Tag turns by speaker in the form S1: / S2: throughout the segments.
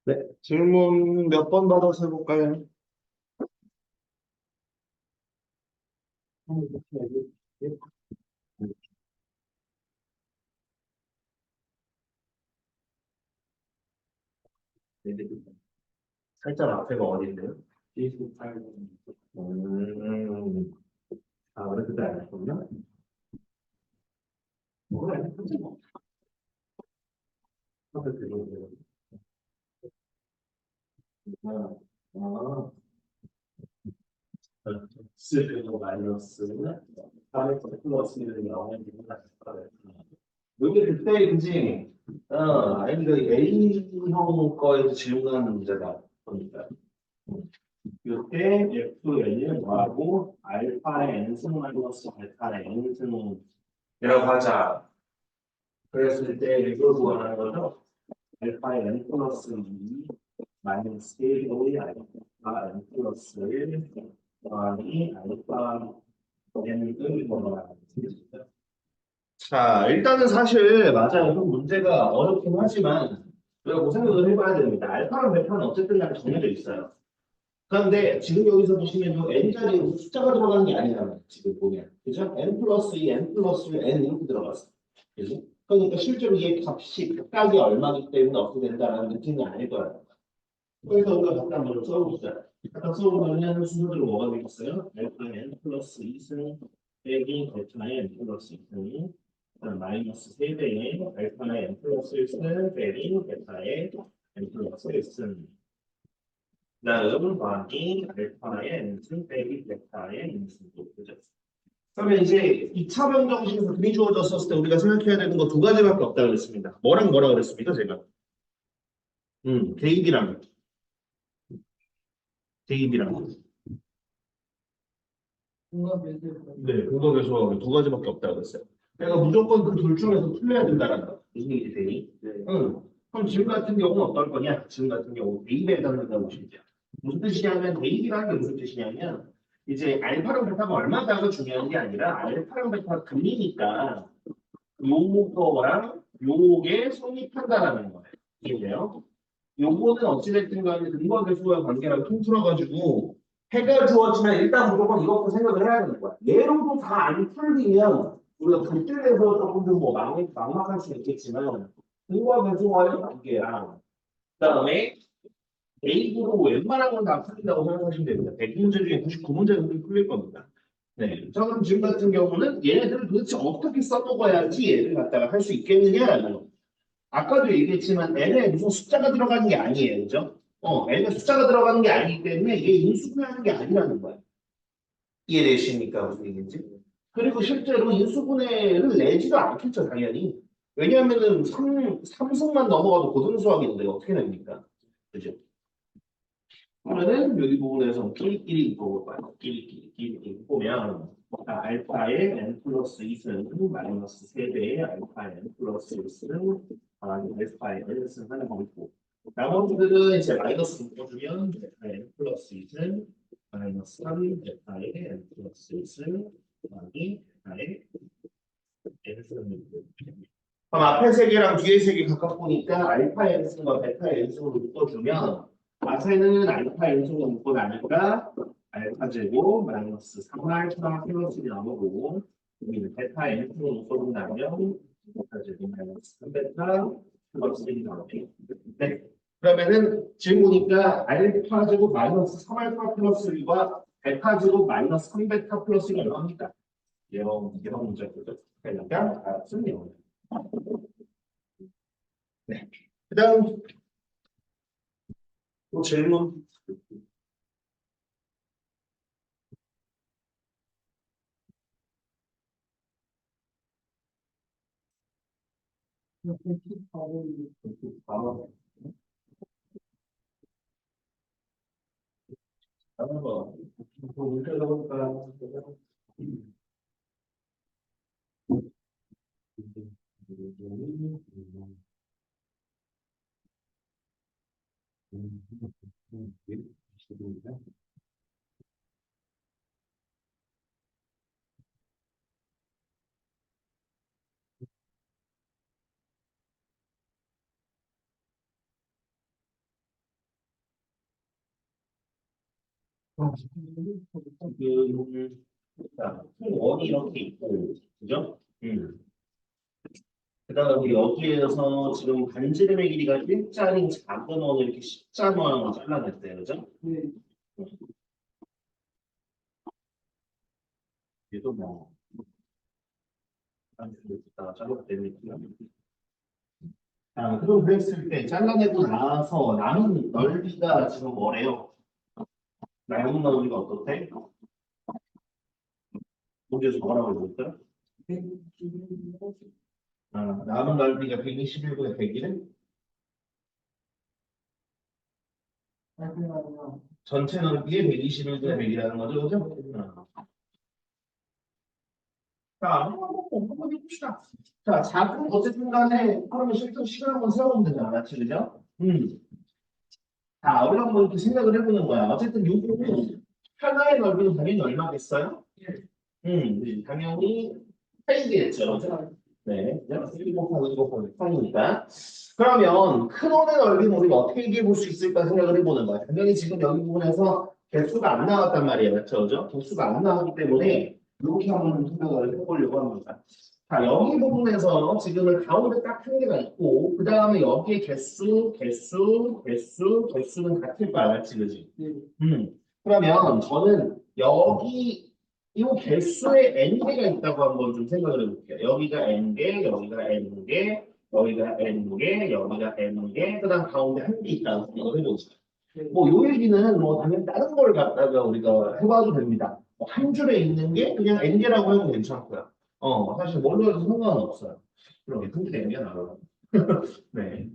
S1: 네, 질문 몇 번 받아서 해볼까요? 살짝 앞에가 어딘데요? 28번. 원래 그때 안 했었나? 뭐가 안 했었지 뭐. 앞에 그거. 아, 아, 쓰고 마이너스, 다음에 플러스를 영원히 여기 그때 그지? 아니, 그 A형 거에서 질문하는 문제다. 보니까. 이때 FN을 뭐하고 알파의 n승 마이너스 베타의 n승이라고 하자. 그랬을 때 이걸 구하는 거죠. 알파의 n 플러스 2 마이너스 1의 알파 n 플러스 1 더하기 알파 n을 구하는 거죠. 자, 일단은 사실 맞아요. 좀 문제가 어렵긴 하지만 우리가 뭐 생각을 해봐야 됩니다. 알파랑 베타는 어쨌든 간에 정해져 있어요. 그런데 지금 여기서 보시면 요 n자리에 숫자가 들어가는 게 아니라면 지금 보면 그죠? n 플러스 2, n 플러스 n 이렇게 들어갔어. 그죠? 그러니까 실제로 이 값이 각각이 얼마기 때문에 어떻게 된다라는 느낌이 아닐 거야. 그래서 우리가 각각 한번 써봅시다. 각각 써보면 순서대로 뭐가 되겠어요? 알파 n 플러스 2승 빼기 베타의 n 플러스 2승 마이너스 3배의 알파의 n 플러스 1승 빼기 베타의 n 플러스 1승 다음 더하기 알파의 n승 빼기 베타의 n승도 그죠? 그러면 이제 2차 방정식에서 등이 주어졌을 때 우리가 생각해야 되는 거 두 가지밖에 없다고 그랬습니다. 뭐랑 뭐라 그랬습니까, 제가? 대입이랑 대입이랑. 네, 근거계수가 두 가지밖에 없다고 그랬어요. 내가 무조건 그 둘 중에서 틀려야 된다는 거. 무슨 얘기지, 대입? 네. 응. 그럼 지금 같은 경우는 어떨 거냐? 지금 같은 경우 대입에 해당된다고 보시죠. 무슨 뜻이냐면 대입이라는 게 무슨 뜻이냐면 이제 알파랑 베타가 얼마다가 중요한 게 아니라 알파랑 베타가 금이니까 요거랑 요게 성립한다라는 거예요. 이해돼요? 요거는 어찌됐든 간에 근거와 계수와의 관계랑 통틀어가지고 해가 주어지면 일단 무조건 이것도 생각을 해야 되는 거야. 예로도 다 안 풀리면 우리가 그때에서 조금 좀 막막할 수 있겠지만 근거와 계수와의 관계랑 그다음에 A도 웬만한 건 다 풀린다고 생각하시면 됩니다. 100문제 중에 99문제 정도 풀릴 겁니다. 네. 자, 그럼 지금 같은 경우는 얘네들을 도대체 어떻게 써먹어야지 얘를 갖다가 할 수 있겠느냐라는 거. 아까도 얘기했지만 n에 무슨 숫자가 들어가는 게 아니에요. 그죠? n에 숫자가 들어가는 게 아니기 때문에 이게 인수분해하는 게 아니라는 거야. 이해되십니까? 무슨 얘기인지? 그리고 실제로 인수분해를 내지도 않겠죠, 당연히. 왜냐하면은 삼승만 넘어가도 고등수학인데 어떻게 냅니까? 그죠? 그러면은 여기 부분에서 끼리끼리 이거 봐요. 끼리끼리 보면 알파의 n 플러스 2승 마이너스 3배의 알파의 n 플러스 1승 알파의 n승 하는 거 있고 나머지들은 이제 마이너스 묶어주면 베타의 n 플러스 2승 마이너스 3 베타의 n 플러스 1승 더하기 베타의 n승 그럼 앞에 세 개랑 뒤에 세 개 각각 보니까 알파 n승과 베타 n승을 묶어주면 앞에는 알파 n승을 묶고 나니까 알파 제곱 마이너스 3알파 플러스 나오고 여기는 베타 n승을 묶어주고 나면 베타 제곱 마이너스 3베타 플러스 1이 나오죠. 네. 그러면은 지금 보니까 알파 제곱 마이너스 3알파 플러스 1과 베타 제곱 마이너스 3베타 플러스 1이 얼마입니까? 예방 문제거든. 그러니까 알았으면 영어. 네. 그다음 또 질문. 바로 다른 거. 문제 넣어볼까? 자, 원이 이렇게 있고, 그죠? 그다음에 여기에서 지금 반지름의 길이가 일자인 작은 원을 이렇게 십자 모양으로 잘라냈어요, 그죠? 얘도 뭐, 다 잘라도 되니까. 자, 그럼 그랬을 때 잘라내고 나서 남은 넓이가 지금 뭐래요? 남은 넓이가 어떻대? 문제 적어라고 했어요? 남은 넓이가 121분의 100이네? 전체 넓이의 121분의 100이라는 거죠, 그죠? 자, 한번 해봅시다. 자, 작은 어쨌든 간에 그러면 실제 시간 한번 세워보면 되잖아, 맞지, 그죠? 자, 우리가 한번 이렇게 생각을 해보는 거야. 어쨌든 요거는 하나의 넓이는 당연히 얼마겠어요? 당연히 8이겠죠, 그죠? 네, 1 곱하기 1 곱하기 8이니까. 그러면 큰 원의 넓이는 우리가 어떻게 얘기해 볼 수 있을까 생각을 해보는 거야. 당연히 지금 여기 부분에서 개수가 안 나왔단 말이에요, 맞죠? 그죠? 개수가 안 나왔기 때문에 이렇게 한번 생각을 해보려고 합니다. 자, 여기 부분에서 지금은 가운데 딱 한 개가 있고, 그 다음에 여기에 개수는 같을 거야, 맞지, 그지? 그러면 저는 여기 이 개수에 n개가 있다고 한번 좀 생각을 해볼게요. 여기가 n개, 여기가 n개, 여기가 n개, 여기가 n개, 그다음 가운데 한 개 있다고 생각을 해보죠. 뭐 요 얘기는 뭐 당연히 다른 걸 갖다가 우리가 해봐도 됩니다. 뭐한 줄에 있는 게 그냥 n개라고 해도 괜찮고요. 사실 뭘로 해도 상관은 없어요. 그럼 한 줄에 n개 나와요. 네.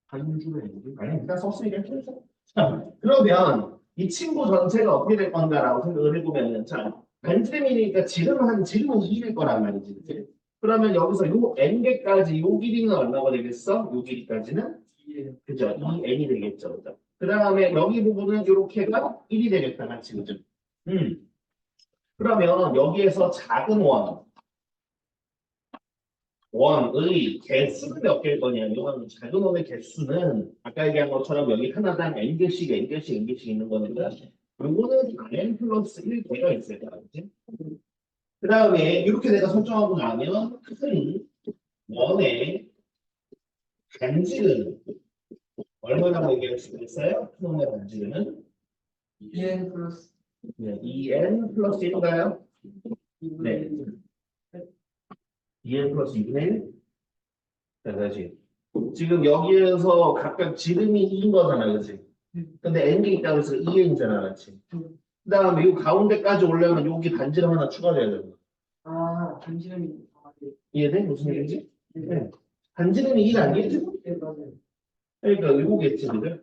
S1: 한 줄에 n개? 아니 일단 썼으니까 괜찮죠. 자, 그러면 이 친구 전체가 어떻게 될 건가라고 생각을 해보면은 자, 반지름이니까 지름은 2일 거란 말이지. 그치? 그러면 여기서 요 n개까지 요 길이는 얼마가 되겠어? 요 길이까지는? 그죠? 2n이 되겠죠. 그죠? 그 다음에 여기 부분은 요렇게가 1이 되겠다. 같이 그죠? 그러면 여기에서 작은 원의 개수는 몇 개일 거냐면 작은 원의 개수는 아까 얘기한 것처럼 여기 하나당 n개씩 있는 거니까 요거는 n 플러스 1개가 있을 거야. 그치? 그 다음에 이렇게 내가 설정하고 나면 큰 원의 반지름 얼마나 얘기할 수 있어요? 큰 원의 반지름은
S2: 2n 플러스
S1: 2n 플러스 1인가요? 네. 2n 플러스 2분의 1? 자, 다시. 지금 여기에서 각각 지름이 2인 거잖아, 그치? 근데 n개 있다고 해서 2n이잖아, 그치? 그 다음에 이 가운데까지 올려면 여기 반지름 하나 추가돼야 되는 거야.
S2: 반지름이
S1: 이해돼? 무슨 얘기지? 네. 반지름이 1 아니겠지?
S2: 네, 맞아요.
S1: 그러니까 이거겠지, 그죠?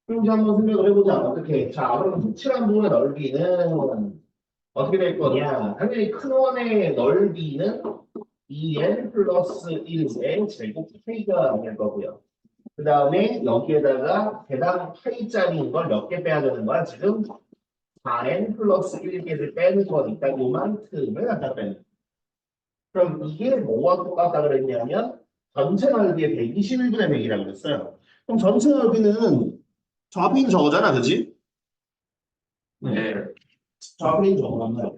S1: 그럼 이제 한번 생각을 해보자. 어떻게? 자, 그럼 색칠한 부분의 넓이는 어떻게 될 거냐? 당연히 큰 원의 넓이는 2n 플러스 1의 제곱 K가 될 거고요. 그 다음에 여기에다가 대당 파이짜리인 걸 몇 개 빼야 되는 거야? 지금 4n 플러스 1개를 빼는 거니까 요만큼을 갖다 빼는 거야. 그럼 이게 뭐와 똑같다 그랬냐면 전체 넓이의 121분의 100이라고 그랬어요. 그럼 전체 넓이는 좌표인 저거잖아, 그지? 네. 좌표인 저거란 말이야.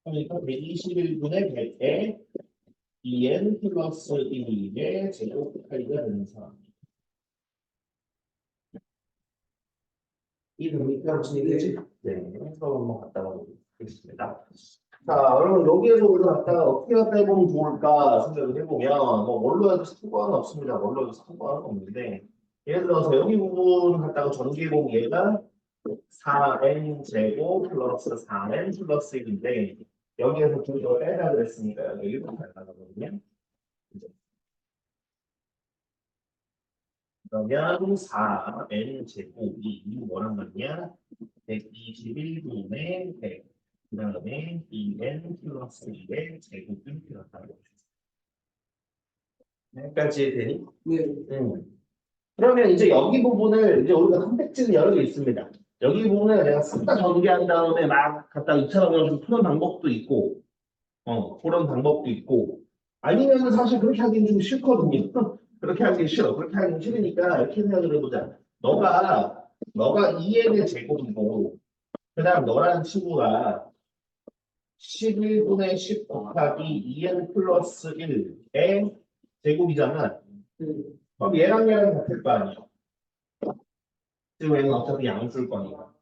S1: 그러니까 121분의 100에 2n 플러스 1의 제곱 파이가 되는 사람. 이 됩니까? 무슨 얘기지? 네. 그럼 한번 갔다가 보겠습니다. 자, 그러면 여기에서 우리가 갖다가 어떻게 갖다 해보면 좋을까 생각을 해보면 뭐 뭘로 해도 상관은 없습니다. 뭘로 해도 상관은 없는데 예를 들어서 여기 부분 갖다가 전개해보면 얘가 4n 제곱 플러스 4n 플러스 1인데 여기에서 두 개를 빼라 그랬으니까 여기 1번 나가거든요. 그러면 4n 제곱이 뭐란 말이냐? 121분의 100. 그 다음에 2n 플러스 2의 제곱을 필요하다고 여기까지 되니?
S2: 네.
S1: 그러면 이제 여기 부분을 이제 우리가 선택지는 여러 개 있습니다. 여기 부분을 내가 싹 다 전개한 다음에 막 갖다 이처럼 해서 푸는 방법도 있고, 그런 방법도 있고, 아니면 사실 그렇게 하기는 좀 싫거든요. 그렇게 하기 싫어. 그렇게 하기 싫으니까 이렇게 생각을 해보자. 너가 너가 2n의 제곱이고 그 다음 너라는 친구가 11분의 10 곱하기 2n 플러스 1의 제곱이잖아. 그럼 얘랑 같을 거 아니야. 지금 얘는 어차피 양수일 거니까.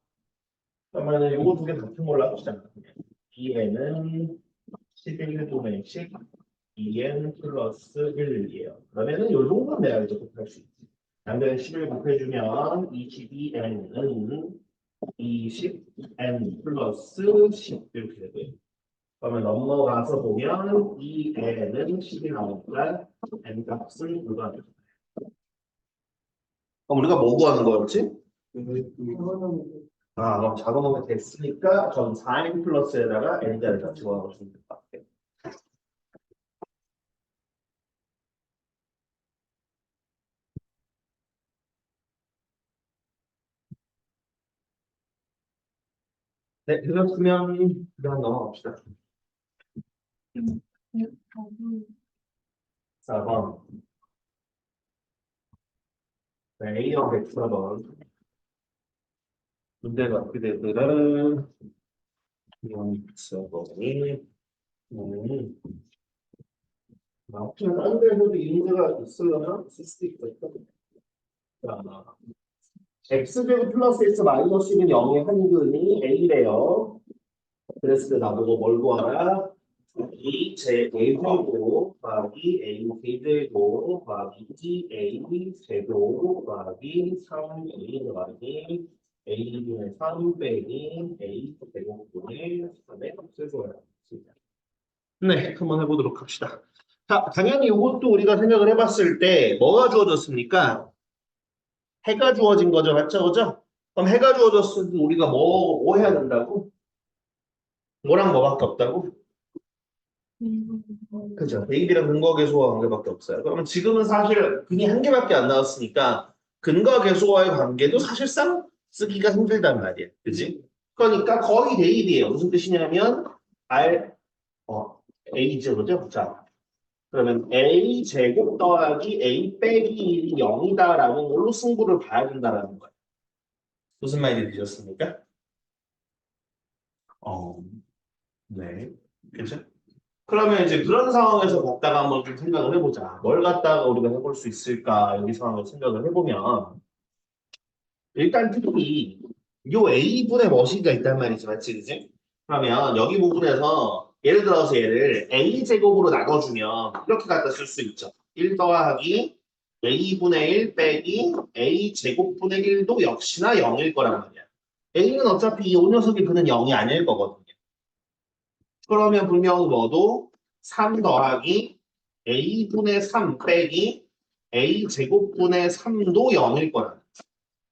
S1: 그러면 요거 두 개 같은 걸로 합시다. 2n은 11분의 10 2n 플러스 1이에요. 그러면은 요 정도는 내가 이제 곱할 수 있지. 양변 10을 곱해주면 22n은 20n 플러스 10 이렇게 되고요. 그러면 넘어가서 보면 2n은 10이 나오니까 n 값은 불가합니다. 그럼 우리가 뭐 구하는 거였지? 그럼 작업하면 됐으니까 전 4n 플러스에다가 n자를 다 집어넣으시면 될 것 같아요. 네, 그렇으면 그다음 넘어갑시다. 4번. 네, A형 104번. 문제가 어떻게 되더라? A형 104번이 아무튼 딴 데서도 이 문제가 있으려나? 있을 수도 있겠다. 자, x제곱 플러스 x 마이너스 10은 0의 한근이 A래요. 그랬을 때 나보고 뭘 구하라? 이 제곱 곱하기 A 제곱 곱하기 2A 제곱 곱하기 3A 더하기 A분의 3 빼기 A 제곱분의 3의 합세소야. 네, 한번 해보도록 합시다. 자, 당연히 이것도 우리가 생각을 해봤을 때 뭐가 주어졌습니까? 해가 주어진 거죠, 맞죠? 그죠? 그럼 해가 주어졌을 때 우리가 뭐 해야 된다고? 뭐랑 뭐밖에 없다고? 그죠. 대입이랑 근거 계수와 관계밖에 없어요. 그러면 지금은 사실 근이 한 개밖에 안 나왔으니까 근거 계수와의 관계도 사실상 쓰기가 힘들단 말이에요. 그지? 그러니까 거의 대입이에요. 무슨 뜻이냐면 R, A죠. 그죠? 자, 그러면 A 제곱 더하기 A 빼기 1이 0이다라는 걸로 승부를 봐야 된다라는 거예요. 무슨 말인지 되셨습니까? 어, 네. 그죠? 그러면 이제 그런 상황에서 갖다가 한번 좀 생각을 해보자. 뭘 갖다가 우리가 해볼 수 있을까? 여기 상황을 생각을 해보면 일단 특히 요 A분의 머신가 있단 말이지, 맞지, 그지? 그러면 여기 부분에서 예를 들어서 얘를 A제곱으로 나눠주면 이렇게 갖다 쓸 수 있죠. 1 더하기 A분의 1 빼기 A제곱분의 1도 역시나 0일 거란 말이야. A는 어차피 이 녀석이 그는 0이 아닐 거거든요. 그러면 분명히 뭐도 3 더하기 a분의 3 빼기 a 제곱분의 3도 0일 거야.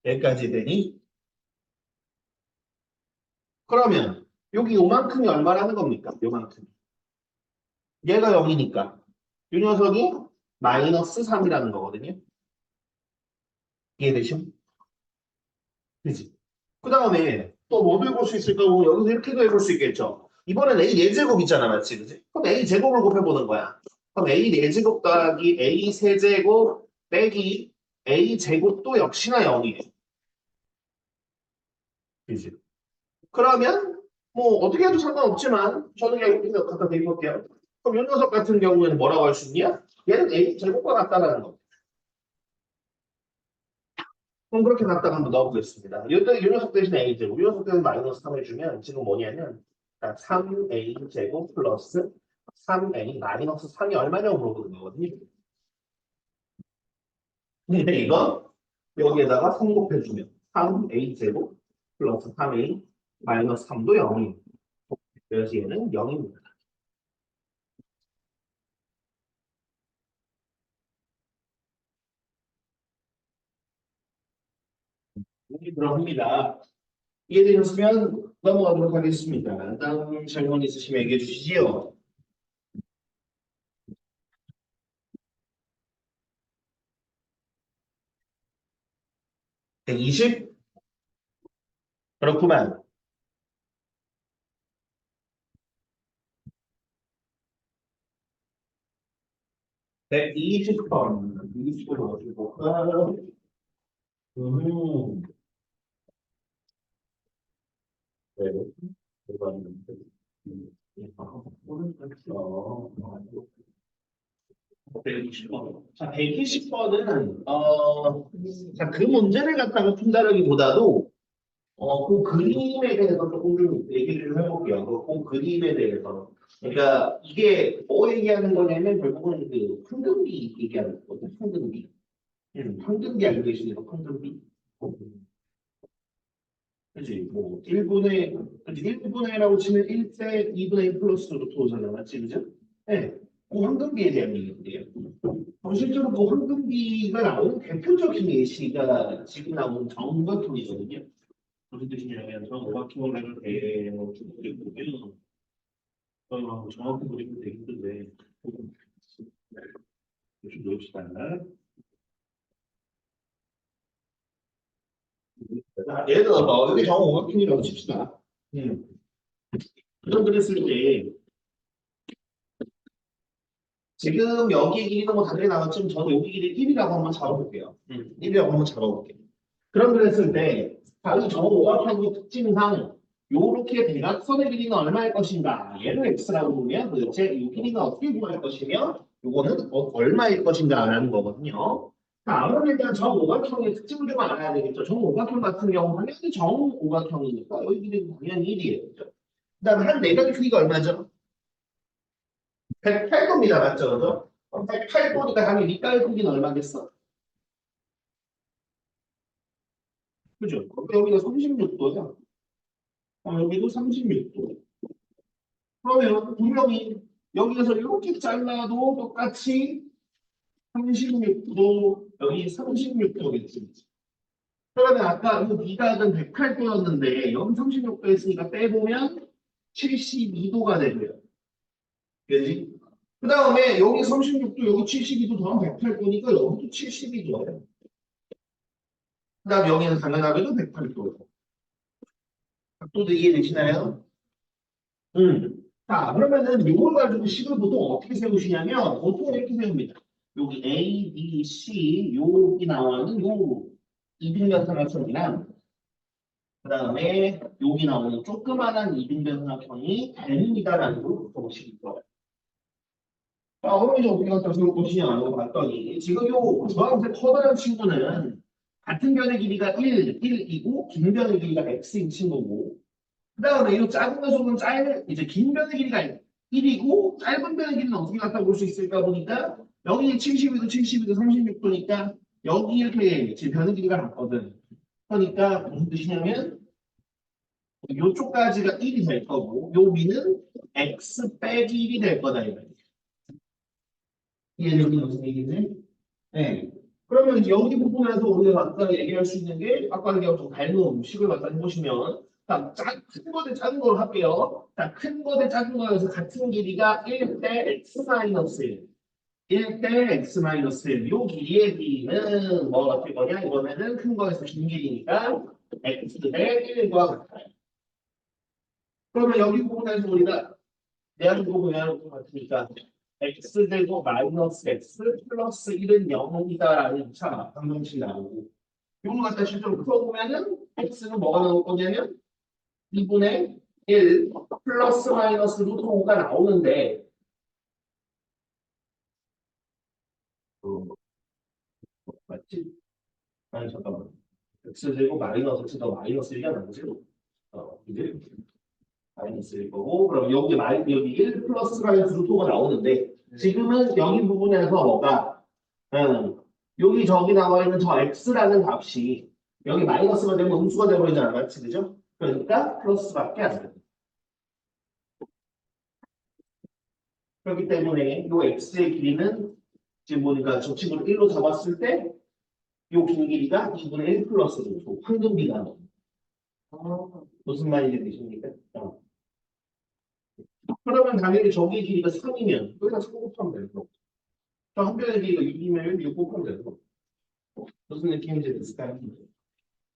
S1: 여기까지 되니? 그러면 여기 요만큼이 얼마라는 겁니까? 요만큼. 얘가 0이니까 이 녀석이 마이너스 3이라는 거거든요. 이해되죠? 그지? 그 다음에 또 뭐도 해볼 수 있을까? 여기서 이렇게도 해볼 수 있겠죠. 이번엔 a 4제곱 있잖아, 맞지? 그지? 그럼 a 제곱을 곱해보는 거야. 그럼 a 4제곱 더하기 a 세제곱 빼기 a 제곱도 역시나 0이에요. 그지? 그러면 뭐 어떻게 해도 상관없지만 저는 그냥 이렇게 갖다 대입할게요. 그럼 이 녀석 같은 경우에는 뭐라고 할 수 있냐? 얘는 a 제곱과 같다라는 거. 그럼 그렇게 갖다가 한번 넣어보겠습니다. 이 녀석 대신 a 제곱, 이 녀석 대신 마이너스 3 해주면 지금 뭐냐면 3a 제곱 플러스 3a 마이너스 3이 얼마냐고 물어보는 거거든요. 근데 이거 여기에다가 성곱해주면 3a 제곱 플러스 3a 마이너스 3도 0입니다. 그래서 얘는 0입니다. 그렇습니다. 이해되셨으면 넘어가도록 하겠습니다. 다음 질문 있으시면 얘기해 주시지요. 120? 그렇구만. 120번. 20번 어디 볼까? 음. 네. 어, 120번. 자, 120번은, 자, 그 문제를 갖다가 푼다라기보다도, 그 그림에 대해서 조금 좀 얘기를 좀 해볼게요. 그 그림에 대해서. 그러니까 이게 뭐 얘기하는 거냐면 결국은 그 황금비 얘기하는 거거든요. 황금비. 황금비 알고 계시나요? 황금비. 그지? 뭐 1분의, 그지? 1분의라고 치면 1대 2분의 1 플러스 루트 오잖아. 맞지? 그죠? 네. 그 황금비에 대한 얘기인데요. 실제로 그 황금비가 나오는 대표적인 예시가 지금 나오는 정각형이거든요. 무슨 뜻이냐면 정각형을 하는 대뭐 주문을 보면 정확히 그리면 되게 힘든데 좀 놓읍시다. 자, 예를 들어서 여기 정오각형이라고 칩시다. 그런 그랬을 때 지금 여기의 길이는 뭐 당연히 나왔지만 저는 여기 길이 1이라고 한번 잡아볼게요. 1이라고 한번 잡아볼게요. 그럼 그랬을 때 바로 정오각형의 특징상 요렇게 대각선의 길이는 얼마일 것인가? 얘를 x라고 보면 도대체 이 길이는 어떻게 구할 것이며 요거는 얼마일 것인가라는 거거든요. 자, 그럼 일단 정오각형의 특징을 좀 알아야 되겠죠. 정오각형 같은 경우 당연히 정오각형이니까 여기 길이는 당연히 1이에요. 그 다음에 한 내각의 크기가 얼마죠? 108도입니다. 맞죠? 그죠? 108도니까 당연히 밑가의 크기는 얼마겠어? 그죠? 여기가 36도야. 여기도 36도. 그러면 분명히 여기에서 이렇게 잘라도 똑같이 36도, 여기 36도겠지. 그러면 아까 이 미각은 108도였는데 여기 36도 했으니까 빼보면 72도가 되고요. 그지? 그 다음에 여기 36도, 여기 72도 더하면 108도니까 여기도 72도예요. 그 다음 여기는 당연하게도 108도. 각도도 이해되시나요? 자, 그러면은 이걸 가지고 식을 보통 어떻게 세우시냐면 보통 이렇게 세웁니다. 여기 A, B, C 여기 나오는 요 이등변삼각형이랑 그 다음에 여기 나오는 조그만한 이등변삼각형이 닮니다라는 걸 보통 식일 거예요. 자, 그럼 이제 어떻게 갖다 세울 것이냐고 봤더니 지금 요 주황색 커다란 친구는 같은 변의 길이가 1이고 긴 변의 길이가 x인 친구고 그 다음에 이 작은 녀석은 이제 긴 변의 길이가 1이고 짧은 변의 길이는 어떻게 갖다 볼 수 있을까 보니까 여기 72도, 72도, 36도니까 여기 이렇게 지금 변의 길이가 같거든. 그러니까 무슨 뜻이냐면 요쪽까지가 1이 될 거고 요 위는 x 빼기 1이 될 거다 이 말이야. 이해되는 무슨 얘기인지? 네. 그러면 여기 부분에서 우리가 아까 얘기할 수 있는 게 아까 얘기한 좀 닮은 식을 갖다 해보시면 큰 거 대 작은 걸 할게요. 자, 큰 거 대 작은 거에서 같은 길이가 1대 x-1. 1대 x-1. 요 길이의 길이는 뭐가 될 거냐? 이번에는 큰 거에서 긴 길이니까 x 대 1과 같아요. 그러면 여기 부분에서 우리가 대한 부분 외하는 것 같으니까 x 제곱 마이너스 x 플러스 1은 0이다라는 2차 방정식이 나오고 이걸 갖다 실제로 풀어보면은 x는 뭐가 나올 거냐면 2분의 1 플러스 마이너스 루트 5가 나오는데 맞지? 아니 잠깐만 x제곱 마이너스 x 더 마이너스 1이 나오지? 이제 마이너스일 거고 그럼 여기 1 플러스 마이너스 루트 5가 나오는데 지금은 여기 부분에서 뭐가 여기 저기 나와 있는 저 x라는 값이 여기 마이너스가 되면 음수가 되버리잖아 맞지? 그죠? 그러니까 플러스밖에 안 돼. 그렇기 때문에 이 x의 길이는 지금 보니까 저 친구를 1로 잡았을 때 이 긴 길이가 2분의 1 플러스 루트 황금비가 나옵니다. 무슨 말인지 되십니까? 그러면 당연히 저기 길이가 3이면 여기다 3 곱하면 되는 거죠. 한 변의 길이가 6이면 6 곱하면 되는 거죠. 무슨 느낌인지 됐을까요?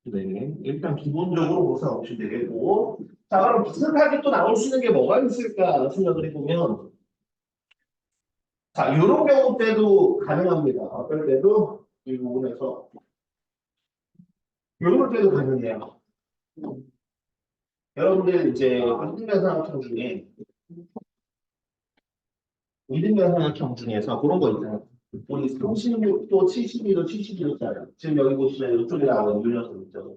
S1: 네, 일단 기본적으로 고사 없이 되겠고 자 그럼 비슷하게 또 나올 수 있는 게 뭐가 있을까 생각을 해보면 자 이런 경우 때도 가능합니다. 어떨 때도 이 부분에서 이런 때도 가능해요. 여러분들 이제 이등변삼각형 중에 이등변삼각형 중에서 그런 거 있잖아요. 우리 36도, 72도, 72도짜리. 지금 여기 보시면 이쪽에 나오는 요 녀석 있죠.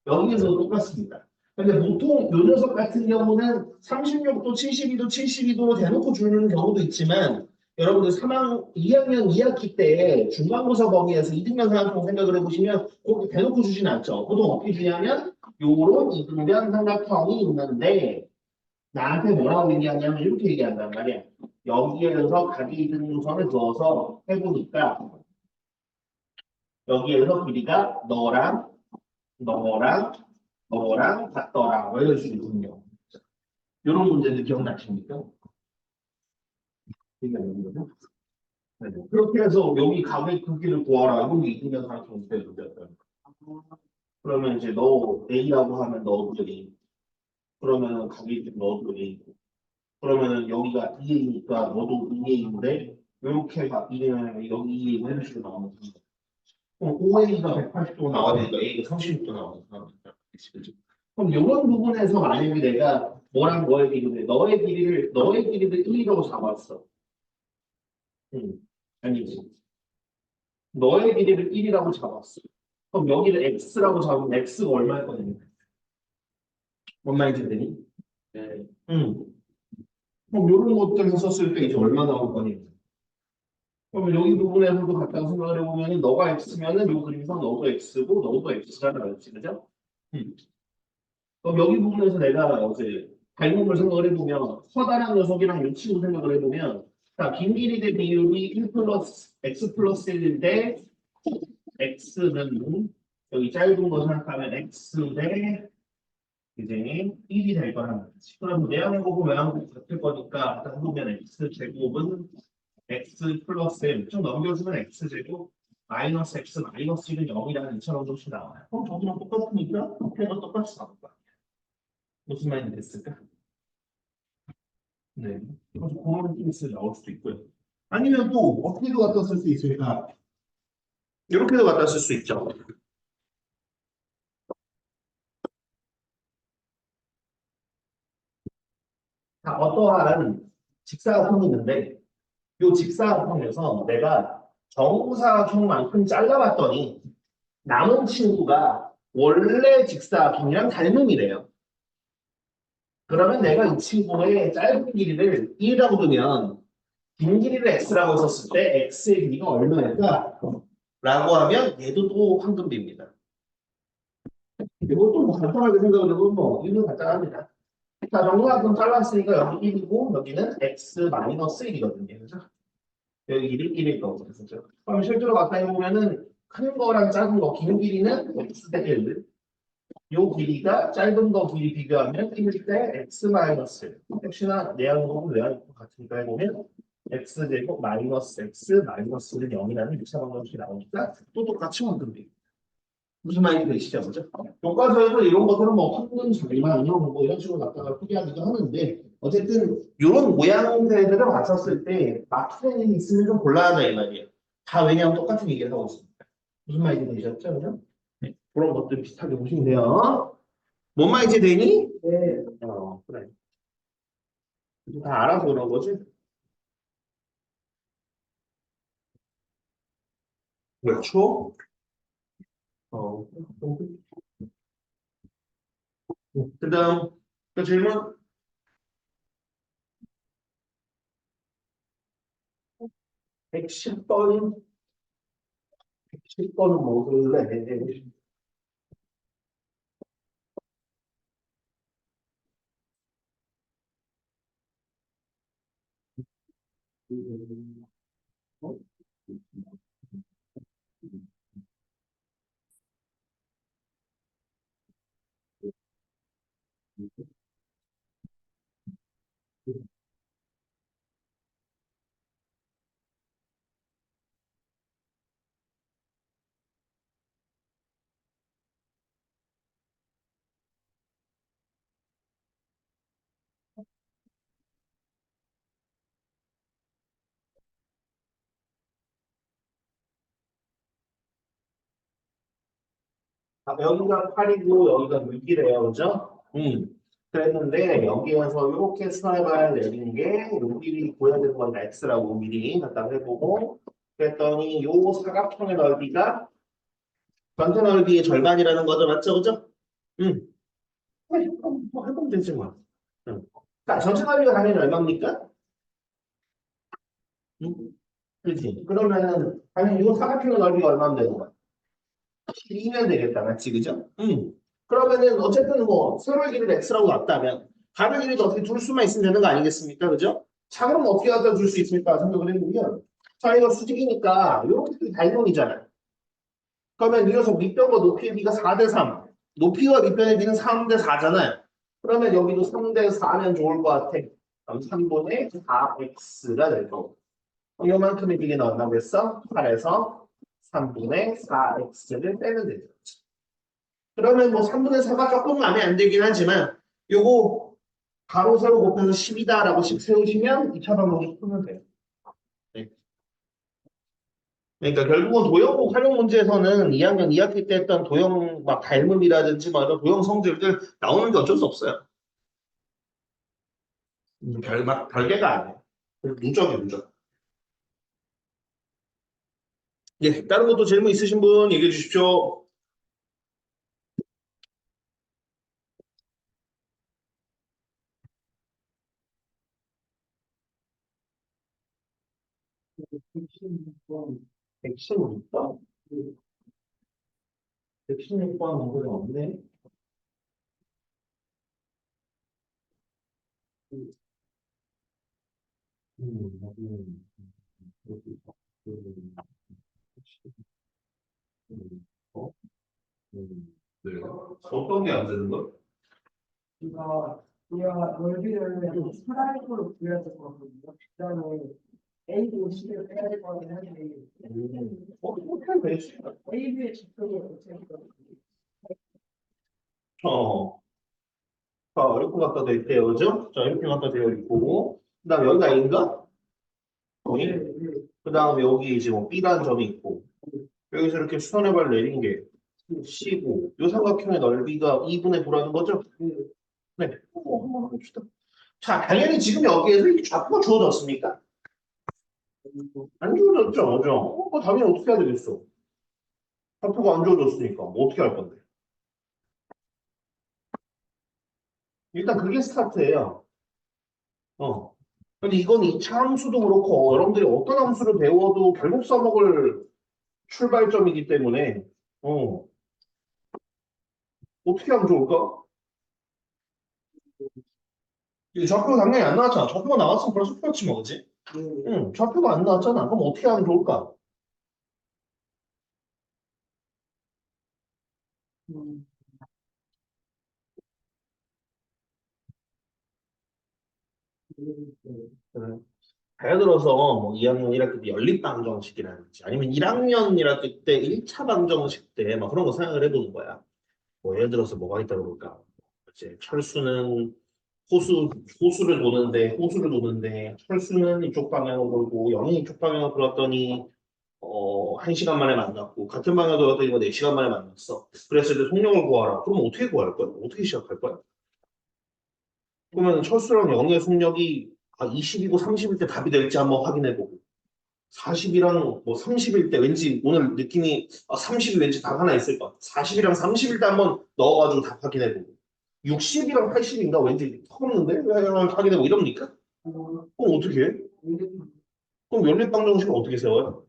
S1: 여기에서 똑같습니다. 근데 보통 요 녀석 같은 경우는 36도, 72도, 72도 대놓고 주는 경우도 있지만 여러분들 2학년 2학기 때 중간고사 범위에서 이등변삼각형 생각을 해보시면 그렇게 대놓고 주진 않죠. 보통 어떻게 주냐면 요런 이등변삼각형이 있는데 나한테 뭐라고 얘기하냐면 이렇게 얘기한단 말이야. 여기에서 각이 이등분선을 그어서 해보니까 여기에서 길이가 너랑 같더라. 뭐 이런 식이군요. 이런 문제들 기억나십니까? 기억나는 네. 그렇게 해서 여기 각의 크기를 구하라. 여기 이등변 삼각형 문제였어요. 그러면 이제 너 A라고 하면 너도 A. 그러면 각이 너도 A. 그러면은 여기가 2A니까 너도 2A인데 이렇게 이면 여기 2A 이런 식으로 나오는 거죠. 그럼 OA가 180도 나와야 되니까 A가 36도 나오니까. 그치? 그럼 이런 부분에서 만약에 내가 뭐랑 너의 길이를 너의 길이를 1이라고 잡았어. 아니지. 너의 길이를 1이라고 잡았어. 그럼 여기를 x라고 잡으면 x가 얼마일 거냐? 얼마인지 되니? 네. 그럼 이런 것들 썼을 때 이제 얼마 나올 거니? 그러면 여기 부분에서도 갖다가 생각을 해보면 너가 x면은 요 그림상 너도 x고 너도 x라는 거지, 그죠? 음. 그럼 여기 부분에서 내가 어제 발목을 생각을 해보면 커다란 녀석이랑 요 친구 생각을 해보면 자, 긴 길이 대 비율이 1 플러스 x 플러스 1인데 x는 여기 짧은 거 생각하면 x 대 이제 1이 될 거란 말이지. 그럼 내항복은 외항복 같을 거니까 일단 보면 x 제곱은 x 플러스 1. 좀 넘겨주면 x 제곱 마이너스 x 마이너스 1은 0이라는 2처럼 조금씩 나와요. 그럼 저기랑 똑같으니까 걔가 똑같이 나올 거야. 무슨 말인지 됐을까? 네. 그래서 그런 케이스 나올 수도 있고요. 아니면 또 어떻게도 갖다 쓸 수 있으니까 이렇게도 갖다 쓸 수 있죠. 자, 어떠한 직사각형이 있는데 이 직사각형에서 내가 정사각형만큼 잘라봤더니 남은 친구가 원래 직사각형이랑 닮음이래요. 그러면 내가 이 친구의 짧은 길이를 1이라고 두면 긴 길이를 x라고 썼을 때 x의 길이가 얼마일까? 라고 하면 얘도 또 황금비입니다. 이것도 뭐 간단하게 생각을 해보면 뭐 1은 간단합니다. 자, 정사각형 잘랐으니까 여기 1이고 여기는 x 마이너스 1이거든요. 그죠? 여기 1일 거고. 그죠? 그럼 실제로 가까이 보면은 큰 거랑 작은 거, 긴 길이는 x 대 1. 요 길이가 짧은 거 길이 비교하면 1 대 x 마이너스 1. 역시나 내항공은 외항공 같으니까 해보면 x 제곱 마이너스 x 마이너스 1은 0이라는 2차 방정식이 나오니까 또 똑같이 황금비. 무슨 말인지 되시죠? 그죠? 교과서에서 이런 것들은 뭐 황금 자리만 뭐 이런 식으로 갖다가 표기하기도 하는데 어쨌든 이런 모양새들을 봤었을 때 막히는 일이 있으면 좀 곤란하다 이 말이에요. 다 왜냐하면 똑같은 얘기를 하고 있습니다. 무슨 말인지 되셨죠? 그죠? 네. 그런 것들 비슷하게 보시면 돼요. 뭔 말인지 되니? 네. 그래. 다 알아서 그런 거지? 그렇죠? 어. 그 다음, 또 질문? 110번, 110번은 뭐길래? 어? 아, 여기가 8이고 여기가 6이래요. 그죠? 그랬는데 여기에서 이렇게 수학을 내린 게 요 길이 보여야 되는 건 x라고 미리 갖다 해보고 그랬더니 요 사각형의 넓이가 전체 넓이의 절반이라는 거죠. 맞죠? 그죠? 응. 그럼 뭐 해보면 되지 뭐. 응. 자, 전체 넓이가 당연히 얼마입니까? 응? 그렇지. 그러면은 당연히 요 사각형의 넓이가 얼마면 되는 거야? 12면 되겠다. 맞지? 그죠? 응. 그러면은 어쨌든 뭐 세로의 길이를 x라고 놨다면 가로 길이도 어떻게 둘 수만 있으면 되는 거 아니겠습니까? 그죠? 자, 그럼 어떻게 갖다 줄 수 있을까 생각을 해보면 자, 이거 수직이니까 이렇게 닮은이잖아요. 그러면 이어서 밑변과 높이의 비가 4대 3. 높이와 밑변의 비는 3대 4잖아요. 그러면 여기도 3대 4면 좋을 것 같아. 그럼 3분의 4x가 될 거고. 이만큼의 비가 나온다고 했어? 8에서 3분의 4x를 빼면 되죠. 그러면 뭐 3분의 4가 조금 마음에 안 들긴 하지만 요거 가로 세로 곱해서 10이다라고 세우시면 2차 방법이 풀면 돼요. 네. 그러니까 결국은 도형 활용 문제에서는 2학년 2학기 때 했던 도형 막 닮음이라든지 뭐 이런 도형 성질들 나오는 게 어쩔 수 없어요. 막 별개가 아니에요. 누적이 누적. 예, 다른 것도 질문 있으신 분 얘기해 주십시오. 백신 있다? 116번 정도는 없네. 여기 있다. 어? 네. 어떤 게 안 되는 거야?
S2: 그러니까 우리가 넓이를 사다리꼴로 구해야 될 것 같거든요. 그다음에 A, B, C를 빼야 될 것 같긴 한데
S1: 어떻게 되지?
S2: A, B의 직선이 어떻게 될까요?
S1: 어. 이렇게 갖다 돼 있대요. 그죠? 자, 이렇게 갖다 되어 있고. 그 다음 여기가 A인가?
S2: 네,
S1: 거의.
S2: 네,
S1: 그 다음 여기 이제 뭐 B라는 점이 있고. 여기서 이렇게 수선의 발 내린 게 C고. 요 삼각형의 넓이가 2분의 9라는 거죠?
S2: 네.
S1: 네. 한번 해봅시다. 자, 당연히 지금 여기에서 이 좌표가 주어졌습니까? 안 주어졌죠? 그죠? 당연히 어떻게 해야 되겠어? 좌표가 안 주어졌으니까. 뭐 어떻게 할 건데? 일단 그게 스타트예요. 어. 근데 이건 2차 함수도 그렇고 여러분들이 어떤 함수를 배워도 결국 써먹을 출발점이기 때문에 어떻게 하면 좋을까? 이 좌표가 당연히 안 나왔잖아. 좌표가 나왔으면 벌써 풀었지 뭐, 그지? 응, 좌표가 안 나왔잖아. 그럼 어떻게 하면 좋을까?
S2: 음,
S1: 그래. 예를 들어서 뭐 2학년 1학기 때 연립방정식이라든지 아니면 1학년 1학기 때 1차 방정식 때 막 그런 거 생각을 해보는 거야. 뭐 예를 들어서 뭐가 있다 그럴까? 이제 철수는 호수를 도는데 철수는 이쪽 방향으로 돌고 영이 이쪽 방향으로 돌았더니 1시간 만에 만났고 같은 방향으로 돌았더니 뭐 4시간 만에 만났어. 그랬을 때 속력을 구하라. 그럼 어떻게 구할 거야? 어떻게 시작할 거야? 그러면 철수랑 영의 속력이 20이고 30일 때 답이 될지 한번 확인해보고 40이랑 뭐 30일 때 왠지 오늘 느낌이 30이 왠지 답 하나 있을 것 같아. 40이랑 30일 때 한번 넣어가지고 답 확인해보고 60이랑 80인가 왠지 턱없는데? 확인해보고 이럽니까? 그럼 어떻게 해? 그럼 연립방정식을 어떻게 세워요?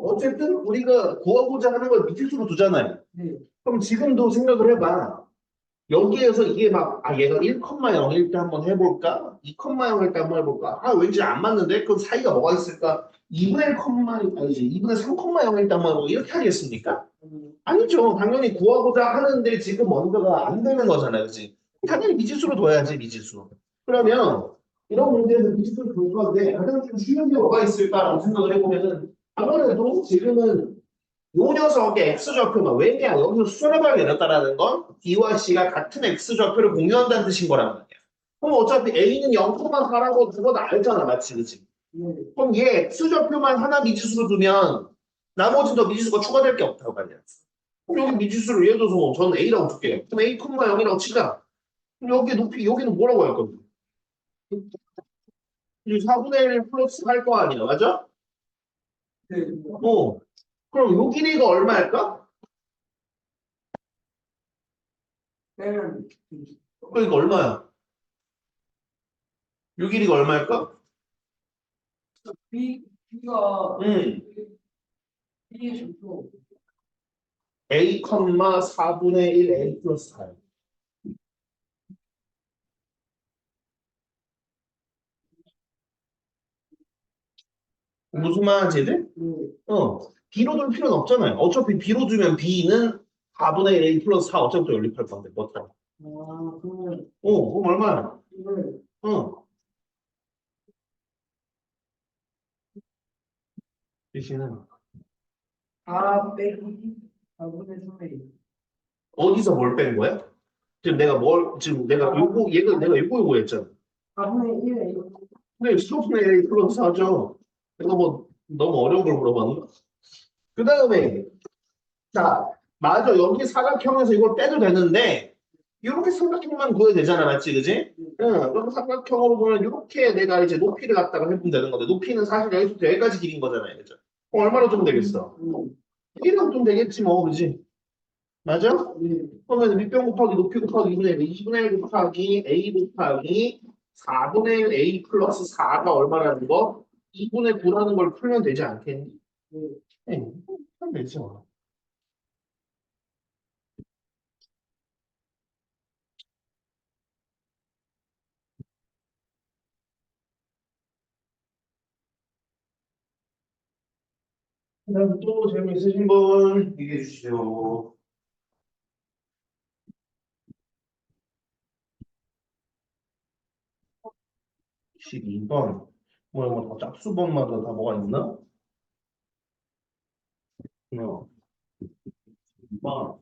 S1: 어쨌든 우리가 구하고자 하는 걸 미지수로 두잖아요.
S2: 네.
S1: 그럼 지금도 생각을 해봐. 여기에서 이게 막, 얘가 1,0일 때 한번 해볼까? 2,0일 때 한번 해볼까? 왠지 안 맞는데? 그럼 사이가 뭐가 있을까? 2분의 1, 아니지, 2분의 3,0일 때 한번 해보고 이렇게 하겠습니까? 아니죠. 당연히 구하고자 하는데 지금 먼저가 안 되는 거잖아요. 그치? 당연히 미지수로 둬야지, 미지수. 그러면 이런 문제에서 미지수를 둘 건데 가장 좀 쉬운 게 뭐가 있을까라고 생각을 해보면은 아무래도 지금은 요 녀석의 x좌표가 왜냐 여기서 수선해봐야 되겠다라는 건 D와 C가 같은 x좌표를 공유한다는 뜻인 거란 말이야. 그럼 어차피 A는 0,4라고 그건 알잖아, 맞지, 그치? 그럼 얘 x좌표만 하나 미지수로 두면 나머지는 더 미지수가 추가될 게 없다고 말이야. 그럼 여기 미지수를 예를 들어서 저는 A라고 줄게요. 그럼 A, 0이라고 치자. 그럼 여기 높이, 여기는 뭐라고 할 겁니까? 이 4분의 1 플러스 할 거 아니야, 맞아?
S2: 네.
S1: 어. 그럼 요 길이가 얼마일까?
S2: 빼면
S1: 그러니까 얼마야? 요 길이가 얼마일까?
S2: B가
S1: 음.
S2: B의 절도
S1: A, 4분의 1 A 플러스 4. 무슨 말인지 들
S2: 네.
S1: B로 둘 필요는 없잖아요. 어차피 B로 두면 B는 4분의 1 A 플러스 4 어차피 또 연립할 건데, 뭐죠?
S2: 그러면
S1: 그럼 얼마야?
S2: 이걸
S1: 어. 대신은
S2: 4 빼기 4분의 3에
S1: 어디서 뭘 뺀 거야? 지금 내가 요거, 얘가 내가 요거 했잖아.
S2: 4분의 1에
S1: 근데 4분의 1 A 플러스 4죠. 내가 뭐 너무 어려운 걸 물어봤나? 그 다음에, 자, 맞아. 여기 사각형에서 이걸 빼도 되는데, 이렇게 삼각형만 구해도 되잖아. 맞지? 그지? 응. 그럼 삼각형으로 보면 이렇게 내가 이제 높이를 갖다가 해보면 되는 건데, 높이는 사실 여기서부터 여기까지 길인 거잖아요. 그죠? 얼마로 좀 되겠어? 1은 좀 되겠지, 뭐. 그지? 맞아? 그러면 밑변 곱하기 높이 곱하기 2분의 1 곱하기 A 곱하기 4분의 1 A 플러스 4가 얼마라는 거? 2분의 9라는 걸 풀면 되지 않겠니? 응. 하면 되지 뭐. 그다음 또 재미있으신 분 얘기해 주시죠. 12번. 뭐 짝수번마다 다 뭐가 있나? 어, 2번.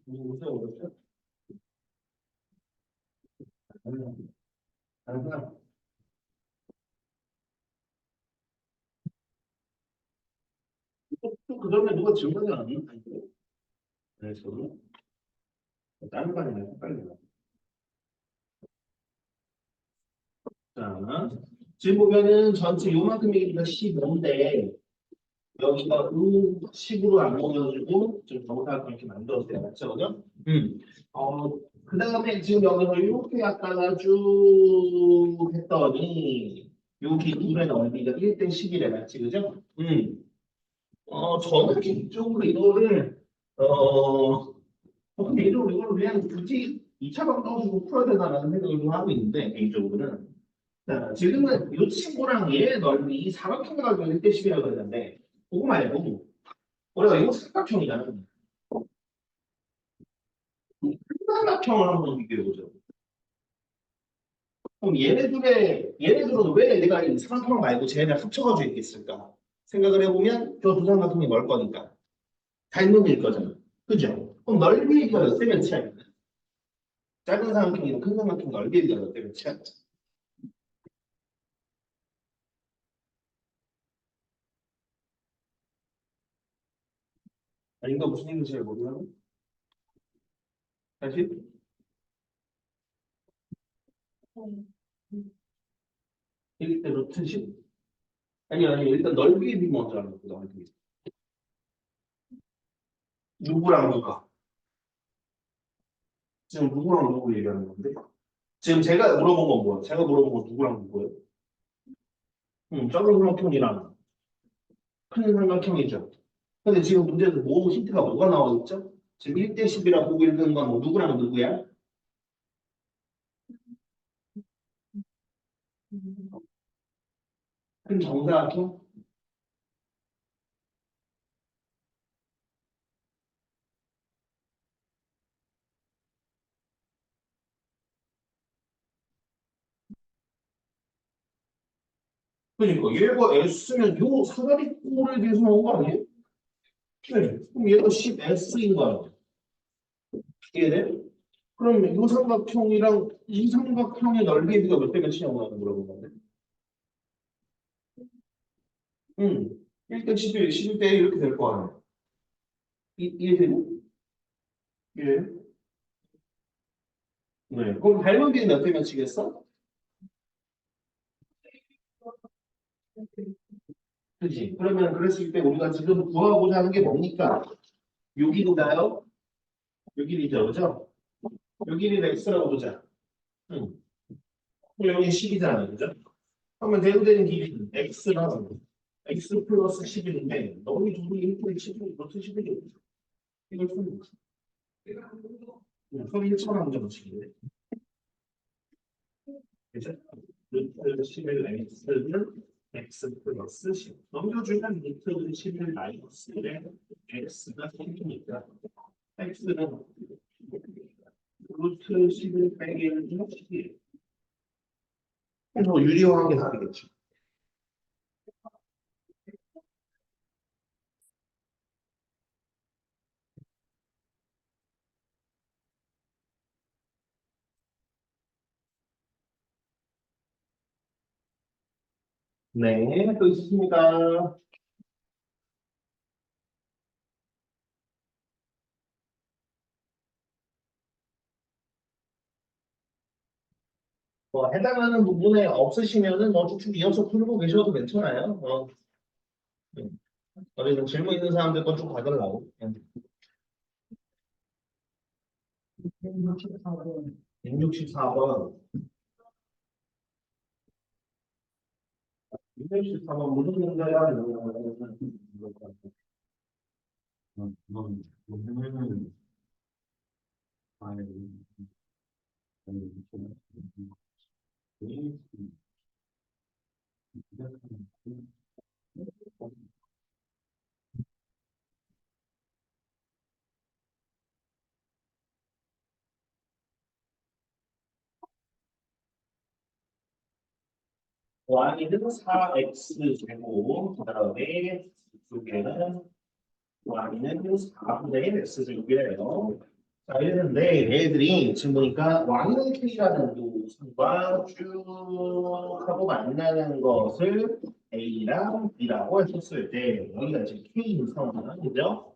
S1: 무슨 어렵죠? 아니야. 또그 전에 누가 질문이 안 했나? 그래서 다른 반이네. 헷갈리네. 자, 지금 보면은 전체 요만큼이니까 15인데 여기가 10으로 안 먹여주고 좀 정사각 이렇게 만들었어요. 맞죠? 그죠? 그 다음에 지금 여기서 이렇게 갖다가 쭉 했더니 여기 둘의 넓이가 1대 11에 맞지? 그죠? 저는 개인적으로 이거를 개인적으로 이거를 그냥 굳이 2차 방 떠주고 풀어야 되나라는 생각을 좀 하고 있는데 개인적으로는 자, 지금은 이 친구랑 얘의 넓이 이 사각형을 가지고 1대 10이라고 했는데 그거 말고 우리가 이거 삼각형이잖아. 이 삼각형을 한번 비교해보죠. 그럼 얘네들은 왜 내가 이 삼각형 말고 쟤네를 합쳐가지고 있겠을까? 생각을 해보면 저 두 삼각형이 멀 거니까 닮은 일 거잖아. 그죠? 그럼 넓이가 몇 대 몇이야? 작은 삼각형이랑 큰 삼각형 넓이가 몇 대 몇이야? 아닌가 무슨 얘기인지 잘 모르나? 다시? 1대 루트 10? 아니 일단 넓이에 비 먼저 하는 거다. 누구랑 누가? 지금 누구랑 누구 얘기하는 건데? 지금 제가 물어본 건 뭐야? 제가 물어본 건 누구랑 누구예요? 작은 삼각형이랑 큰 삼각형이죠. 근데 지금 문제에서 뭐 힌트가 뭐가 나와 있죠? 지금 1대 10이라 보고 있는 건 뭐 누구랑 누구야? 큰 정사각형? 그러니까 얘가 S면 요 사다리 꼴에 대해서 나온 거 아니에요? 네. 그럼 얘가 10S인 거 아니에요? 이해돼? 그럼 이 삼각형이랑 이 삼각형의 넓이가 몇 대 몇이냐고 나는 물어본 건데. 1대 11, 11대 1 이렇게 될 거 아니야. 이해되니? 예. 네. 그럼 닮은 비는 몇 대면 치겠어? 그지? 그러면 그랬을 때 우리가 지금 구하고자 하는 게 뭡니까? 6일인가요? 6일이죠, 그죠? 6일이 x라고 보자. 응. 그럼 여기 10이잖아요, 그죠? 그러면 대응되는 길이는 x랑 x 플러스 11인데 너희 둘이 1분의 11, 루트 11이 이걸 푸는 거지. 그럼 1처럼 정식인데. 그죠? 루트 11 x는 x 플러스 10. 넘겨주면 루트 11 마이너스 1에 x가 10이니까 x는 루트 11 빼기 1은 10이에요. 그래서 유리화한 게 답이겠죠. 네, 또 있으십니까? 뭐 해당하는 부분에 없으시면은 뭐 쭉쭉 이어서 풀고 계셔도 괜찮아요. 음. 어디든 질문 있는 사람들 건 쭉 받으려고.
S2: 164번
S1: 164번. 164번 무슨 문제야? y는 4x 제곱, 그다음에 이쪽에는 y는 4분의 1 x 제곱이래요. 자, 이랬는데 얘들이 지금 보니까 y는 k라는 요소가 쭉 하고 만나는 것을 a랑 b라고 했었을 때 여기가 이제 k인 상황, 그죠?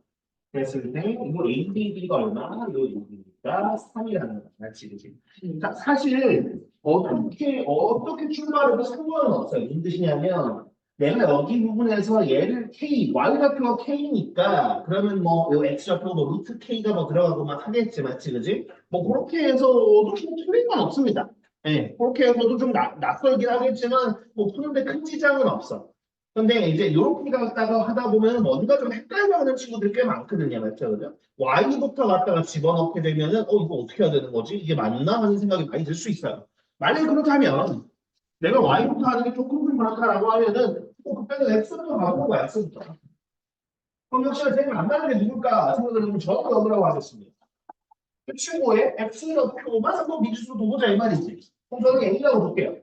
S1: 그랬을 때 이거 a, b, b가 얼마? 이거 a가 3이라는 거야. 맞지, 그지? 자, 사실 어떻게 출발해도 상관은 없어요. 무슨 뜻이냐면 내가 여기 부분에서 얘를 k, y좌표가 k니까 그러면 뭐요 x좌표 뭐 루트 k가 뭐 들어가고 막 하겠지, 맞지, 그지? 뭐 그렇게 해서도 좀 틀린 건 없습니다. 예, 그렇게 해서도 좀 낯설긴 하겠지만 뭐 푸는데 큰 지장은 없어. 근데 이제 이렇게 갔다가 하다 보면 뭔가 좀 헷갈려하는 친구들이 꽤 많거든요, 맞죠, 그죠? Y부터 갖다가 집어넣게 되면은 이거 어떻게 해야 되는 거지? 이게 맞나 하는 생각이 많이 들 수 있어요. 만약에 그렇다면 내가 Y부터 하는 게 조금 좀 그렇다라고 하면은 그때는 X부터 가보는 거야, X부터. 그럼 역시나 제일 만나는 게 누굴까 생각을 해보면 저는 너무라고 하겠습니다. 그 친구의 X표만 한번 미지수로 보자 이 말이지. 그럼 저는 A라고 볼게요.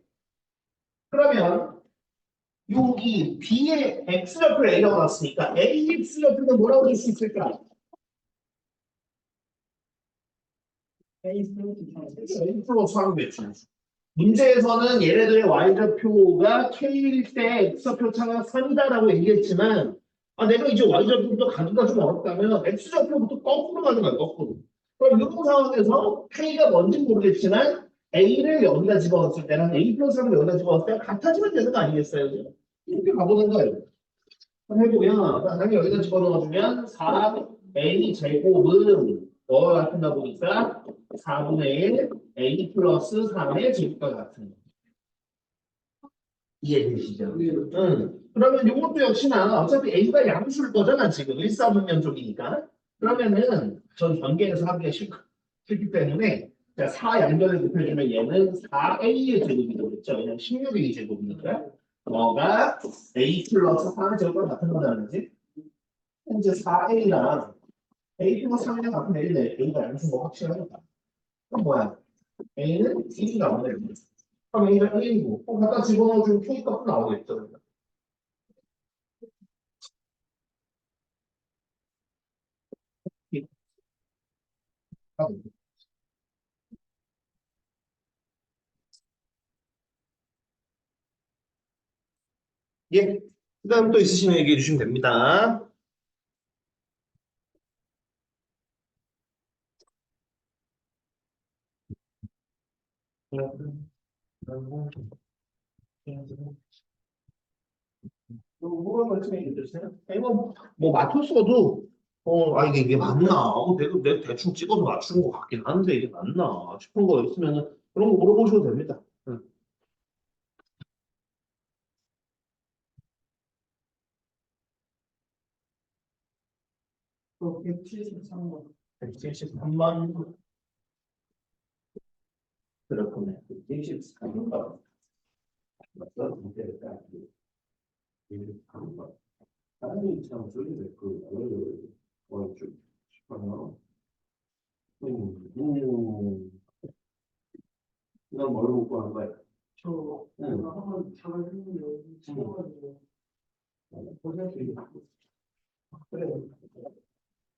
S1: 그러면 여기 B의 X좌표를 A라고 놨으니까 AX좌표는 뭐라고 줄 수 있을까?
S2: 베이스
S1: A 플러스 하는 게 있죠. 문제에서는 얘네들의 y좌표가 k일 때 x좌표 차가 3이다라고 얘기했지만 내가 이제 y좌표부터 가기가 좀 어렵다면 x좌표부터 거꾸로 가는 거야, 거꾸로. 그럼 이런 상황에서 k가 뭔지 모르겠지만 a를 여기다 집어넣었을 때랑 a 플러스 3을 여기다 집어넣었을 때 같아지면 되는 거 아니겠어요? 이렇게 가보는 거예요. 한번 해보면 당연히 여기다 집어넣어주면 4a 제곱은 뭐가 같은가 보니까 4분의 1 a 플러스 3의 제곱과 같은 거. 이해되시죠? 응. 그러면 이것도 역시나 어차피 a가 양수일 거잖아 지금 1사분면 쪽이니까. 그러면은 전 전개해서 하기가 싫기 때문에 자, 4 양변을 곱해주면 얘는 4a의 제곱이 되겠죠. 왜냐면 16의 제곱이니까. 뭐가 a 플러스 4의 제곱과 같은 거라는 거지. 현재 4a랑 a 플러스 3이랑 같은 a인데 a가 양수인 거 확실하니까. 그럼 뭐야? a는 1이 나오네. 그럼 a가 1이고 갖다 집어넣어주면 k 값도 나오겠죠. 예. 그 다음 또 있으시면 얘기해 주시면 됩니다. 뭐가 말씀해 주세요? 아니 뭐 맞췄어도 이게 맞나? 내가 대충 찍어서 맞추는 것 같긴 한데 이게 맞나 싶은 거 있으면은 그런 거 물어보셔도 됩니다. 응.
S2: 또 173번.
S1: 173만 그렇군요. 173만 맞죠? 이때가 173만 다른 참 소리를 좀 싶어요. 이건 뭘 먹고 한 거야?
S2: 저
S1: 응.
S2: 한번 작을 했는데 채워가지고 고생했어요.
S1: 그래.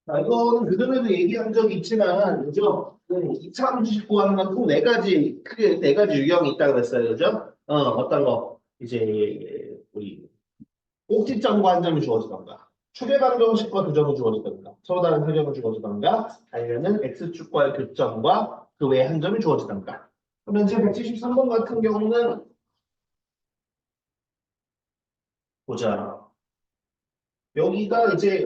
S1: 자, 이거는 그전에도 얘기한 적이 있지만, 그죠? 2차 함수 구하는 건 총 네 가지, 크게 네 가지 유형이 있다 그랬어요. 그죠? 어떤 거? 이제, 우리, 꼭지점과 한 점이 주어지던가, 추계방정식과 두 점이 주어지던가, 서로 다른 표정을 주어지던가, 아니면은 X축과의 교점과 그 외에 한 점이 주어지던가. 그러면 제 173번 같은 경우는, 보자. 여기가 이제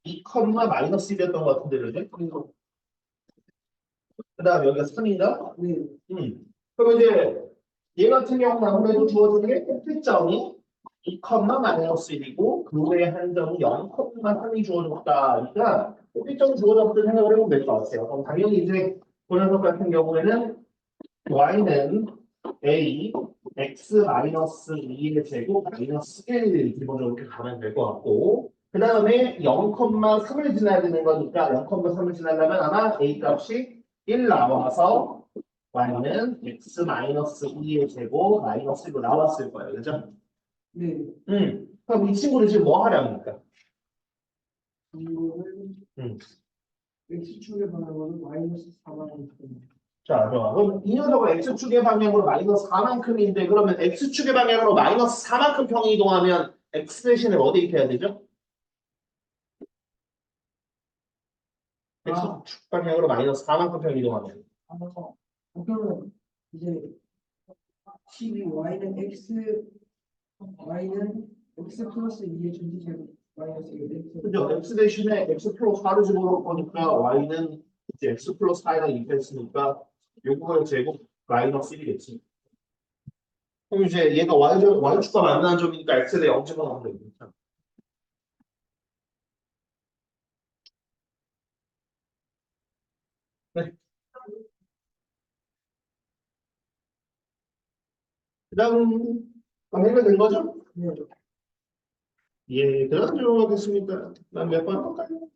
S1: 2, 마이너스 1이었던 것 같은데, 그죠? 그 다음 여기가 3인가?
S2: 네.
S1: 그럼 이제 얘 같은 경우는 아무래도 주어지는 게 꼭지점이 2, 마이너스 1이고 그 외에 한 점이 0, 3이 주어졌다. 그러니까 꼭지점이 주어졌을 때 생각을 해보면 될 것 같아요. 그럼 당연히 이제 본연석 같은 경우에는 y는 a, x 마이너스 2의 제곱 마이너스 1 기본적으로 이렇게 가면 될 것 같고 그 다음에 0,3을 지나야 되는 거니까 0,3을 지나려면 아마 a 값이 1 나와서 y는 x 마이너스 2의 제곱 마이너스 1로 나왔을 거예요. 그죠?
S2: 네.
S1: 그럼 이 친구를 지금 뭐 하랍니까?
S2: 이거는
S1: 음.
S2: X축에 반응하는 마이너스 4만큼.
S1: 자, 좋아. 그럼 이 녀석은 x축의 방향으로 마이너스 4만큼인데 그러면 x축의 방향으로 마이너스 4만큼 평이 이동하면 x 대신에 어디 입혀야 되죠? x축 방향으로 마이너스 4만큼 평이 이동하면
S2: 알아서 그러면 이제 12 y는 x 플러스 2의 전지제곱 마이너스 1
S1: 그죠? x 대신에 x 플러스 4를 집어넣을 거니까 y는 이제 x 플러스 4에다 입혔으니까 요거의 제곱 마이너스 1이겠지. 그럼 이제 얘가 y축과 만나는 점이니까 x에 0 집어넣으면 되겠다. 네. 그 다음 해결된 거죠?
S2: 네.
S1: 예, 그 다음 질문하겠습니다. 난 몇 번 할까요?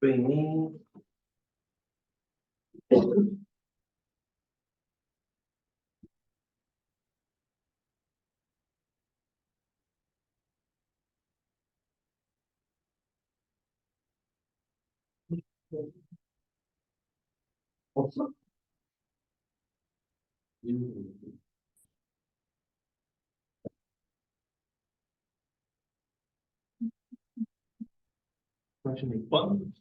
S1: 뱅이 없어? 46번.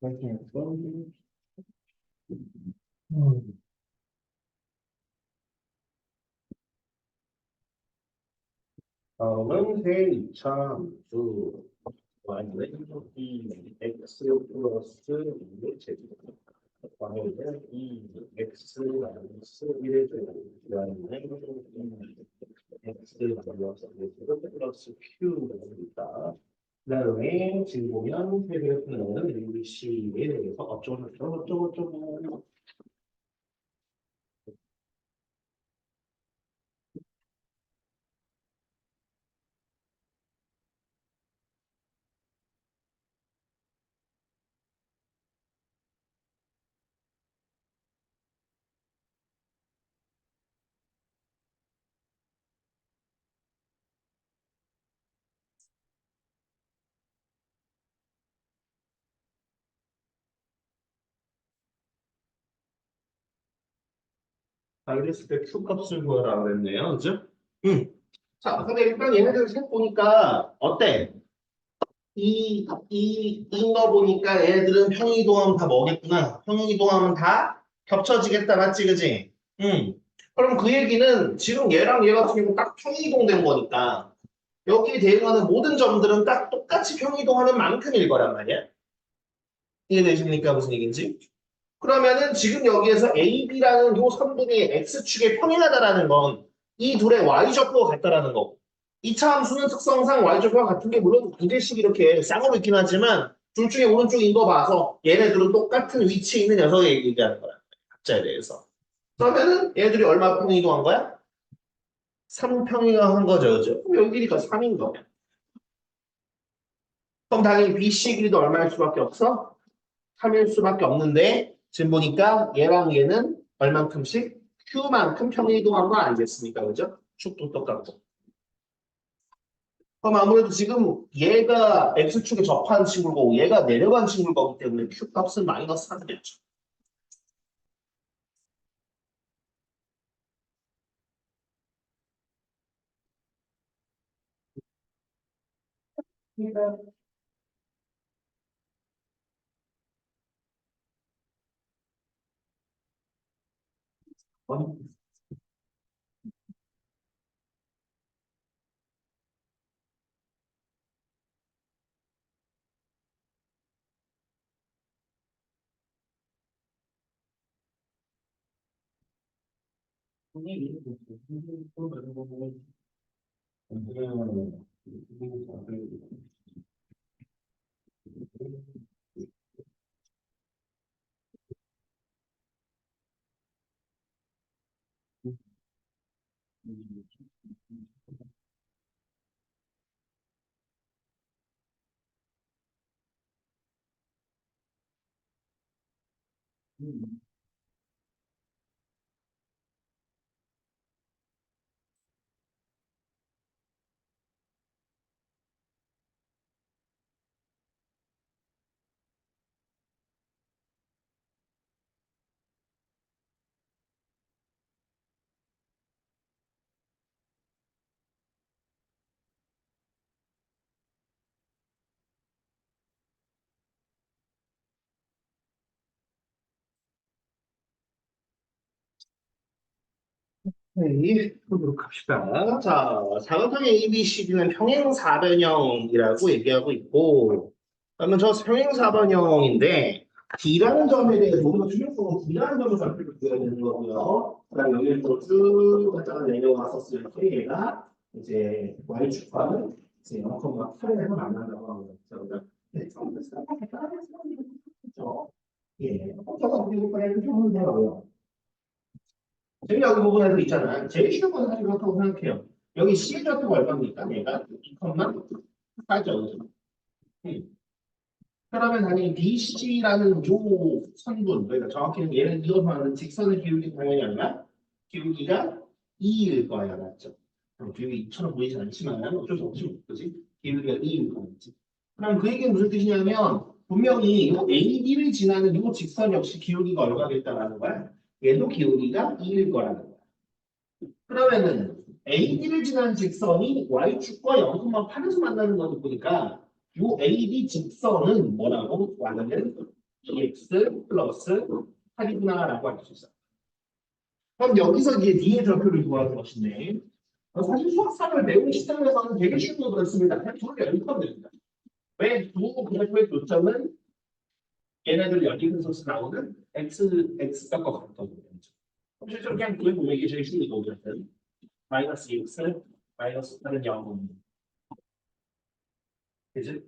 S1: 46번. 다음은 세이차 함수 y는 이 x 플러스 2의 제곱 y는 이 x 마이너스 1의 제곱 y는 이 x 마이너스 1의 제곱 플러스 q입니다. 그 다음에 지금 보면 해결했는 일시에 대해서 어쩌고 이랬을 때 Q 값을 구하라 그랬네요. 그죠? 자, 근데 일단 얘네들 색 보니까 어때? 이거 보니까 얘네들은 평행이동하면 다 뭐겠구나. 평행이동하면 다 겹쳐지겠다. 맞지, 그지? 그럼 그 얘기는 지금 얘랑 얘 같은 경우 딱 평행이동된 거니까 여기에 대응하는 모든 점들은 딱 똑같이 평행이동하는 만큼일 거란 말이야. 이해되십니까? 무슨 얘기인지? 그러면은 지금 여기에서 AB라는 요 선분이 X축에 평행하다라는 건 이 둘의 Y좌표가 같다라는 거고 이 차 함수는 특성상 Y좌표가 같은 게 물론 두 개씩 이렇게 쌍으로 있긴 하지만 둘 중에 오른쪽인 거 봐서 얘네들은 똑같은 위치에 있는 녀석을 얘기하는 거야. 각자에 대해서. 그러면은 얘들이 얼마 평행이동한 거야? 3평행한 거죠. 그죠? 그럼 여기 길이가 3인 거야. 그럼 당연히 BC 길이도 얼마일 수밖에 없어? 3일 수밖에 없는데 지금 보니까 얘랑 얘는 얼만큼씩 Q만큼 평행이동한 거 아니겠습니까? 그죠? 축도 똑같고. 그럼 아무래도 지금 얘가 X축에 접한 친구고 얘가 내려간 친구일 거기 때문에 Q 값은 마이너스 3이겠죠.
S2: 그러니까
S1: 네, 보도록 합시다. 자, 사각형의 ABCD는 평행사변형이라고 얘기하고 있고, 그러면 저 평행사변형인데, D라는 점에 대해서 우리가 중요성은 D라는 점을 살펴줘야 되는 거고요. 그다음 여기를 또쭉 갖다가 내려왔었을 때 얘가 이제 Y축과는 이제 0,8에서 만난다고 합니다. 그죠? 네, 처음부터 그렇죠? 예, 저거 그리고 그냥 좀 해봐요. 지금 여기 부분에서 있잖아. 제일 쉬운 건 사실 그렇다고 생각해요. 여기 C의 좌표가 얼마입니까? 얘가 2,4죠. 그러면 당연히 BC라는 요 선분, 그러니까 정확히는 얘를 이어서 하는 직선의 기울기 당연히 얼마? 기울기가 2일 거야, 맞죠? 기울기 2처럼 보이진 않지만 어쩔 수 없지, 그지? 기울기가 2일 거겠지. 그럼 그 얘기는 무슨 뜻이냐면 분명히 이 AB를 지나는 이 직선 역시 기울기가 얼마겠다라는 거야? 얘도 기울기가 2일 거라는 거야. 그러면은 AB를 지나는 직선이 Y축과 0,8에서 만나는 것을 보니까 이 AB 직선은 뭐라고 말하면 EX 플러스 8이구나라고 할 수 있어. 그럼 여기서 이제 D의 좌표를 구하는 것인데 사실 수학상을 배우는 시점에서는 되게 쉬운 거 그렇습니다. 그냥 두개 연습하면 됩니다. 왜두 그래프의 교점은 얘네들 연립 소수 나오는 X값과 같거든요. 실제로 그냥 구해보면 이게 제일 쉬운 거거든. 마이너스 2x 마이너스 8은 0. 그지?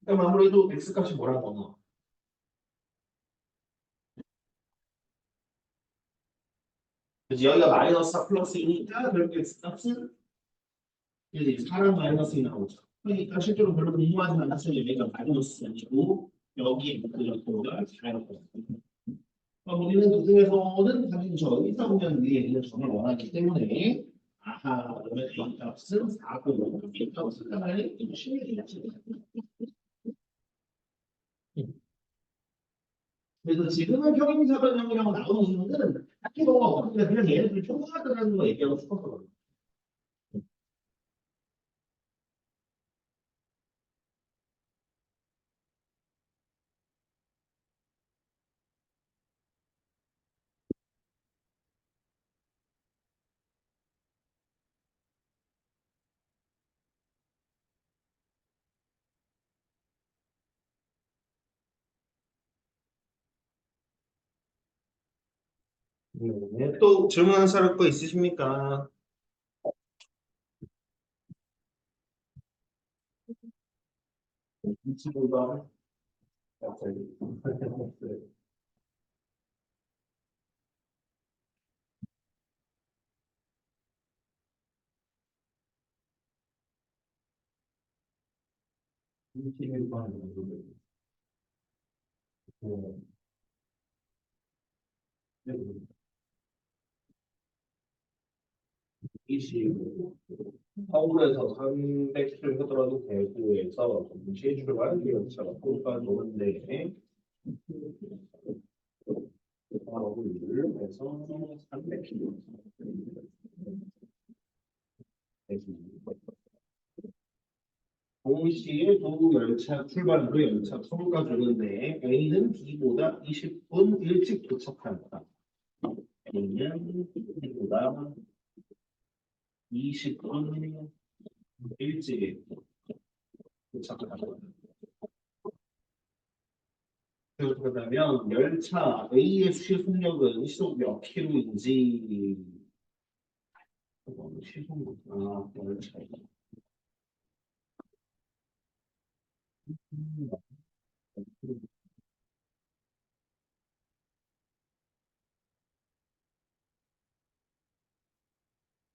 S1: 그럼 아무래도 x 값이 뭐라고 하나? 그지? 여기가 마이너스 4 플러스 2니까 결국 x 값은 이제 4랑 마이너스 2 나오죠. 그러니까 실제로 별로 궁금하지 않았어요. 얘가 마이너스 아니고 여기에 묶어져 거가 자연스럽고. 우리는 그 중에서는 당연히 저희 3년 위에 있는 점을 원하기 때문에 아하, 그러면 A 값은 4고 B 값은 당연히 16이지. 그래서 지금은 평행사변형이라고 나오는 이유는 딱히 뭐가 그냥 얘네들이 평등하다는 거 얘기하고 싶어서 그래. 네, 또 질문하는 사람 거 있으십니까? 이치보다 갑자기 이치보다 이시 서울에서 300km 하더라도 대구에서 동시에 출발 열차가 포가 도는데 서울에서 300km 동시에 두 열차 출발로 열차 서울까지 오는데 A는 B보다 20분 일찍 도착한다. A는 B보다 20분 일찍 도착한다. 그러면 열차 A의 시속력은 시속 몇 킬로인지 시속 열차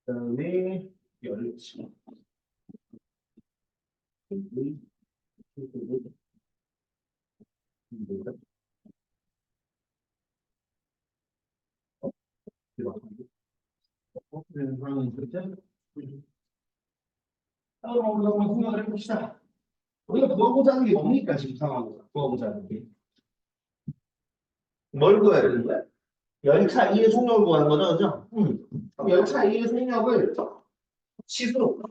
S1: 그다음에 열차 한번 생각을 해봅시다. 우리가 구하고자 하는 게 뭡니까 지금 상황에서 구하고자 하는 게 뭘 구해야 되는 거야? 열차 2의 속력을 구하는 거죠, 그죠? 그럼 열차 2의 속력을 시속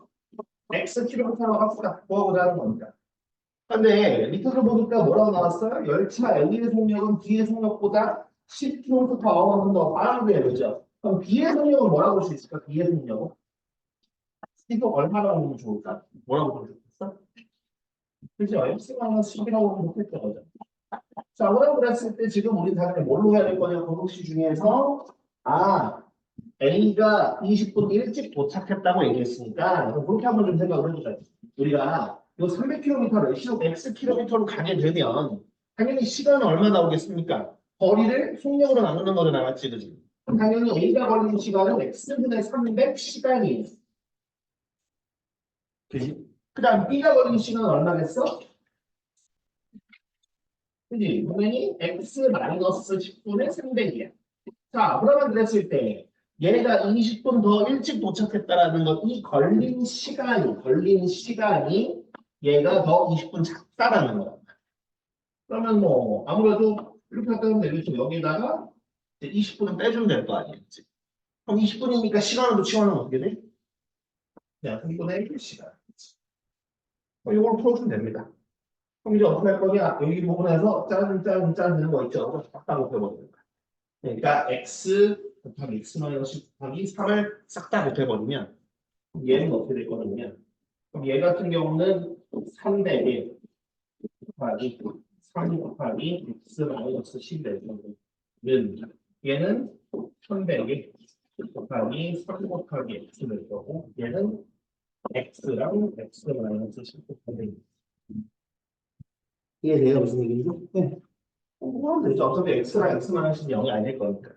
S1: x 킬로미터로 합시다. 구하고자 하는 겁니다. 근데 밑에서 보니까 뭐라고 나왔어요? 열차 A의 속력은 B의 속력보다 10km/h는 더 빠르대요, 그죠? 그럼 B의 속력은 뭐라고 볼 수 있을까? B의 속력은 시속 얼마라고 보면 좋을까? 뭐라고 보면 좋겠어? 그죠? x-10이라고 보면 좋겠죠, 그죠? 자, 오라고 그랬을 때 지금 우리 다들 뭘로 해야 될 거냐? 공식 중에서 A가 20분 일찍 도착했다고 얘기했으니까 그렇게 한번 좀 생각을 해보자. 우리가 이 300km를 시속 x km로 가게 되면 당연히 시간은 얼마 나오겠습니까? 거리를 속력으로 나누는 거로 나왔지, 그지? 그럼 당연히 A가 걸리는 시간은 x분의 300 시간이에요. 그지? 그 다음 B가 걸리는 시간은 얼마겠어? 그지? 당연히 x-10분의 300이야. 자, 그러면 그랬을 때 얘가 20분 더 일찍 도착했다라는 건 이 걸린 시간이 얘가 더 20분 작다라는 거야. 그러면 뭐 아무래도 이렇게 하면 되겠죠. 여기다가 이제 20분은 빼주면 될 거 아니겠지. 그럼 20분이니까 시간을 붙이면 어떻게 돼? 그냥 3분의 1시간. 이걸 풀어주면 됩니다. 그럼 이제 어떻게 할 거냐? 여기 부분에서 짜는 거 있죠. 딱 곱해버리는 거야. 그러니까 x 곱하기 x-10 곱하기 3을 싹 다 곱해버리면 얘는 어떻게 될 거냐? 그럼 얘 같은 경우는 300에 곱하기 3 곱하기 x-10 되는 얘는 1100에 곱하기 3 곱하기 x 될 거고 얘는 x랑 x-10 곱하기 이해돼요? 무슨 얘기인지? 네. 그럼 되죠. 어차피 x랑 x-10이 0이 아닐 거니까.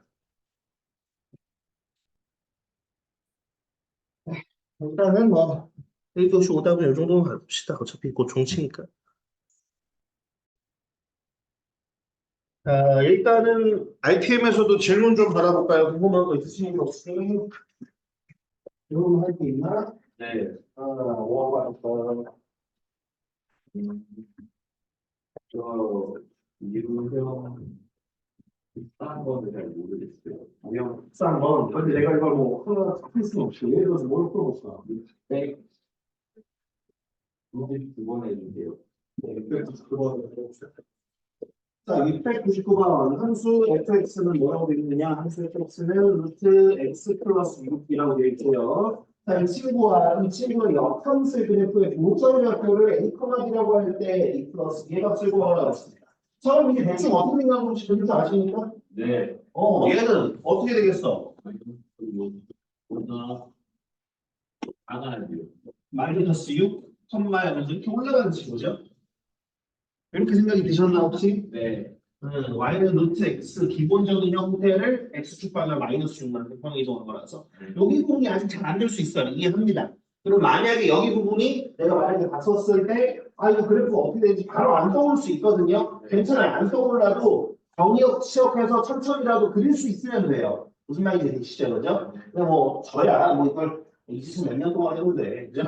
S1: 일단은 뭐 1교시 오답은 이 정도는 가봅시다. 어차피 곧 종치니까. 자, 일단은 RTM에서도 질문 좀 받아볼까요? 궁금한 거 있으신 거 없으면 질문할 게 있나? 네. 뭐가 저 유형
S3: 딴 거는 잘 모르겠어요. 그냥
S1: 싼 건. 근데 내가 이걸 뭐 하나 풀 수는 없이 예를 들어서 뭘 풀어볼까?
S3: 백 두 번 해주세요.
S1: 네, 699번 해봅시다. 자, 699번 함수 fx는 뭐라고 되어 있느냐? 함수 fx는 루트 x 플러스 6이라고 되어 있고요. 자, 이 친구의 역함수의 그래프의 고점역표를 a, B라고 할 때 a 플러스 b 값을 구하라고 했습니다. 처음 이게 대충 어떻게 생각하는지 그래서 아십니까?
S3: 네.
S1: 얘는 어떻게 되겠어?
S3: 보다 작아야 돼요.
S1: 마이너스 6, 마이너스 이렇게 올라가는 식이죠. 이렇게 생각이 드셨나 혹시?
S3: 네.
S1: y는 루트 x 기본적인 형태를 x축 방향 마이너스 6만 평 이동한 거라서 여기 부분이 아직 잘 안 될 수 있어요. 이해합니다. 그럼 만약에 여기 부분이 내가 만약에 봤었을 때 이거 그래프 어떻게 되는지 바로 안 떠올 수 있거든요. 괜찮아요. 안 떠올라도 정리역 지역해서 천천히라도 그릴 수 있으면 돼요. 무슨 말인지 되시죠, 그죠? 그냥 뭐 저야 뭐 이걸 이 짓을 몇 년 동안 해도 돼. 그죠?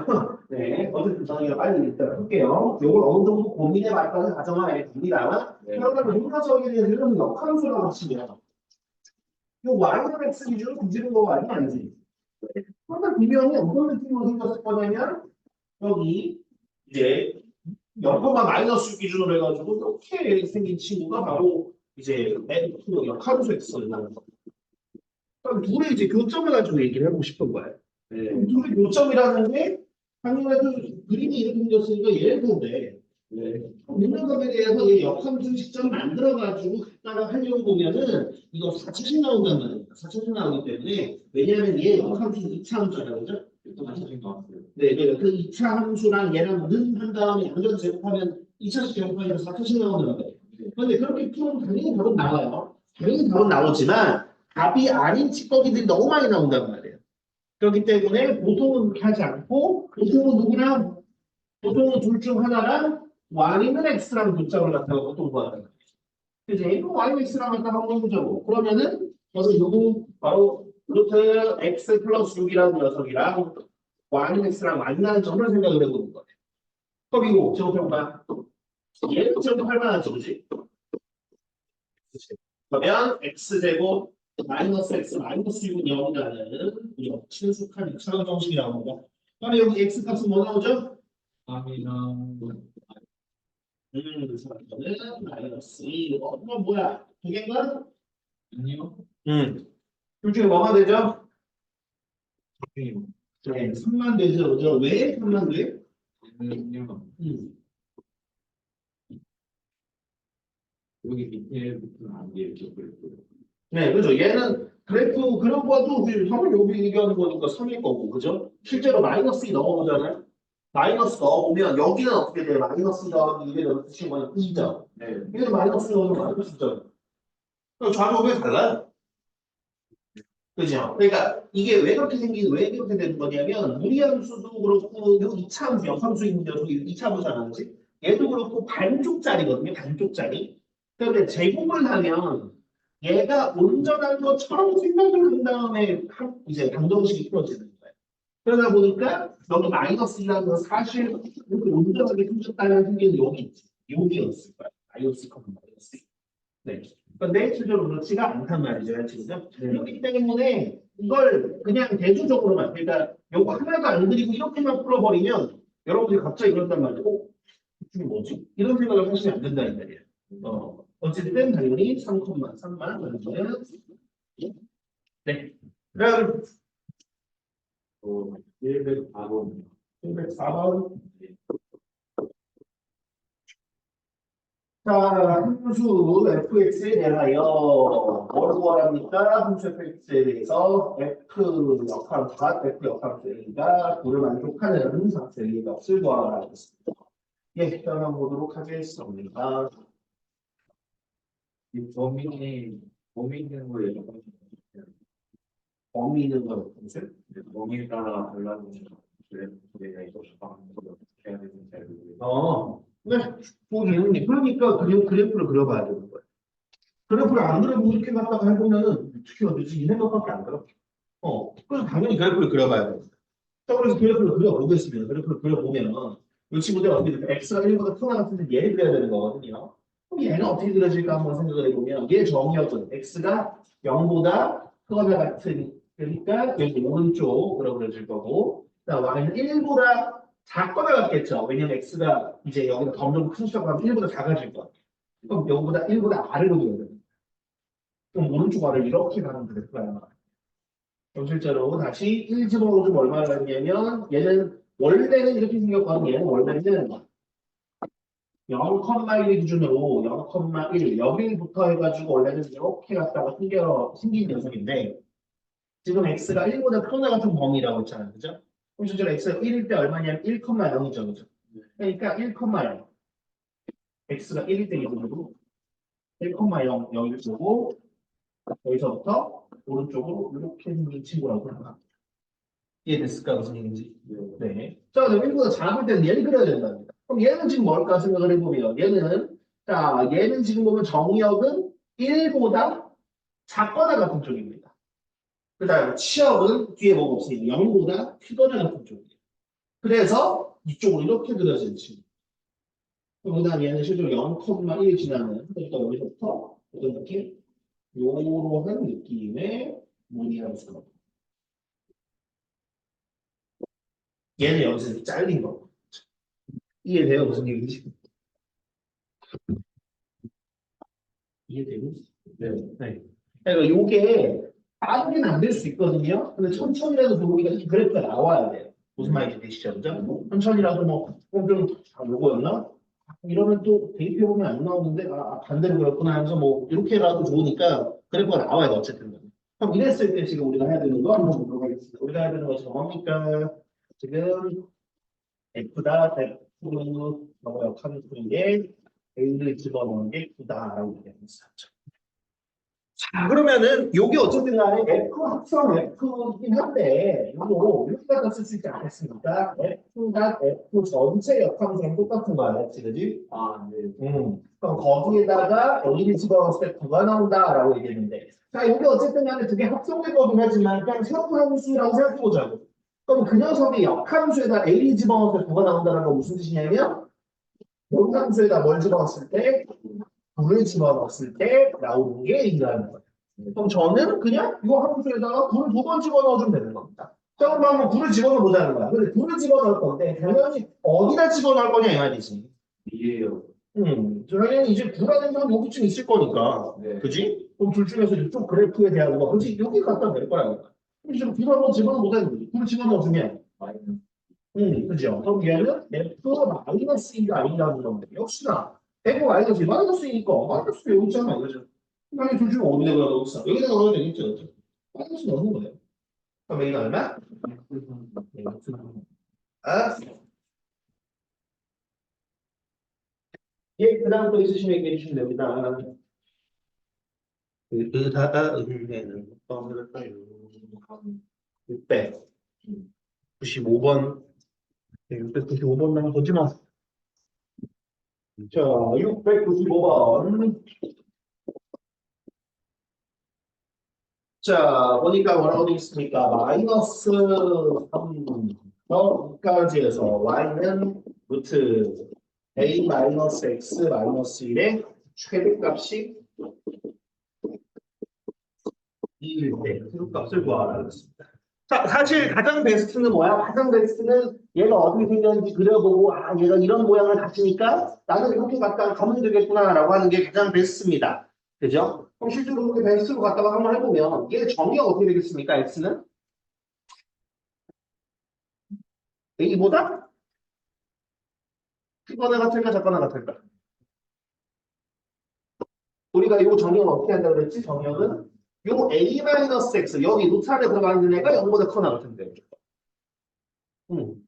S1: 네. 어쨌든 저희가 빨리 일단 할게요. 요걸 어느 정도 고민해 봤다는 가정하에 됩니다.
S3: 네.
S1: 그러면 문화적인 애들은 역함수라고 치면 요 y는 x 기준으로 뒤지는 거가 아니지. 그러면 분명히 어떤 느낌으로 생겼을 거냐면 여기 이제 0, 마이너스 기준으로 해가지고 이렇게 생긴 친구가 바로 이제 F 역함수 x는 그럼 둘의 이제 교점을 가지고 얘기를 해보고 싶은 거예요.
S3: 네.
S1: 둘의 교점이라는 게 당연히도 그림이 이렇게 생겼으니까 예를 들데
S3: 네.
S1: 능력값에 대해서 이 역함수 시점 만들어가지고 갖다가 하려고 보면은 이거 4차식 나온단 말이에요. 4차식 나오기 때문에 왜냐하면 얘 역함수 2차 함수잖아요. 그죠?
S3: 또 다시 나왔어요.
S1: 네, 그러니까 그 2차 함수랑 얘랑 는 한 다음에 양변 제곱하면 2차식 제곱하니까 4차식 나오는 거예요. 그런데 그렇게 풀면 당연히 답은 나와요. 당연히 답은 나오지만 답이 아닌 찌꺼기들이 너무 많이 나온단 말이에요. 그렇기 때문에 보통은 그렇게 하지 않고 보통은 누구랑 보통은 둘 중 하나랑 y는 x랑 교점을 갖다가 보통 구하는 거예요. 그래서 이거 y는 x랑 갖다가 한번 해보자고. 그러면은 저는 누구 바로 루트 x 플러스 6이라는 녀석이랑 y는 x랑 만나는 점을 생각을 해보는 거예요. 그럼 이거 제곱해볼까요? 얘는 제곱할 만하죠, 그지? 그러면 x제곱 마이너스 x 마이너스 6은 0이라는 우리가 친숙한 2차원 정식이라고 합니다. 그러면 여기 x 값은 뭐 나오죠?
S3: 3이랑
S1: 그래서 마이너스 2. 이건 뭐야? 두 개인가?
S3: 아니요.
S1: 둘 중에 뭐가 되죠?
S3: 네.
S1: 네, 3만 되죠. 그죠? 왜 3만 돼?
S3: 얘는요. 여기 밑에부터는 안 돼. 이렇게 그랬고요.
S1: 네, 그죠. 얘는 그래프 그런 거도 형을 여기 얘기하는 거니까 3일 거고, 그죠? 실제로 마이너스 2 넣어보잖아요. 마이너스 넣어보면 여기는 어떻게 돼요? 마이너스 더하기 2에 넣는 뜻이 뭐냐? 뜻이죠.
S3: 네.
S1: 여기는 마이너스 넣으면 마이너스죠. 그럼 좌우가 달라요. 그죠? 그러니까 이게 왜 그렇게 되는 거냐면 무리함수도 그렇고 요 2차 함수, 역함수 있는 녀석이 2차 함수잖아요. 그지? 얘도 그렇고 반쪽짜리거든요. 반쪽짜리. 그런데 제곱을 하면 얘가 온전한 것처럼 생각을 한 다음에 이제 방정식이 풀어지는 거예요. 그러다 보니까 여기 마이너스라는 건 사실 이렇게 온전하게 생겼다는 생기는 여기 있지. 여기였을 거야. 마이너스, 마이너스. 네. 근데 실제로 그렇지가 않단 말이죠, 지금. 그렇기 때문에 이걸 그냥 대조적으로만, 그러니까 요거 하나도 안 그리고 이렇게만 풀어버리면 여러분들이 갑자기 그런단 말이에요. 이게 뭐지? 이런 생각을 하시면 안 된다는 말이에요. 어쨌든 당연히 3,3만 원이면 네. 그럼
S3: 104번.
S1: 104번. 자, 함수 fx에 대하여 뭐를 구하랍니까? 함수 fx에 대해서 f 역함수가 f 역함수가 구를 만족하는 상태의 값을 구하라고 했습니다. 예, 따라 보도록 하겠습니다.
S3: 이 범위 있는 거 얘기하면
S1: 범위 있는 거 무슨?
S3: 범위에 따라 달라지는 그래서 이거 어떻게 해야 되는지 잘 모르겠어요.
S1: 네. 보기는 그러니까 그래프를 그려봐야 되는 거예요. 그래프를 안 그려보고 이렇게 갖다가 해보면은 어떻게 하지? 이 생각밖에 안 들어. 그래서 당연히 그래프를 그려봐야 돼요. 자, 그래서 그래프를 그려보겠습니다. 그래프를 그려보면 이 친구들 어떻게 돼? x가 1보다 크거나 같은데 얘를 그려야 되는 거거든요. 그럼 얘는 어떻게 그려질까 한번 생각을 해보면 얘 정의역은 x가 0보다 크거나 같은 그러니까 여기 오른쪽으로 그려질 거고 그다음 y는 1보다 작거나 같겠죠. 왜냐면 x가 이제 여기다 점점 큰 숫자가 1보다 작아질 거야. 그럼 0보다 1보다 아래로 그려야 돼. 그럼 오른쪽 아래 이렇게 가는 그래프가 나와. 그럼 실제로 다시 1 집어넣으면 얼마나 되냐면 얘는 원래는 이렇게 생겼거든요. 얘는 원래는 0,1 기준으로 0,1 여기부터 해가지고 원래는 이렇게 갔다가 생긴 녀석인데 지금 x가 1보다 크거나 같은 범위라고 했잖아요. 그죠? 그럼 실제로 x가 1일 때 얼마냐면 1,0이죠. 그죠? 그러니까 1,0 x가 1일 때 기준으로 1,0 여기 보고 여기서부터 오른쪽으로 이렇게 생긴 친구라고 합니다. 이해됐을까 무슨 얘기인지? 네. 자, 그럼 1보다 작을 때는 얘를 그려야 된답니다. 그럼 얘는 지금 뭘까 생각을 해보면 얘는 지금 보면 정의역은 1보다 작거나 같은 쪽입니다. 그 다음에 치역은 뒤에 뭐가 없으니까 0보다 크거나 같은 쪽이에요. 그래서 이쪽으로 이렇게 그려진 친구. 그 다음에 얘는 실제로 0,1 지나는 그러니까 여기서부터 이렇게 요러한 느낌의 무늬가 있어요. 얘는 여기서 이렇게 잘린 거. 이해돼요? 무슨 얘기인지? 이해돼요? 네. 네. 그러니까 요게 빠르게는 안 될 수 있거든요. 근데 천천히라도 들어오니까 이 그래프가 나와야 돼요. 무슨 말인지 되시죠? 그죠? 천천히라도 요거였나? 이러면 또 대입해보면 안 나오는데, 반대로 그렇구나 하면서 이렇게라도 좋으니까 그래프가 나와야 돼, 어쨌든. 그럼 이랬을 때 지금 우리가 해야 되는 거 한번 보도록 하겠습니다. 우리가 해야 되는 것이 뭡니까? 지금 F다, F, 역하는 풀인데, A를 집어넣는 게 F다라고 얘기했어요. 자, 그러면은 요게 어쨌든 간에 F 합성 F이긴 한데 요거 이렇게 갖다 쓸 수 있지 않겠습니까? F가 F 전체 역함수랑 똑같은 거 알았지, 그지?
S3: 네.
S1: 그럼 거기에다가 A를 집어넣었을 때 9가 나온다라고 얘기했는데 자, 요게 어쨌든 간에 두 개 합성된 거긴 하지만 그냥 새로운 함수라고 생각해보자고. 그럼 그 녀석의 역함수에다 A를 집어넣었을 때 9가 나온다는 건 무슨 뜻이냐면 역함수에다 뭘 집어넣었을 때 9를 집어넣었을 때 나오는 게 A라는 거예요. 그럼 저는 그냥 이거 함수에다가 9를 2번 집어넣어주면 되는 겁니다. 자, 그럼 한번 9를 집어넣어 보자는 거야. 근데 9를 집어넣을 건데 당연히 어디다 집어넣을 거냐 이 말이지.
S3: 이해요.
S1: 당연히 이제 9라는 건 여기쯤 있을 거니까.
S3: 네.
S1: 그지? 그럼 둘 중에서 이쪽 그래프에 대한 거, 그지? 여기 갖다 낼 거야. 그럼 지금 9를 한번 집어넣어 보자는 거지. 9를 집어넣어주면. 그죠? 그럼 얘는 F-2가 아니라는 건데, 역시나 F-2이니까 마이너스가 여기 있잖아, 이거죠. 당연히 둘 중에 어디다가 넣었어? 여기다 넣으면 되겠죠, 그죠? 마이너스 넣는 거예요. 그럼 여기는 얼마? 예, 그 다음 또 있으시면 얘기해 주시면 됩니다. 그 다음에는 어떤 걸까요? 695번. 695번 나면 보지 마. 자, 695번. 자, 보니까 뭐라고 되어 있습니까? 마이너스 3까지 해서 y는 루트 a 마이너스 x 마이너스 1의 최대값이 2일 때 최대값을 구하라고 했습니다. 자, 사실 가장 베스트는 뭐야? 가장 베스트는 얘가 어떻게 생겼는지 그려보고 얘가 이런 모양을 가지니까 나는 이렇게 갖다가 가면 되겠구나라고 하는 게 가장 베스트입니다. 그죠? 그럼 실제로 그렇게 베스트로 갖다가 한번 해보면 얘 정의가 어떻게 되겠습니까? x는? a보다? 크거나 같을까 작거나 같을까? 우리가 이 정의는 어떻게 한다고 그랬지? 정의는 요 a-x 여기 루트 안에 들어가는 애가 0보다 크거나 같은데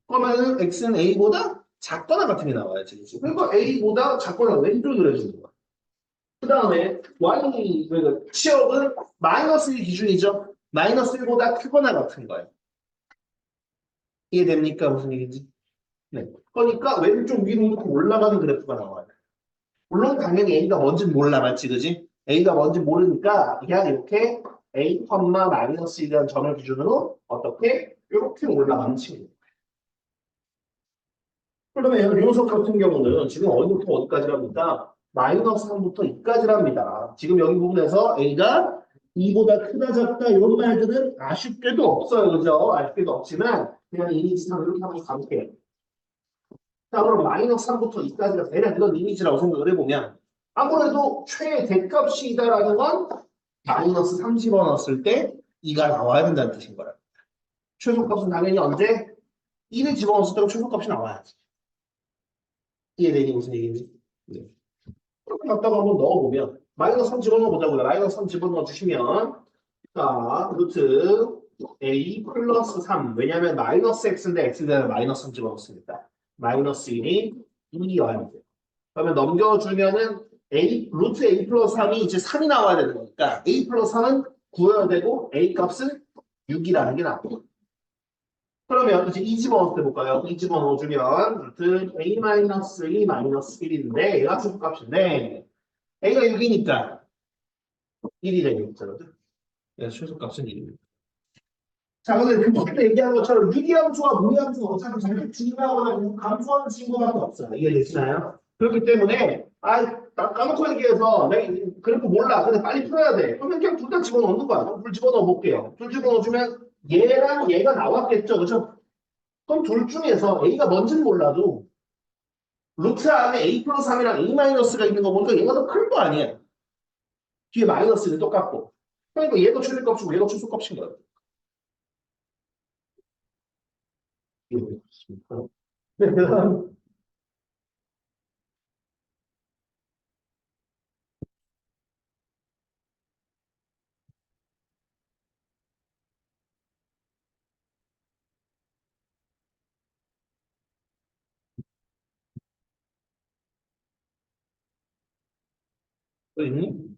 S1: 그러면은 x는 a보다 작거나 같은 게 나와야지. 그러니까 a보다 작거나 왼쪽으로 그려주는 거야. 그 다음에 y 그러니까 치역은 마이너스 1 기준이죠. 마이너스 1보다 크거나 같은 거예요. 이해됩니까? 무슨 얘기인지? 네. 그러니까 왼쪽 위로 이렇게 올라가는 그래프가 나와요. 물론 당연히 a가 뭔지는 몰라, 맞지, 그지? a가 뭔지 모르니까 그냥 이렇게 a, 마이너스 1이라는 점을 기준으로 어떻게? 이렇게 올라가는 친구. 그러면 이 녀석 같은 경우는 지금 어디부터 어디까지랍니까? 마이너스 3부터 2까지랍니다. 지금 여기 부분에서 A가 2보다 크다 작다 이런 말들은 아쉽게도 없어요. 그죠? 아쉽게도 없지만 그냥 이미지상 이렇게 한번 가볼게요. 자, 그럼 마이너스 3부터 2까지가 대략 이런 이미지라고 생각을 해보면 아무래도 최대값이다라는 건 마이너스 3 집어넣었을 때 2가 나와야 된다는 뜻인 거예요. 최소값은 당연히 언제? 1을 집어넣었을 때 최소값이 나와야지. 이해되니 무슨 얘기인지? 네. 그렇게 갖다가 한번 넣어보면 마이너스 3 집어넣어보자고요. 마이너스 3 집어넣어주시면 자, 루트 a 플러스 3 왜냐하면 마이너스 x인데 x대는 마이너스 3 집어넣습니다. 마이너스 1이 2여야 돼요. 그러면 넘겨주면은 루트 a 플러스 3이 이제 3이 나와야 되는 거니까 a 플러스 3은 구해야 되고 a 값은 6이라는 게 나와요. 그러면 이제 이 집어넣을 때 볼까요? 이 집어넣어주면 루트 a 마이너스 2 마이너스 1인데 얘가 최소값인데 a가 6이니까 1이 되겠죠. 그래서 최소값은 1입니다. 자, 근데 그때 얘기한 것처럼 유리함수와 무리함수가 어차피 자기 중요하거나 감소하는 친구밖에 없어요. 이해되시나요? 그렇기 때문에 나 까놓고 얘기해서 내가 그래도 몰라. 근데 빨리 풀어야 돼. 그러면 그냥 둘 다 집어넣는 거야. 그럼 둘 집어넣어 볼게요. 둘 집어넣어주면 얘랑 얘가 나왔겠죠. 그죠? 그럼 둘 중에서 A가 뭔지는 몰라도 루트 안에 A 플러스 3이랑 A 마이너스가 있는 거 보니까 얘가 더 큰 거 아니에요. 뒤에 마이너스는 똑같고. 그러니까 얘도 최대값이고 얘도 최소값인 거예요. 네, 그다음 또 있니?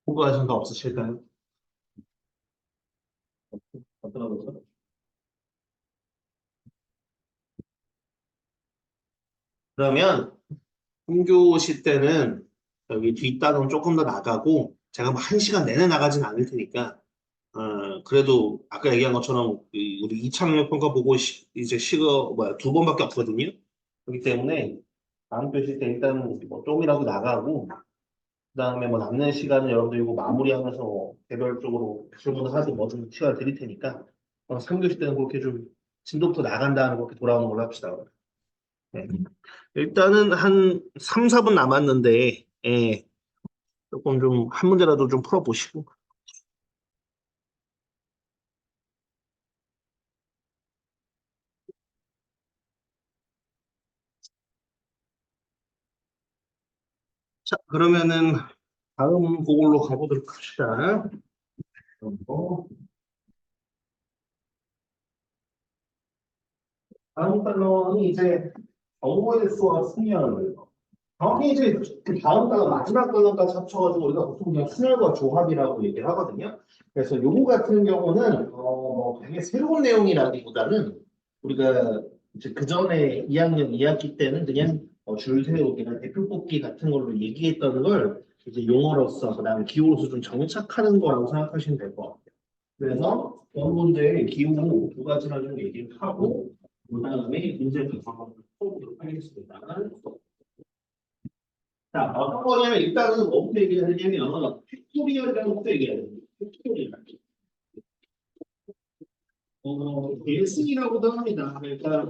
S1: 공부하신 거 없으실까요? 어떤 거죠? 그러면 3교시 때는 여기 뒷단은 조금 더 나가고 제가 뭐 1시간 내내 나가진 않을 테니까 그래도 아까 얘기한 것처럼 우리 이창용 평가 보고 이제 시거 뭐야 2번밖에 없거든요. 그렇기 때문에 다음 교시 때 일단 뭐 좀이라도 나가고 그다음에 뭐 남는 시간은 여러분들 이거 마무리하면서 뭐 개별적으로 질문을 하든 뭐든 시간 드릴 테니까 3교시 때는 그렇게 좀 진도부터 나간 다음에 그렇게 돌아오는 걸로 합시다. 네. 일단은 한 3, 4분 남았는데 예, 조금 좀 한 문제라도 좀 풀어보시고 자 그러면은 다음 그걸로 가보도록 합시다. 어, 다음 단어는 이제 정보의 수와 순열을 정확히 이제 그 다음 단어 마지막 단어까지 합쳐가지고 우리가 보통 그냥 순열과 조합이라고 얘기를 하거든요. 그래서 요거 같은 경우는 뭐 되게 새로운 내용이라기보다는 우리가 이제 그 전에 2학년 2학기 때는 그냥 줄 세우기나 대표 뽑기 같은 걸로 얘기했던 걸 이제 용어로서 그다음에 기호로서 좀 정착하는 거라고 생각하시면 될 것 같아요. 그래서 이번 문제의 기호 두 가지나 좀 얘기를 하고 그다음에 문제 분석을 해보도록 하겠습니다. 자, 어떤 거냐면 일단은 뭐부터 얘기해야 되냐면 팩토리얼이라는 것도 얘기해야 됩니다. 팩토리얼. 계승이라고도 합니다. 그러니까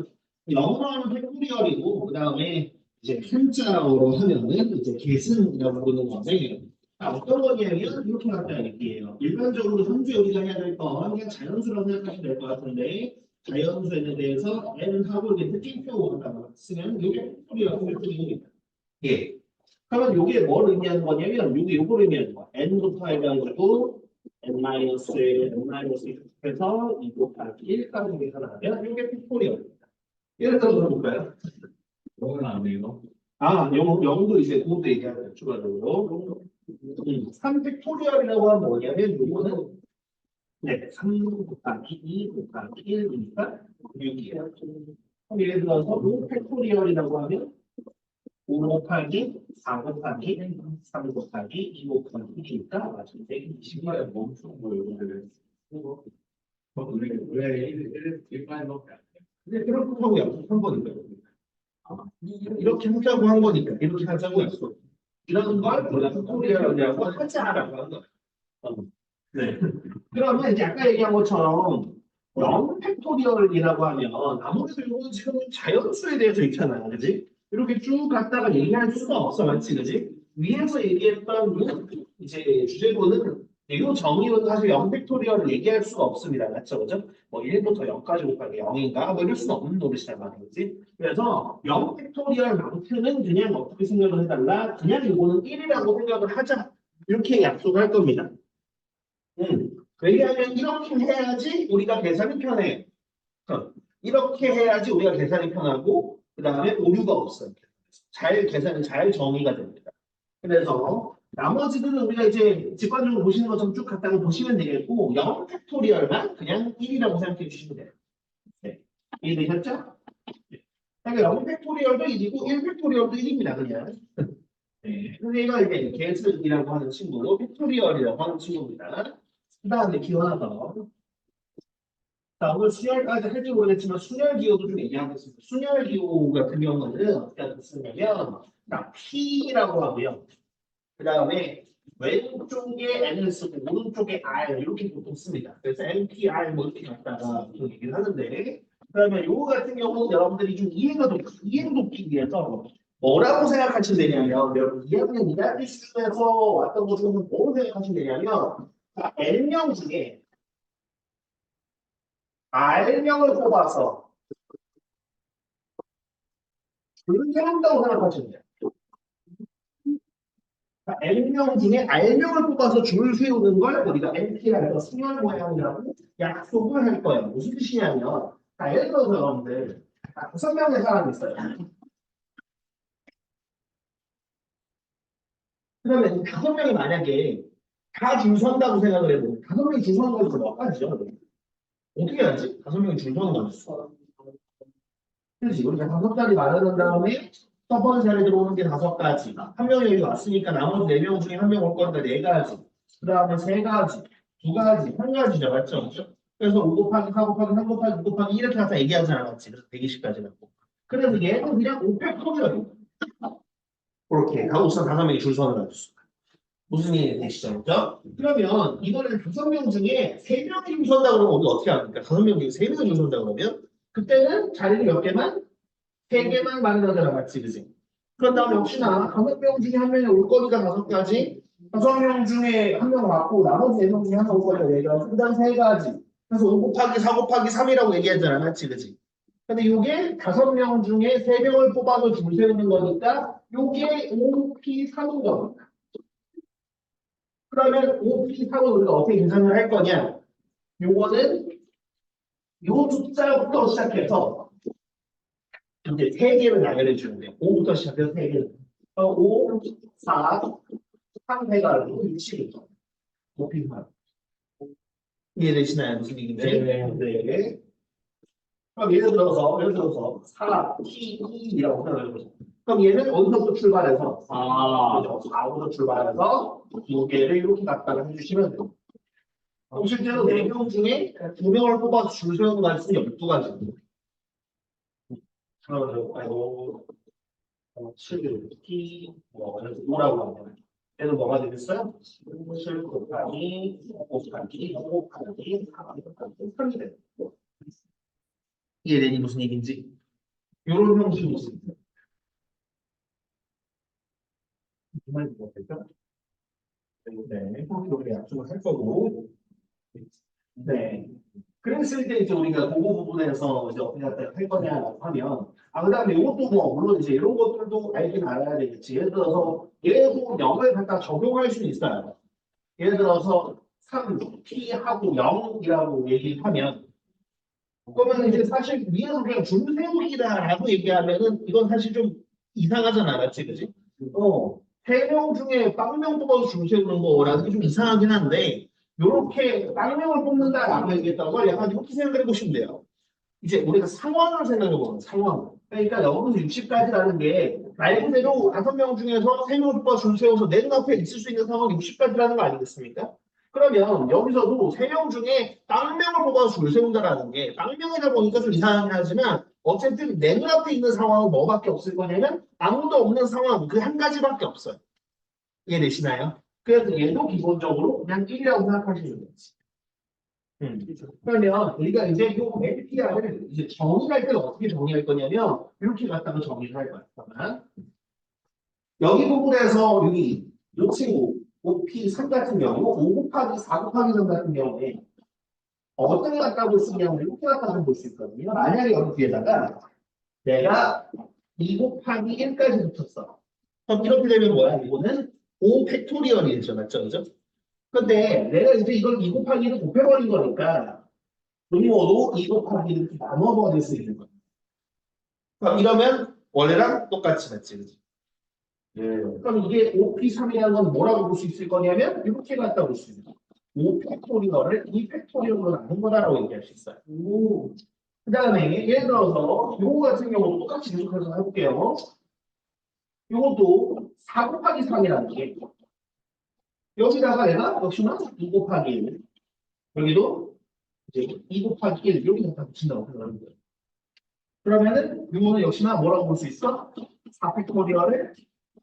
S1: 영어로 하면 팩토리얼이고 그다음에 이제 한자어로 하면은 이제 계승이라고 부르는 건데 어떤 거냐면 이렇게 갖다 얘기해요. 일반적으로 현재 우리가 해야 될 건 그냥 자연수라고 생각하시면 될 것 같은데 자연수에 대해서 n하고 이제 느낌표 갖다가 쓰면 이게 팩토리얼 팩토리얼입니다. 예. 그러면 이게 뭘 의미하는 거냐면 이게 요걸 의미하는 거야. n부터 해가지고 n-1 해서 2 곱하기 1까지 계산하면 이게 팩토리얼입니다. 예를 들어 볼까요?
S3: 영어는 안 돼요.
S1: 영도 이제 그것도 얘기하는 추가적으로 3팩토리얼이라고 하면 뭐냐면 요거는 네, 3 곱하기 2 곱하기 1이니까 6이에요. 그럼 예를 들어서 5팩토리얼이라고 하면 5 곱하기 4 곱하기 3 곱하기 2 곱하기 1이니까 맞아. 120이야.
S3: 멈춘 거예요. 원래 일반밖에 안 돼요.
S1: 근데 그렇게 하고 약속한 거니까. 이렇게 하자고 한 거니까. 이렇게 하자고 했어. 이런 걸 팩토리얼이라고 하자라고 한 거야. 네. 그러면 이제 아까 얘기한 것처럼 0 팩토리얼이라고 하면 아무래도 이거는 지금 자연수에 대해서 있잖아, 그지? 이렇게 쭉 갔다가 얘기할 수가 없어, 맞지, 그지? 위에서 얘기했던 이제 주제로는 이 정의는 사실 0 팩토리얼을 얘기할 수가 없습니다, 맞죠, 그죠? 뭐 1부터 0까지 곱하기 0인가 뭐 이럴 수는 없는 노릇이란 말이지. 그래서 0 팩토리얼만큼은 그냥 어떻게 생각을 해달라? 그냥 이거는 1이라고 생각을 하자. 이렇게 약속할 겁니다. 왜냐하면 이렇게 해야지 우리가 계산이 편해. 이렇게 해야지 우리가 계산이 편하고 그 다음에 오류가 없어요. 잘 계산이 잘 정의가 됩니다. 그래서 나머지들은 우리가 이제 직관적으로 보시는 것처럼 쭉 갔다가 보시면 되겠고 0 팩토리얼만 그냥 1이라고 생각해 주시면 돼요. 네. 이해되셨죠? 그러니까 0 팩토리얼도 1이고 1 팩토리얼도 1입니다. 그냥. 네. 얘가 이제 계승이라고 하는 친구, 팩토리얼이라고 하는 친구입니다. 그 다음에 기호 하나 더. 자, 오늘 순열까지 할지 모르겠지만 순열 기호도 좀 얘기하겠습니다. 순열 기호 같은 경우는 어떻게 쓰냐면 P라고 하고요. 그 다음에 왼쪽에 N을 쓰고 오른쪽에 R 이렇게 보통 씁니다. 그래서 NPR 뭐 이렇게 갖다가 보통 얘기를 하는데 그 다음에 요거 같은 경우는 여러분들이 좀 이해가 돕기 위해서 뭐라고 생각하시면 되냐면 여러분 2학년 2학기 수준에서 왔던 것 중에서 뭐로 생각하시면 되냐면 N명 중에 R명을 뽑아서 그렇게 한다고 생각하시면 돼요. N명 중에 R명을 뽑아서 줄 세우는 걸 우리가 NP라고 승열 모양이라고 약속을 할 거예요. 무슨 뜻이냐면 예를 들어서 여러분들 5명의 사람이 있어요. 그러면 5명이 만약에 다 줄 선다고 생각을 해보면 5명이 줄 서는 것도 몇 가지죠? 어떻게 하지? 5명이 줄 서는 거죠. 그렇지. 우리가 5가지 마련한 다음에 첫 번째 자리에 들어오는 게 5가지. 한 명이 여기 왔으니까 나머지 4명 중에 한 명 올 거니까 4가지. 그 다음에 3가지, 2가지, 1가지죠. 맞죠? 그래서 5 곱하기 4 곱하기 3 곱하기 9 곱하기 이렇게 해서 얘기하지 않았지. 그래서 120까지라고. 그래서 얘는 그냥 5팩토리얼이에요. 그렇게 가우스는 5명이 줄 서는 거죠. 무슨 일이 되시죠? 그죠? 그러면 이거는 5명 중에 3명이 줄 선다 그러면 우리 어떻게 합니까? 5명 중에 3명이 줄 선다 그러면 그때는 자리를 몇 개만? 3개만 마련하잖아, 맞지, 그지? 그런 다음에 역시나 5명 중에 한 명이 올 거니까 5가지, 5명 중에 한 명 왔고 나머지 4명 중에 한 명 올 거니까 4가지, 그 다음 3가지. 그래서 5 곱하기 4 곱하기 3이라고 얘기하잖아, 맞지, 그지? 근데 이게 5명 중에 3명을 뽑아서 줄 세우는 거니까 이게 5P3인 겁니다. 그러면 5P3을 우리가 어떻게 계산을 할 거냐? 요거는 요 숫자부터 시작해서 이제 3개를 나열해 주는데 5부터 시작해서 3개. 5, 4, 3 해가지고 60이죠. 5P3. 이해되시나요? 무슨 얘기인지? 네. 그럼 예를 들어서 4, P, 2라고 생각해보세요. 그럼 얘는 어디서부터 출발해서 4부터 출발해서 2개를 이렇게 갖다가 해주시면 돼요. 그럼 실제로 4명 중에 2명을 뽑아서 줄 세우는 가지는 12가지. 그러면 7, P, 5라고 하면 얘는 뭐가 되겠어요? 7 곱하기 5 곱하기 5 곱하기 4 곱하기 3이 돼요. 이해되니 무슨 얘기인지? 이런 형식이 있습니다. 정말 이해됐죠? 네, 그렇게 약속을 할 거고. 네. 그랬을 때 이제 우리가 그거 부분에서 이제 어떻게 할 거냐라고 하면, 그다음에 이것도 뭐, 물론 이제 이런 것들도 알긴 알아야 되겠지. 예를 들어서, 얘도 0을 갖다 적용할 수는 있어요. 예를 들어서, 3, P하고 0이라고 얘기하면, 그러면 이제 사실 위에서 그냥 줄 세우기다라고 얘기하면은, 이건 사실 좀 이상하잖아. 맞지? 그지? 3명 중에 빵명 뽑아서 줄 세우는 거라는 게 좀 이상하긴 한데, 요렇게 빵명을 뽑는다라고 얘기했던 걸 약간 이렇게 생각해 보시면 돼요. 이제 우리가 상황을 생각해 보면 상황. 그러니까 여기서 60까지라는 게 말 그대로 5명 중에서 3명 뽑아 줄 세워서 내 눈앞에 있을 수 있는 상황이 60까지라는 거 아니겠습니까? 그러면 여기서도 3명 중에 빵명을 뽑아 줄 세운다라는 게 빵명이다 보니까 좀 이상하긴 하지만 어쨌든 내 눈앞에 있는 상황은 뭐밖에 없을 거냐면 아무도 없는 상황 그 한 가지밖에 없어요. 이해되시나요? 그래서 얘도 기본적으로 그냥 1이라고 생각하시면 돼요. 그러면 우리가 이제 이 LPR을 이제 정의할 때는 어떻게 정의할 거냐면 이렇게 갖다가 정의를 할 거야. 잠깐만. 여기 부분에서 여기 이 친구 OP3 같은 경우 5 곱하기 4 곱하기 3 같은 경우에 어떻게 갖다 볼 수 있냐면 이렇게 갖다 볼 수 있거든요. 만약에 여기 뒤에다가 내가 2 곱하기 1까지 붙였어. 그럼 이렇게 되면 뭐야? 이거는 5 팩토리얼이죠. 맞죠? 그죠? 근데 내가 이제 이걸 2 곱하기 1을 곱해버린 거니까 분모도 2 곱하기 1을 나눠버릴 수 있는 거야. 그럼 이러면 원래랑 똑같이 맞지? 그지? 그럼 이게 5P3이라는 건 뭐라고 볼 수 있을 거냐면 이렇게 갖다 볼 수 있는 거야. 5 팩토리얼을 2 팩토리얼로 나눈 거다라고 얘기할 수 있어요. 그 다음에 예를 들어서 요거 같은 경우도 똑같이 계속해서 해볼게요. 요것도 4 곱하기 3이라는 게 여기다가 내가 역시나 2 곱하기 1 여기도 이제 2 곱하기 1 이렇게 갖다 붙인다고 생각하는 거예요. 그러면은 이거는 역시나 뭐라고 볼 수 있어? 4 팩토리얼을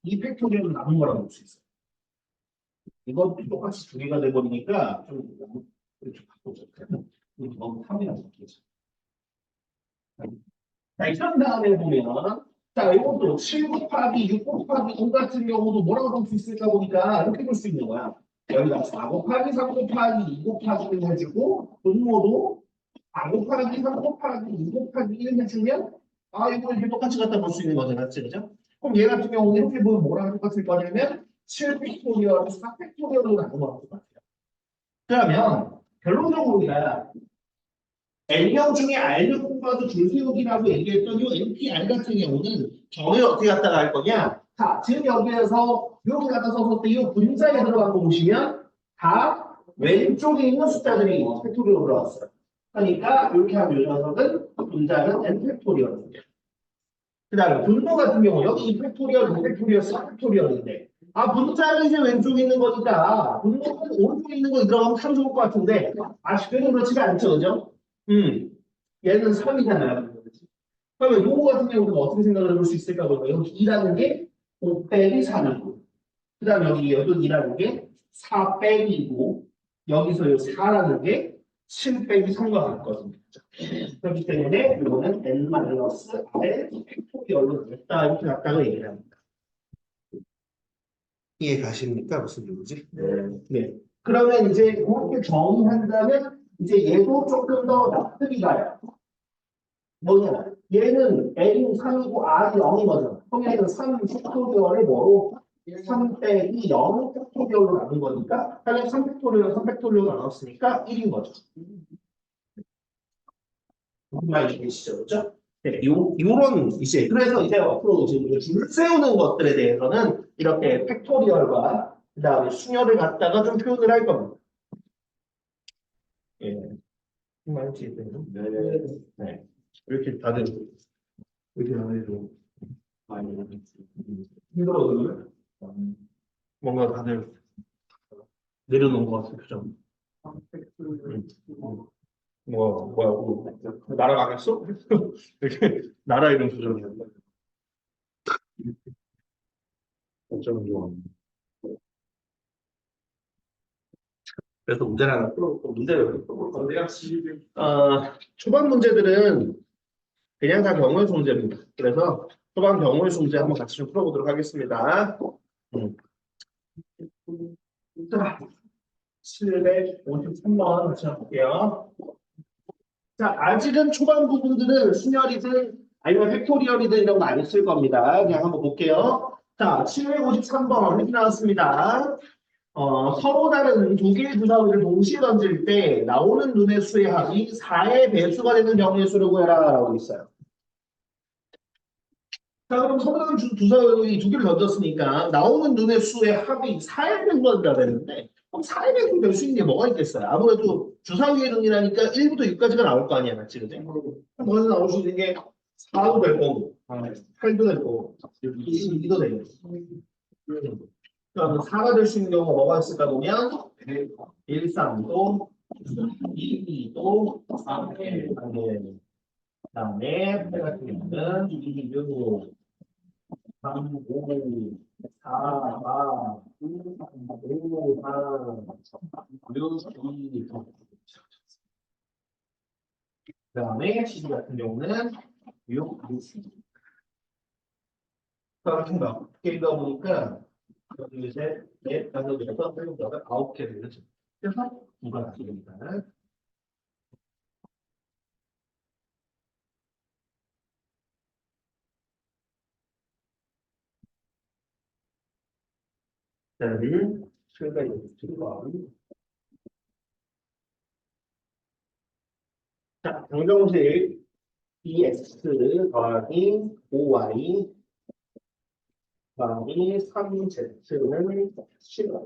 S1: 2 팩토리얼로 나눈 거라고 볼 수 있어요. 이것도 똑같이 두 개가 돼버리니까 좀 바꾸자. 너무 탐이라고 바뀌죠. 자, 이런 다음에 보면 자, 이것도 7 곱하기 6 곱하기 5 같은 경우도 뭐라고 볼 수 있을까 보니까 이렇게 볼 수 있는 거야. 여기다 4 곱하기 3 곱하기 2 곱하기 1 해주고 분모도 4 곱하기 3 곱하기 2 곱하기 1 해주면 이거 이렇게 똑같이 갖다 볼 수 있는 거죠. 맞지? 그죠? 그럼 얘 같은 경우는 이렇게 보면 뭐랑 똑같을 거냐면 7 팩토리얼, 4 팩토리얼로 나눈 거랑 똑같아요. 그러면 결론적으로 우리가 N형 중에 R를 뽑아서 줄세우기라고 얘기했던 이 NPR 같은 경우는 정의를 어떻게 갖다가 할 거냐? 자, 지금 여기에서 이렇게 갖다 썼을 때 이 분자에 들어간 거 보시면 다 왼쪽에 있는 숫자들이 팩토리얼로 들어갔어요. 그러니까 이렇게 하면 이 녀석은 분자는 N 팩토리얼입니다. 그 다음에 분모 같은 경우 여기 2 팩토리얼, 2 팩토리얼, 4 팩토리얼인데 분자는 이제 왼쪽에 있는 거니까 분모는 오른쪽에 있는 거 들어가면 참 좋을 것 같은데 아쉽게도 그렇지가 않죠. 그죠? 얘는 3이잖아요. 그러면 요거 같은 경우는 어떻게 생각을 해볼 수 있을까 볼까요? 여기 2라는 게 5 빼기 3이고 그 다음에 여기 2라는 게 4 빼기고 여기서 요 4라는 게 7 빼기 3과 같거든요. 그렇기 때문에 이거는 n-r 팩토리얼로 됐다 이렇게 갖다가 얘기를 합니다. 이해 가십니까? 무슨 얘기지? 네. 그러면 이제 그렇게 정의한다면 이제 얘도 조금 더 납득이 가요. 뭐냐? 얘는 N이 3이고 R이 0이거든. 그럼 얘는 3 팩토리얼을 뭐로? 3 빼기 0 팩토리얼로 나눈 거니까 당연히 3 팩토리얼, 3 팩토리얼로 나눴으니까 1인 거죠. 무슨 말인지 계시죠? 그렇죠? 네, 요런 이제 그래서 이제 앞으로 이제 줄 세우는 것들에 대해서는 이렇게 팩토리얼과 그 다음에 수열을 갖다가 좀 표현을 할 겁니다. 예. 무슨 말인지 이해되나요? 네. 이렇게 다들 이렇게 다들 많이 힘들어 그러면 뭔가 다들 내려놓은 것 같은 표정. 뭐야 날아가겠어? 이렇게 날아있는 표정이야. 어쩌면 좋아. 그래서 문제를 하나 풀어볼까? 문제를 풀어볼까? 초반 문제들은 그냥 다 경우의 문제입니다. 그래서 초반 경우의 문제 한번 같이 좀 풀어보도록 하겠습니다. 자, 753번 같이 볼게요. 자, 아직은 초반 부분들은 순열이든 아니면 팩토리얼이든 이런 거 안 했을 겁니다. 그냥 한번 볼게요. 자, 753번 확인 나왔습니다. 서로 다른 두 개의 주사위를 동시에 던질 때 나오는 눈의 수의 합이 4의 배수가 되는 경우의 수를 구해라 라고 있어요. 자, 그럼 서로 다른 주사위 두 개를 던졌으니까 나오는 눈의 수의 합이 4의 배수가 된다 그랬는데 그럼 4의 배수 될 수 있는 게 뭐가 있겠어요? 아무래도 주사위의 눈이라니까 1부터 6까지가 나올 거 아니야, 맞지? 그지? 거기서 나올 수 있는 게 4도 될 거고, 8도 될 거고, 22도 되고. 그럼 4가 될 수 있는 경우가 뭐가 있을까 보면 1, 3도, 2, 2도, 3, 1, 그다음에 8 같은 경우는 2, 6, 3, 5, 4, 4, 5, 4, 6, 2, 그다음에 12 같은 경우는 6, 6. 같은 거. 게임다 보니까 여기 셋, 넷, 다섯, 여섯, 일곱, 여덟, 9개 되는 죠. 그래서 누가 같이 됩니다. 를 출발이 7번. 자, 정정식 EX 더하기 5Y 더하기 3Z는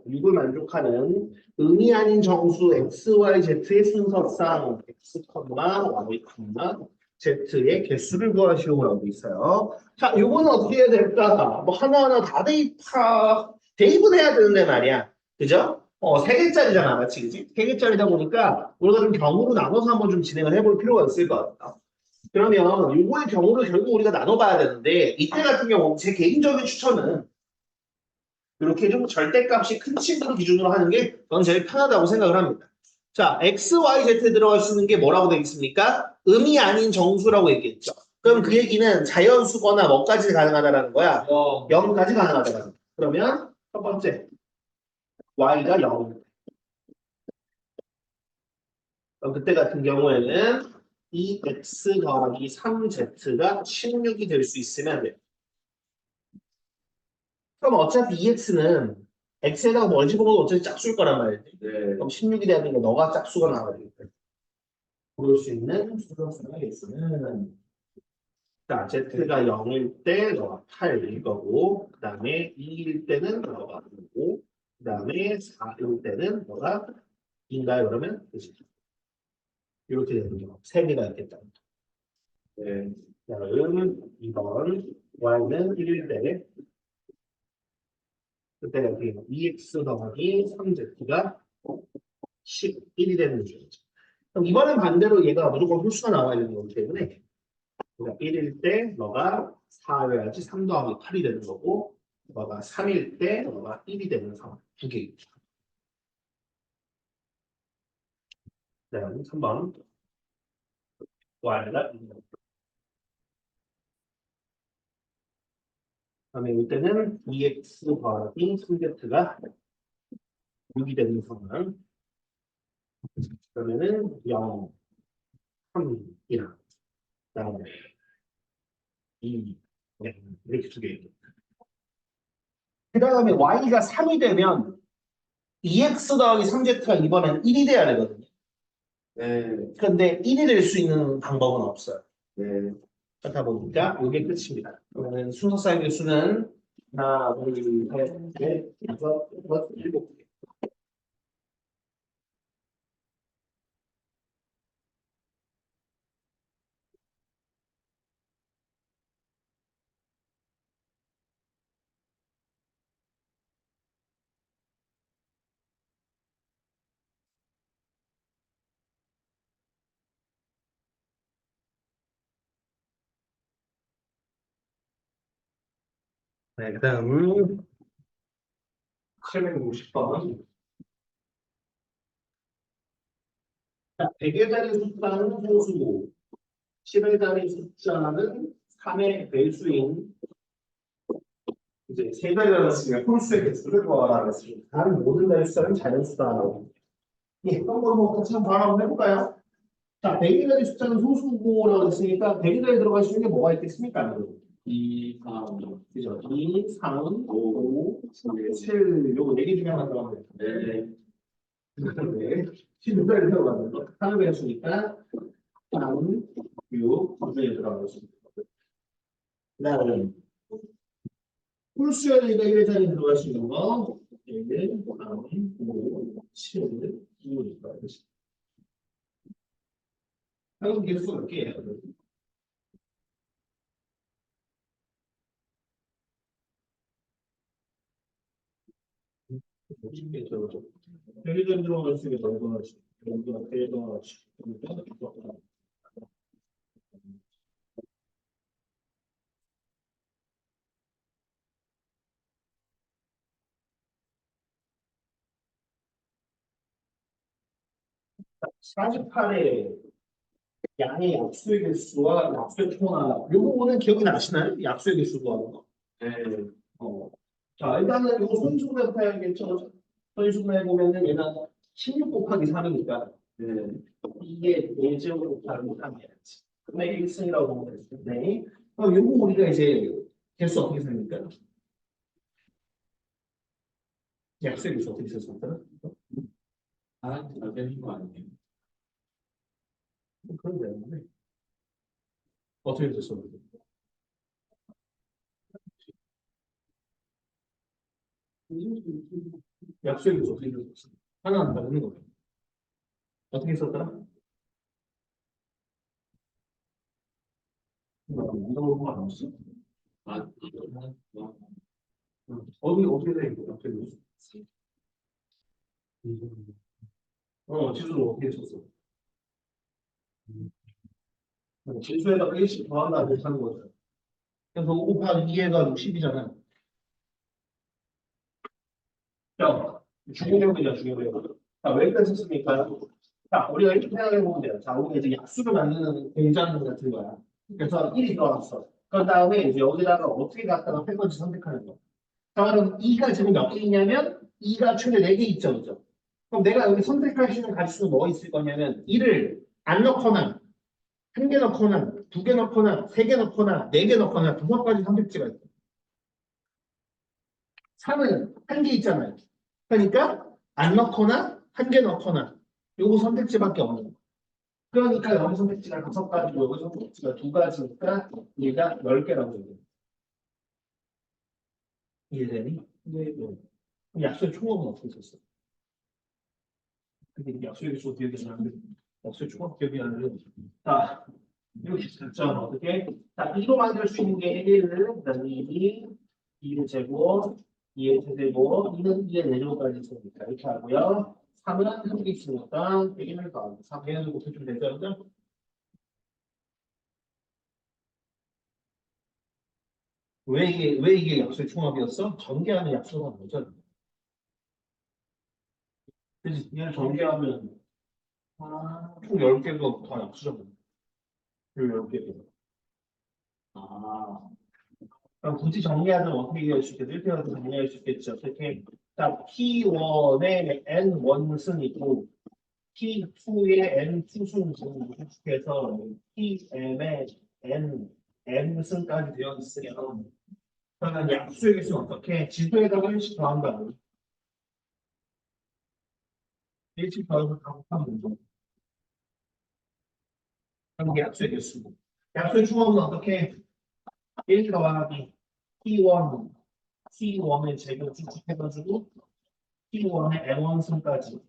S1: 6을 만족하는 의미 아닌 정수 XYZ의 순서상 X, Y, Z의 개수를 구하시오라고 있어요. 자, 요거는 어떻게 해야 될까? 뭐 하나하나 다 대입은 해야 되는데 말이야. 그죠? 3개짜리잖아, 맞지? 그지? 3개짜리다 보니까 우리가 좀 경우로 나눠서 한번 좀 진행을 해볼 필요가 있을 것 같아. 그러면 요거의 경우를 결국 우리가 나눠봐야 되는데 이때 같은 경우 제 개인적인 추천은 이렇게 좀 절대값이 큰 친구를 기준으로 하는 게 저는 제일 편하다고 생각을 합니다. 자, x, y, z에 들어갈 수 있는 게 뭐라고 되어 있습니까? 음이 아닌 정수라고 얘기했죠. 그럼 그 얘기는 자연수거나 뭐까지 가능하다라는 거야? 0까지 가능하다라는 거야. 그러면 첫 번째 y가 0. 그럼 그때 같은 경우에는 이 x 더하기 3z가 16이 될 수 있으면 돼요. 그럼 어차피 EX는 X에다가 뭘 집어넣어도 어차피 짝수일 거란 말이지.
S3: 네.
S1: 그럼 16이 돼야 되니까 너가 짝수가 나와야 되겠다. 그럴 수 있는 수정수가 X는 자, Z가 0일 때 너가 8일 거고 그 다음에 2일 때는 너가 5, 그 다음에 4일 때는 너가 2인가요? 그러면 그치. 이렇게 되는 경우 3개가 있겠다.
S3: 네.
S1: 자, 그러면 2번 Y는 1일 때 그때 여기 EX 더하기 3Z가 11이 되는 거죠. 그럼 이번엔 반대로 얘가 무조건 홀수가 나와야 되는 거기 때문에 그러니까 1일 때 너가 4여야지 3 더하기 8이 되는 거고 너가 3일 때 너가 1이 되는 상황 두 개 있죠. 네, 3번 Y가 그다음에 이때는 EX 더하기 3Z가 6이 되는 상황 그러면은 0, 3이랑 그다음에 2, 이렇게 두 개 있죠. 그 다음에 y가 3이 되면 2x 더하기 3z가 이번엔 1이 돼야 되거든요.
S3: 네.
S1: 그런데 1이 될 수 있는 방법은 없어요.
S3: 네.
S1: 그렇다 보니까 이게 끝입니다. 그러면 순서 쌓인 수는 하나, 둘, 셋, 넷, 다섯, 여섯, 일곱 개. 네, 그 다음은 760번. 100의 자리 숫자는 소수고 10의 자리 숫자는 3의 배수인 이제 세 자리라는 수는 홀수의 개수를 구하라는 수입니다. 다른 모든 자리 숫자는 자연수다라고. 예, 그럼 뭐 같이 한번 한번 해볼까요? 자, 100의 자리 숫자는 소수고라고 했으니까 100의 자리 들어갈 수 있는 게 뭐가 있겠습니까?
S3: 2, 3,
S1: 그죠? 2, 3, 5, 7, 요거 4개 중에 하나 들어가면 돼요.
S3: 네.
S1: 네. 16자리 들어가는 거. 하나 배웠으니까 3, 6, 9에 들어가고 있습니다. 그 다음에 홀수여야 되니까 1의 자리 들어갈 수 있는 거 1, 3, 5, 7, 9 들어가고 있습니다. 한국 개수가 몇 개예요? 거죠. 여기도 들어갈 수 있게 넓어야지. 여기가 대단하지. 사십팔에 양의 약수의 개수와 약수의 총합. 요거는 기억이 나시나요? 약수의 개수 구하는 거.
S3: 네.
S1: 자, 일단은 이거 손수분해 해야겠죠. 손수분해 보면은 얘는 16 곱하기 3이니까
S3: 네.
S1: 이게 예제로 곱하기 3이야지. 근데 1승이라고 보면 되죠. 네. 그럼 요거 우리가 이제 개수 어떻게 생깁니까? 약수의 개수 어떻게 썼을까?
S3: 아, 잘 되는 거 아니에요?
S1: 그런 데였는데 어떻게 썼을까? 약수의 개수 어떻게 썼을까? 하나는 다르는 거예요. 어떻게 썼더라? 이거 보고 안 왔어?
S3: 아,
S1: 어떻게 돼 있고 어떻게 돼? 지수를 어떻게 썼어? 지수에다가 1씩 더한다 못하는 거죠. 그래서 5 곱하기 2가 60이잖아. 자, 중요력이냐 중요력. 자, 왜 이렇게 썼습니까? 자, 우리가 이렇게 생각해보면 돼요. 자, 우리가 이제 약수를 만드는 공장 같은 거야. 그래서 1이 들어왔어. 그 다음에 이제 여기다가 어떻게 갖다가 할 건지 선택하는 거. 자, 그럼 2가 지금 몇 개 있냐면 2가 최대 4개 있죠, 그죠? 그럼 내가 여기 선택할 수 있는 가지수는 뭐가 있을 거냐면 2를 안 넣거나 한 개 넣거나 두 개 넣거나 세 개 넣거나 네 개 넣거나 5가지 선택지가 있어. 3은 한 개 있잖아요. 그러니까 안 넣거나 한 개 넣거나 요거 선택지밖에 없는 거예요. 그러니까 여기 선택지가 5가지고 여기 선택지가 2가지니까 얘가 10개라고 얘기해요. 이해되니? 네. 그럼 약수의 총합은 어떻게 썼어? 근데 약수의 수 기억이 안 나는데 약수의 총합 기억이 안 나는데 자 이렇게 됐죠. 어떻게? 자, 2로 만들 수 있는 게 1을 그다음에 2의 제곱 2의 제곱 2는 2의 4제곱까지 있으니까 이렇게 하고요. 3은 한 개 있으니까 1을 더하고 3의 제곱 좀 되죠. 그죠? 왜 이게 약수의 총합이었어? 전개하는 약수가 뭐죠? 그지? 얘를 전개하면 총 10개가 다 약수잖아. 10개가. 아. 그럼 굳이 정리하면 어떻게 이해할 수 있겠죠? 이렇게 해서 정리할 수 있겠죠. 이렇게 자, P1에 N1승 있고 P2에 N2승 이렇게 해서 PM에 M승까지 되어 있으면 그러면 약수의 개수는 어떻게? 지수에다가 1씩 더한다고 1씩 더해서 다 곱하면 되죠. 그럼 이게 약수의 개수고 약수의 충합은 어떻게? 1 더하기 P1 C1의 제곱 쭉 해가지고 P1의 M1승까지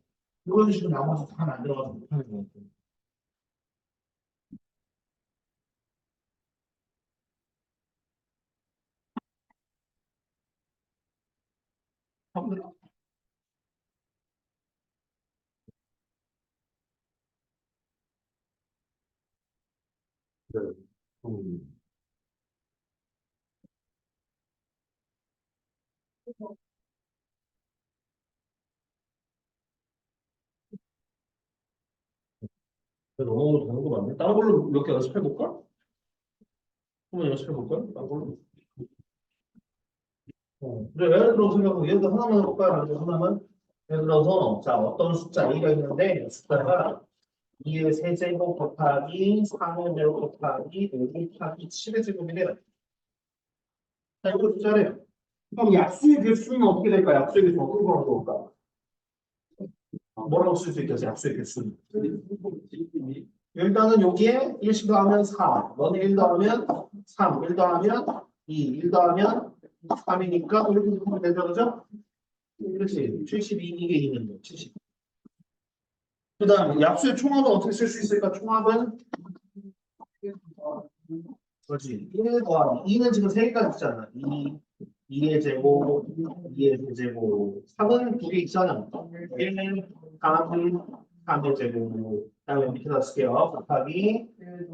S1: 이런 식으로 나머지 다 만들어가지고 못하는 거예요. 처음 들어? 네. 음. 넘어가도 되는 거 맞네. 다른 걸로 몇 개 연습해볼까? 한번 연습해볼까? 다른 걸로. 그래, 예를 들어 생각하고 예를 들어 하나만 해볼까? 하나만. 예를 들어서 자 어떤 숫자 A가 있는데 숫자가 2의 세제곱 곱하기 3의 제곱 곱하기 5 곱하기 7의 제곱이래요. 자, 이거 숫자래요. 그럼 약수의 개수는 어떻게 될까? 약수의 개수는 어떻게 구하는 걸까? 뭐라고 쓸 수 있겠어? 약수의 개수는. 일단은 여기에 1씩 더하면 4, 너는 1 더하면 3, 1 더하면 2, 1 더하면 3이니까 이렇게 하면 되죠, 그죠? 그렇지. 72 이게 있는 거, 70. 그 다음에 약수의 총합은 어떻게 쓸 수 있을까? 총합은 그렇지. 1 더하기 2는 지금 3개까지 있잖아. 2, 2의 제곱, 2의 제곱. 3은 두 개 있잖아. 1은 3의 제곱. 그다음에 밑에다 쓸게요. 곱하기 1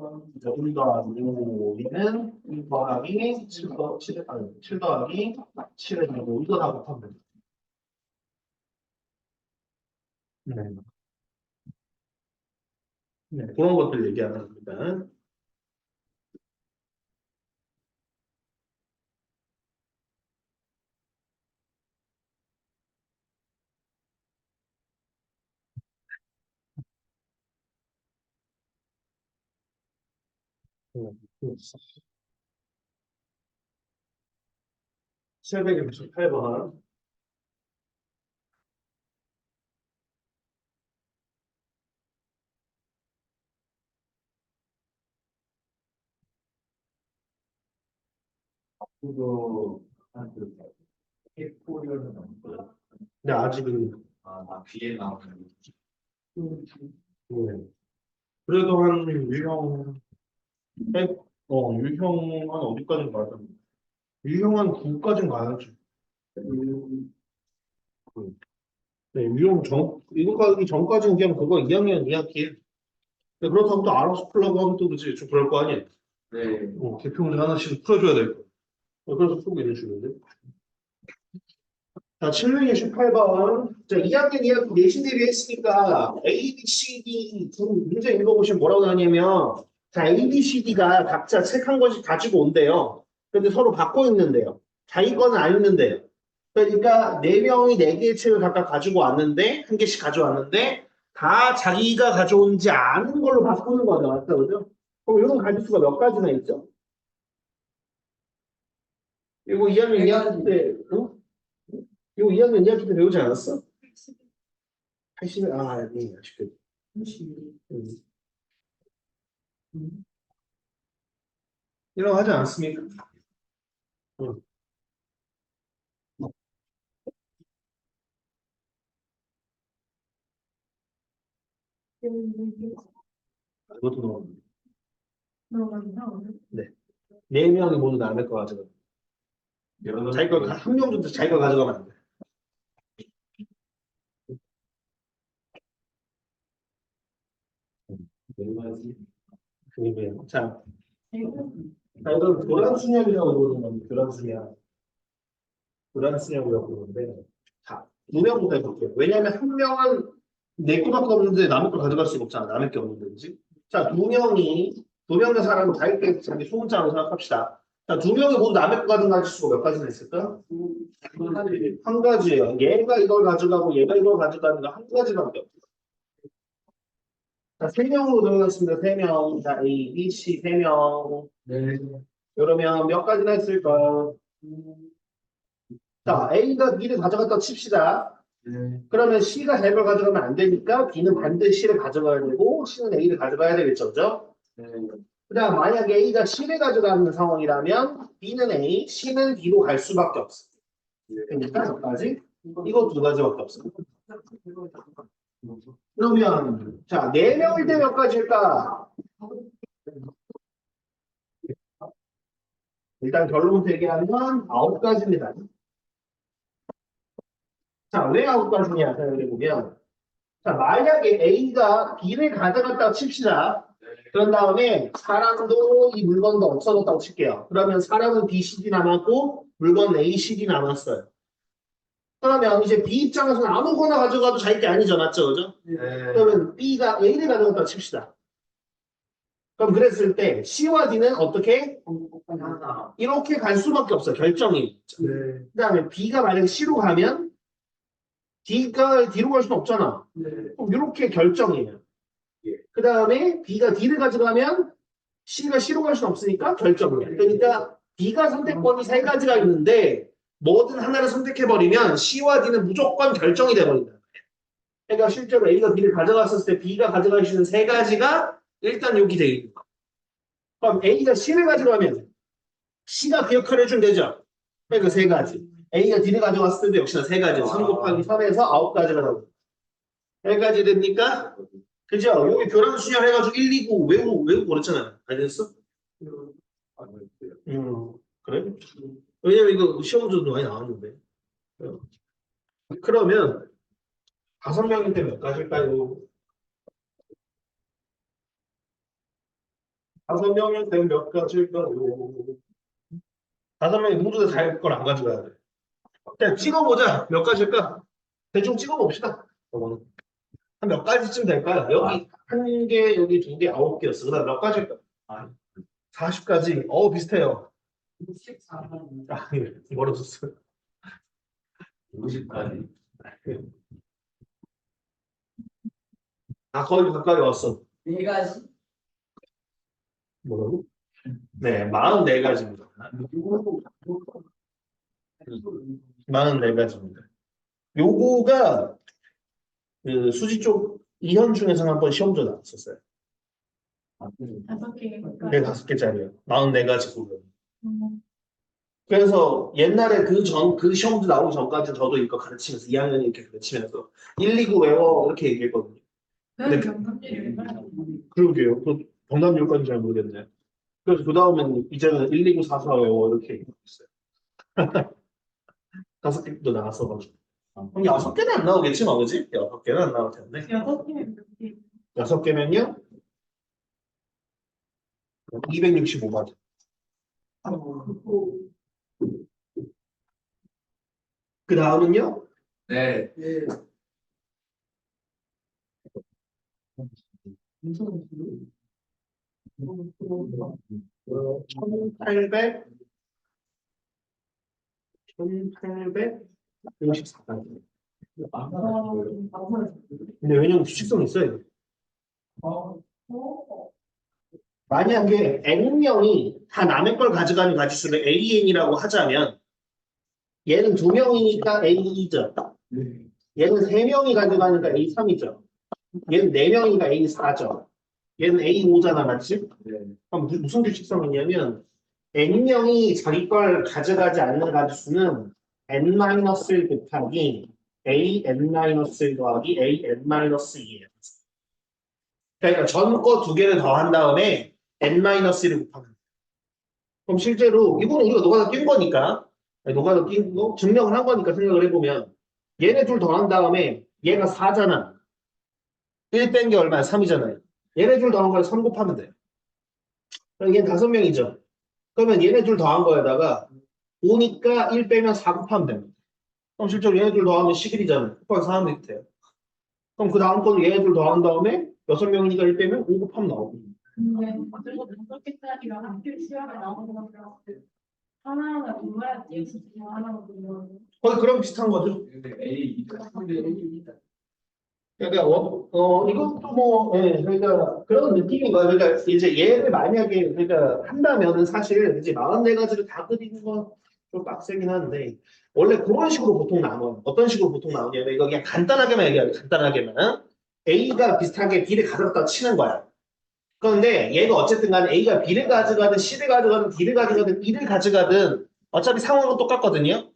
S1: 더하기 5. 2는 1 더하기 7 더하기 7의 제곱. 이거 다 곱하면 돼. 네. 네, 그런 것들 얘기하는 겁니다. 네. 768번.
S3: 그거 한그 해포리얼은 없고요.
S1: 네, 아직은.
S3: 뒤에 나오는
S1: 네. 그래도 한 유형, 유형 한 어디까지는 가야 되나? 유형 한 9까지는 가야죠. 네, 유형 이거 가기 전까지는 그냥 그거 2학년 2학기. 그렇다고 또 알아서 풀라고 하면 또 그지? 좀 그럴 거 아니에요?
S3: 네.
S1: 대표 문제 하나씩 풀어줘야 될 거. 그래서 풀고 이래 주는데. 자, 768번. 자, 2학년 2학기 내신 대비했으니까 A, B, C, D 문제 읽어보시면 뭐라고 하냐면 자, A, B, C, D가 각자 책 한 권씩 가지고 온대요. 근데 서로 바꿔 읽는데요. 자기 거는 안 읽는데요. 그러니까 4명이 4개의 책을 각각 가지고 왔는데 한 개씩 가져왔는데 다 자기가 가져온지 아는 걸로 바꾸는 거죠. 맞죠? 그죠? 그럼 이런 가지수가 몇 가지나 있죠? 이거 2학년 2학기 때, 응? 이거 2학년 2학기 때 배우지 않았어? 80일, 네, 아쉽게. 이런 거 하지 않습니까? 응. 이것도 넣어. 네. 4명이 모두 남의 거 가져가. 자기 한 명 정도 자기가 가져가면 안 돼. 그리고요. 자, 이걸 교란순양이라고 부르는 건데, 교란순양. 교란순양이라고 부르는데, 자, 2명부터 해볼게요. 왜냐하면 한 명은 내 거밖에 없는데 남의 걸 가져갈 수가 없잖아. 남의 게 없는데, 그지? 자, 2명의 사람은 자기 소문자로 생각합시다. 자, 2명이 모두 남의 거 가져갈 수가 몇 가지나 있을까? 한 가지예요. 얘가 이걸 가져가고 얘가 이걸 가져가는 거 한 가지밖에 없어. 자, 3명으로 들어갔습니다. 3명. 자, A, B, C 3명.
S3: 네.
S1: 그러면 몇 가지나 있을까? 자, A가 B를 가져갔다 칩시다.
S3: 네.
S1: 그러면 C가 자기를 가져가면 안 되니까 B는 반드시 C를 가져가야 되고 C는 A를 가져가야 되겠죠. 그죠?
S3: 네.
S1: 그 다음 만약에 A가 C를 가져가는 상황이라면 B는 A, C는 B로 갈 수밖에 없어. 그러니까 몇 가지? 이거 2가지밖에 없어. 그러면 자, 4명일 때 몇 가지일까? 일단 결론부터 얘기하면 9가지입니다. 자, 왜 9가지냐? 생각해보면 자, 만약에 A가 B를 가져갔다고 칩시다. 그런 다음에 사람도 이 물건도 없어졌다고 칠게요. 그러면 사람은 B, C, D 남았고 물건 A, C, D 남았어요. 그러면 이제 B 입장에서는 아무거나 가져가도 자기 게 아니죠. 맞죠? 그죠?
S3: 네.
S1: 그러면 B가 A를 가져갔다고 칩시다. 그럼 그랬을 때 C와 D는 어떻게?
S3: 하나.
S1: 이렇게 갈 수밖에 없어요. 결정이.
S3: 네.
S1: 그 다음에 B가 만약에 C로 가면 D가 D로 갈 수는 없잖아.
S3: 네.
S1: 그럼 이렇게 결정이에요.
S3: 예.
S1: 그 다음에 B가 D를 가져가면 C가 C로 갈 수는 없으니까 결정이에요. 그러니까 B가 선택권이 3가지가 있는데 뭐든 하나를 선택해버리면 C와 D는 무조건 결정이 돼버린다. 그러니까 실제로 A가 B를 가져갔을 때 B가 가져갈 수 있는 3가지가 일단 여기 돼 있는 거예요. 그럼 A가 C를 가져가면 C가 그 역할을 해주면 되죠. 그러니까 3가지. A가 D를 가져갔을 때도 역시나 3가지. 3 곱하기 3에서 9가지가 나오고. 3가지 됩니까? 그죠? 여기 교란 수열 해가지고 1, 2, 9 외우고 그랬잖아요. 알겠어? 그래? 왜냐면 이거 시험조도 많이 나왔는데. 그러면 5명인데 몇 가지일까요? 5명인데 몇 가지일까요? 5명이 모두 다 잘 걸 안 가져가야 돼. 그냥 찍어보자. 몇 가지일까? 대충 찍어봅시다. 이거는. 한 몇 가지쯤 될까요? 여기 한 개, 여기 두 개, 9개였어. 그다음 몇 가지일까?
S3: 아,
S1: 40까지. 비슷해요.
S2: 64번.
S1: 아, 예. 멀어졌어요.
S3: 50까지.
S1: 거의 가까이 왔어.
S2: 네 가지.
S1: 뭐라고? 네, 44가지입니다. 44가지입니다. 요거가 그 수지 쪽 이현 중에서 한번 시험도 나왔었어요.
S4: 다섯 개.
S1: 네, 5개짜리요. 44가지 부분. 그래서 옛날에 그 시험도 나오기 전까지 저도 이거 가르치면서 2학년 이렇게 가르치면서 1, 2, 9 외워 이렇게 얘기했거든요.
S4: 그래서 정답률이 얼마나
S1: 그러게요. 그 정답률까지 잘 모르겠네. 그래서 그 다음엔 이제는 1, 2, 9, 4, 4 외워 이렇게 얘기했어요. 5개도 나왔어가지고. 그럼 6개는 안 나오겠지, 뭐, 그지? 6개는 안 나올 텐데.
S4: 여섯 개면 몇 개?
S1: 6개면요? 265가지. 그 다음은요?
S3: 네.
S2: 네.
S1: 1800, 1854가지. 근데 왜냐면 규칙성이 있어요. 만약에 N명이 다 남의 걸 가져가는 가지수를 AN이라고 하자면 얘는 2명이니까 A2죠. 얘는 3명이 가져가니까 A3이죠. 얘는 4명이니까 A4죠. 얘는 A5잖아, 맞지?
S3: 네.
S1: 그럼 무슨 규칙성이 있냐면 N명이 자기 걸 가져가지 않는 가지수는 N-1 곱하기 AN-1 더하기 AN-2예요. 그러니까 전 거 2개를 더한 다음에 N-1을 곱하면 돼요. 그럼 실제로 이거는 우리가 노가다 낀 거니까 노가다 낀 거 증명을 한 거니까 생각을 해보면 얘네 둘 더한 다음에 얘가 4잖아. 1 뺀 게 얼마야? 3이잖아요. 얘네 둘 더한 걸 3 곱하면 돼요. 그럼 얘는 5명이죠. 그러면 얘네 둘 더한 거에다가 5니까 1 빼면 4 곱하면 됩니다. 그럼 실제로 얘네 둘 더하면 11이잖아요. 곱하기 4 하면 돼요. 그럼 그 다음 거는 얘네 둘 더한 다음에 6명이니까 1 빼면 5 곱하면 나오고.
S4: 근데 그래서 다섯 개짜리가 학교 시험에 나오는 거랑 하나하나 공부해야지 진짜 하나만 공부하고.
S1: 거의 그런 비슷한 거죠.
S3: 근데 A 2가
S1: 그러니까 이것도 뭐 그러니까 그런 느낌인 거야. 그러니까 이제 얘를 만약에 그러니까 한다면은 사실 이제 44가지를 다 그리는 건 좀 빡세긴 한데 원래 그런 식으로 보통 나와요. 어떤 식으로 보통 나오냐면 이거 그냥 간단하게만 얘기하면 간단하게만 A가 비슷하게 B를 가져다 치는 거야. 그런데 얘가 어쨌든 간에 A가 B를 가져가든 C를 가져가든 D를 가져가든 E를 가져가든 어차피 상황은 똑같거든요.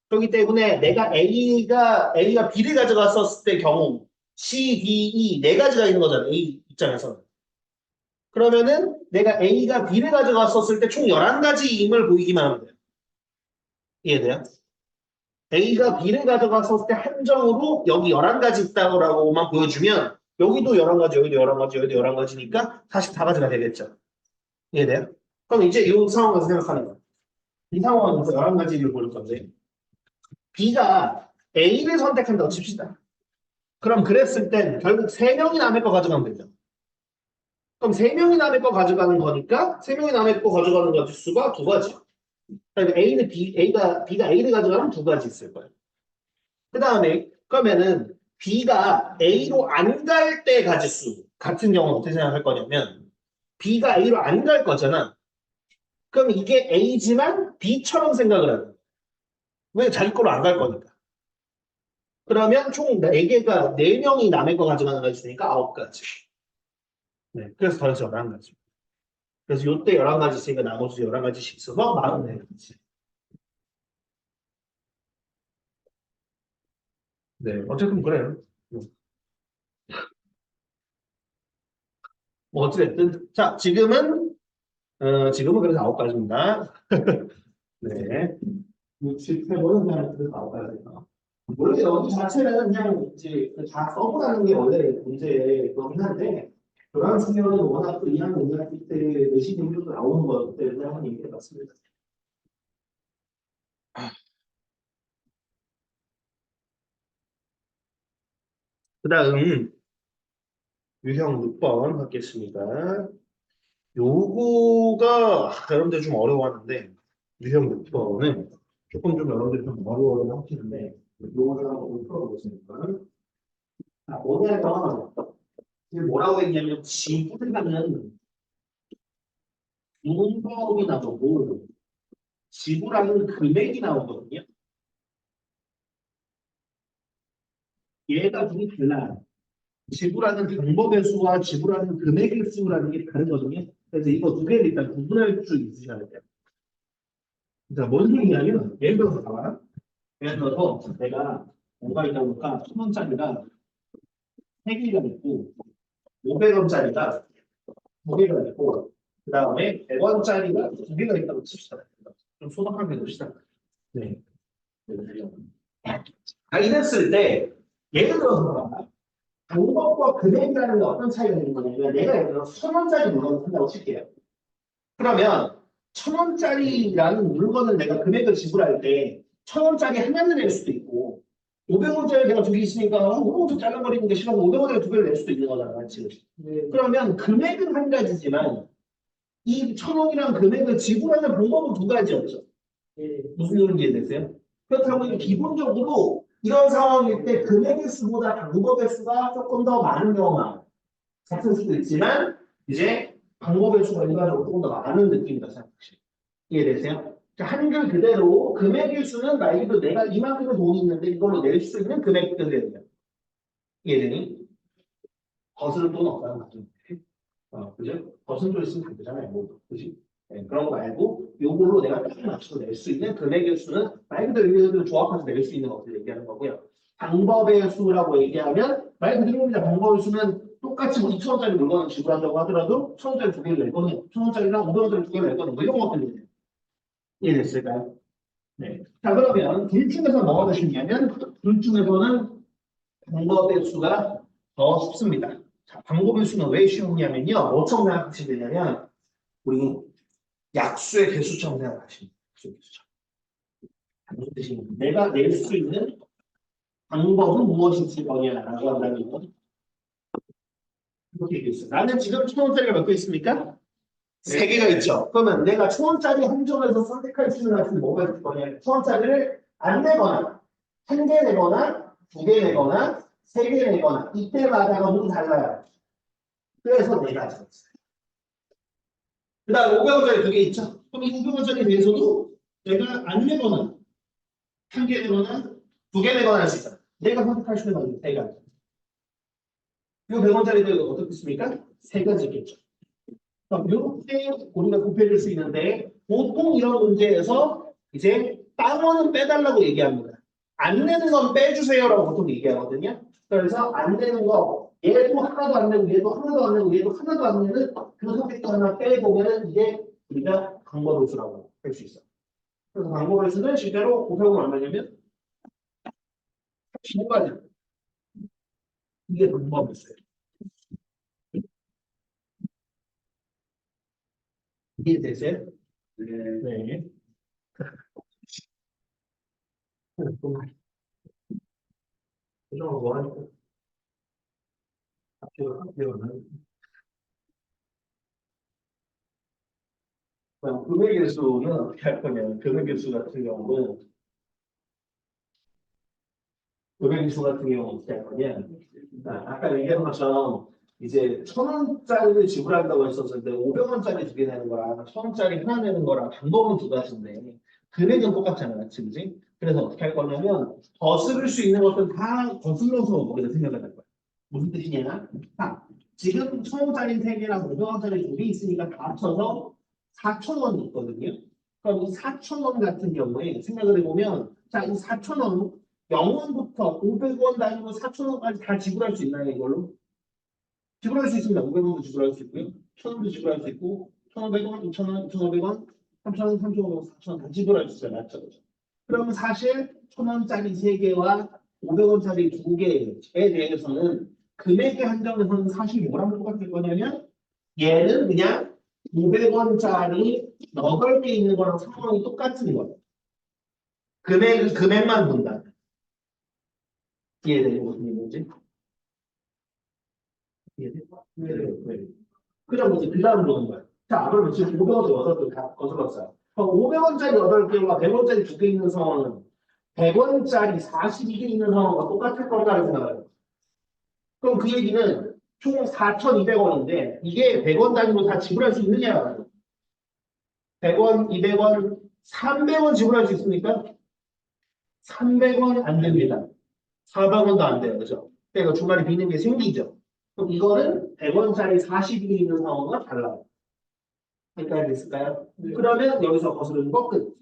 S1: 그렇기 때문에 내가 A가 B를 가져갔었을 때 경우 C, D, E 네 가지가 있는 거잖아. A 입장에서는. 그러면은 내가 A가 B를 가져갔었을 때 총 11가지임을 보이기만 하면 돼요. 이해돼요? A가 B를 가져갔었을 때 한정으로 여기 11가지 있다고만 보여주면 여기도 11가지, 여기도 11가지, 여기도 11가지니까 44가지가 되겠죠. 이해돼요? 그럼 이제 이 상황에서 생각하는 거예요. 이 상황에서 11가지를 볼 건데 B가 A를 선택한다고 칩시다. 그럼 그랬을 땐 결국 3명이 남의 거 가져가면 되죠. 그럼 3명이 남의 거 가져가는 거니까 3명이 남의 거 가져가는 가지수가 2가지. 그러니까 B가 A를 가져가면 2가지 있을 거예요. 그 다음에 그러면은 B가 A로 안 갈 때 가지수 같은 경우는 어떻게 생각할 거냐면 B가 A로 안 갈 거잖아. 그럼 이게 A지만 B처럼 생각을 하는 거예요. 왜 자기 거로 안 갈 거니까. 그러면 총 4개가 4명이 남의 거 가져가는 가지수니까 9가지. 네, 그래서 더해서 11가지. 그래서 요때 11가지 있으니까 나머지 11가지씩 있어서 44가지. 네, 어쨌든 그래요. 뭐 어찌됐든 자 지금은 그래서 9가지입니다. 네. 60회번은 그냥 나올까요? 원래 여기 자체는 그냥 이제 다 써보라는 게 원래 문제의 거긴 한데 교양 수명은 워낙 또 2학년, 2학기 때 내신 능력도 나오는 것 때문에 한번 얘기해봤습니다. 그 다음 유형 6번 받겠습니다. 요거가 여러분들 좀 어려워하는데 유형 6번은 조금 좀 여러분들이 좀 어려워하는 하시는데 요거를 한번 풀어보겠습니다. 자, 뭐냐면 지금 뭐라고 했냐면 지불하는 문법이 나오고 지불하는 금액이 나오거든요. 얘가 둘이 달라요. 지불하는 방법의 수와 지불하는 금액의 수라는 게 다르거든요. 그래서 이거 두 개를 일단 구분할 수 있으셔야 돼요. 자, 뭔 얘기냐면 예를 들어서 봐봐. 예를 들어서 내가 뭐가 있다 보니까 1,000원짜리가 3개가 있고 500원짜리가 2개가 있고 그 다음에 100원짜리가 2개가 있다고 칩시다. 좀 소박하게 봅시다. 네. 이랬을 때 예를 들어서 방법과 금액이라는 게 어떤 차이가 있는 거냐면 내가 예를 들어 1,000원짜리 물건을 산다고 칠게요. 그러면 1,000원짜리라는 물건을 내가 금액을 지불할 때 1,000원짜리 하나를 낼 수도 있고 500원짜리 내가 두 개 있으니까 500원짜리 잘라버리는 게 싫어서 500원짜리 두 개를 낼 수도 있는 거잖아. 맞지?
S2: 네.
S1: 그러면 금액은 한 가지지만 이 1,000원이랑 금액을 지불하는 방법은 두 가지였죠.
S2: 네.
S1: 무슨 소리인지 이해되세요? 그렇다고 기본적으로 이런 상황일 때 금액의 수보다 방법의 수가 조금 더 많은 경우가 같을 수도 있지만 이제 방법의 수가 일반적으로 조금 더 많은 느낌이다 생각하시면 이해되세요? 한글 그대로 금액의 수는 말 그대로 내가 이만큼의 돈이 있는데 이걸로 낼 수 있는 금액들이에요. 이해되니? 거스를 돈 없다는 거죠. 그죠? 거스는 돈 있으면 안 되잖아요. 뭐, 그지? 네, 그런 거 말고 요걸로 내가 딱 맞춰서 낼 수 있는 금액의 수는 말 그대로 조합해서 낼 수 있는 것을 얘기하는 거고요. 방법의 수라고 얘기하면 말 그대로입니다. 방법의 수는 똑같이 뭐 2,000원짜리 물건을 지불한다고 하더라도 1,000원짜리 두 개를 낼 거는 1,000원짜리랑 500원짜리 두 개를 낼 거는 뭐 이런 것들이에요. 이해됐을까요? 네. 자 그러면 둘 중에서 뭐가 더 쉽냐면 둘 중에서는 방법의 수가 더 쉽습니다. 자, 방법의 수는 왜 쉬우냐면요. 뭐처럼 생각하시면 되냐면 우리 약수의 개수처럼 생각하시면 돼요. 무슨 뜻이냐면 내가 낼 수 있는 방법은 무엇인지 거냐라고 한다는 건 이렇게 얘기했어요. 나는 지금 1,000원짜리가 몇 개 있습니까? 3개가 있죠. 그러면 내가 1,000원짜리 한정에서 선택할 수 있는 것은 뭐가 있을 거냐? 1,000원짜리를 안 내거나 1개 내거나 2개 내거나 3개 내거나 이때마다가 모두 달라요. 그래서 4가지가 있어요. 그 다음 500원짜리 2개 있죠. 그럼 이 500원짜리에 대해서도 내가 안 내거나 1개 내거나 2개 내거나 할 수 있어요. 내가 선택할 수 있는 건 3가지. 이 100원짜리도 어떻게 있습니까? 3가지 있겠죠. 이렇게 우리가 곱해줄 수 있는데 보통 이런 문제에서 이제 빵원은 빼달라고 얘기합니다. 안 내는 건 빼주세요라고 보통 얘기하거든요. 그래서 안 내는 거 얘도 하나도 안 내고 얘도 하나도 안 내고 얘도 하나도 안 내는 그 선택도 하나 빼보면은 이게 우리가 방법의 수라고 할 수 있어요. 그래서 방법의 수는 실제로 곱해보면 얼마냐면 15가지. 이게 방법의 수예요. 이해되세요? 네. 그럼 뭐 하니까 학교는 금액의 수는 어떻게 할 거냐면 금액의 수 같은 경우는 금액의 수 같은 경우는 어떻게 할 거냐 아까 얘기한 것처럼 이제 1,000원짜리를 지불한다고 했었는데 500원짜리 두 개 내는 거랑 1,000원짜리 하나 내는 거랑 방법은 두 가지인데 금액은 똑같잖아 맞지 그지? 그래서 어떻게 할 거냐면 거스를 수 있는 것은 다 거슬러서 우리가 생각을 할 거야 무슨 뜻이냐 지금 1,000원짜리 3개랑 500원짜리 2개 있으니까 다 합쳐서 4,000원이 있거든요. 그럼 이 4,000원 같은 경우에 생각을 해보면 자, 이 4,000원 0원부터 500원 단위로 4,000원까지 다 지불할 수 있나요, 이걸로? 지불할 수 있습니다. 500원도 지불할 수 있고요. 1,000원도 지불할 수 있고 1,500원, 2,000원, 2,500원 3,000원, 3,500원, 4,000원 다 지불할 수 있어요. 맞죠? 그러면 사실 1,000원짜리 3개와 500원짜리 2개에 대해서는 금액의 한정에서는 사실 뭐랑 똑같을 거냐면 얘는 그냥 500원짜리 8개 있는 거랑 상황이 똑같은 거예요. 금액만 본다. 이해되는 무슨 얘기인지? 이해돼? 네. 그럼 이제 그 다음 보는 거야. 자, 그러면 지금 500원짜리 8개 거슬렀어요. 그럼 500원짜리 8개와 100원짜리 2개 있는 상황은 100원짜리 42개 있는 상황과 똑같을 거라고 생각해요. 그럼 그 얘기는 총 4,200원인데 이게 100원 단위로 다 지불할 수 있느냐? 100원, 200원, 300원 지불할 수 있습니까? 300원 안 됩니다. 400원도 안 돼요. 그죠? 그러니까 중간에 비는 게 생기죠. 그럼 이거는 100원짜리 42개 있는 상황과 달라요. 여기까지 됐을까요? 그러면 여기서 거스르는 거 끝.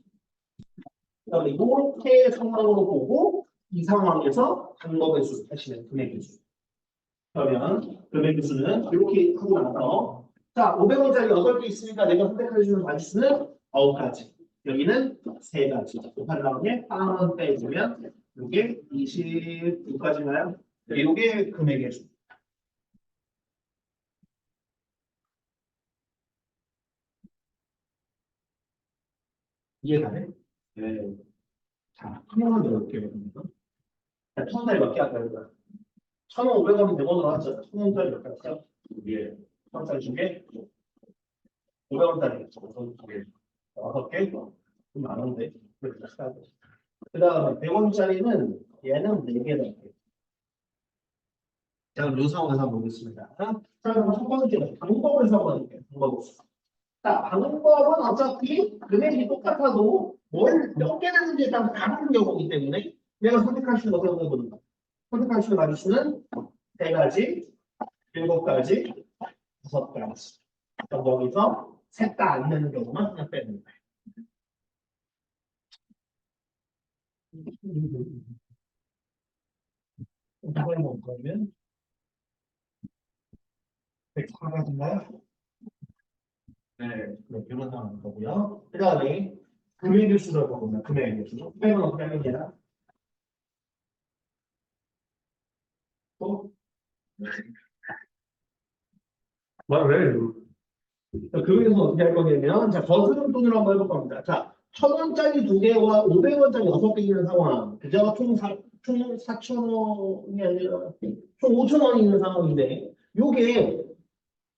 S1: 그다음에 이렇게 상황으로 보고 이 상황에서 방법의 수 하시면 금액의 수. 그러면 금액의 수는 이렇게 하고 나서 자 500원짜리 8개 있으니까 내가 선택해 주는 가지수는 9가지. 여기는 3가지. 곱한 다음에 1,000원 빼주면 이게 26가지나요? 이게 금액의 수. 이해가네? 네. 자, 1,000원을 넣을게요. 1,000원짜리 몇 개 할까요? 1,500원은 100원으로 하죠. 1,000원짜리 몇 개 할까요? 예. 1,000원짜리 중에 500원짜리 2개. 6개? 좀 많은데. 그 다음에 100원짜리는 얘는 4개 넣을게요. 자, 그럼 이 상황에서 한번 보겠습니다. 자, 그럼 첫 번째 방법을 사용할게요. 방법. 자, 방법은 어차피 금액이 똑같아도 뭘 몇 개 넣는지에 따라 다른 경우이기 때문에 내가 선택할 수 있는 것을 해보는 거예요. 선택할 수 있는 가지수는 3가지, 7가지, 5가지. 그럼 여기서 셋 다 안 되는 경우만 하나 빼는 거예요. 이걸 못 보면 104가지인가요? 네, 이런 상황인 거고요. 그 다음에 금액의 수를 보면 금액의 수. 금액은 어떻게 하면 되나? 또? 말을 해. 금액은 어떻게 할 거냐면, 자, 거스름 돈으로 한번 해볼 겁니다. 자, 1,000원짜리 2개와 500원짜리 6개 있는 상황. 그죠? 총 4,000원이 아니라, 총 5,000원이 있는 상황인데, 요게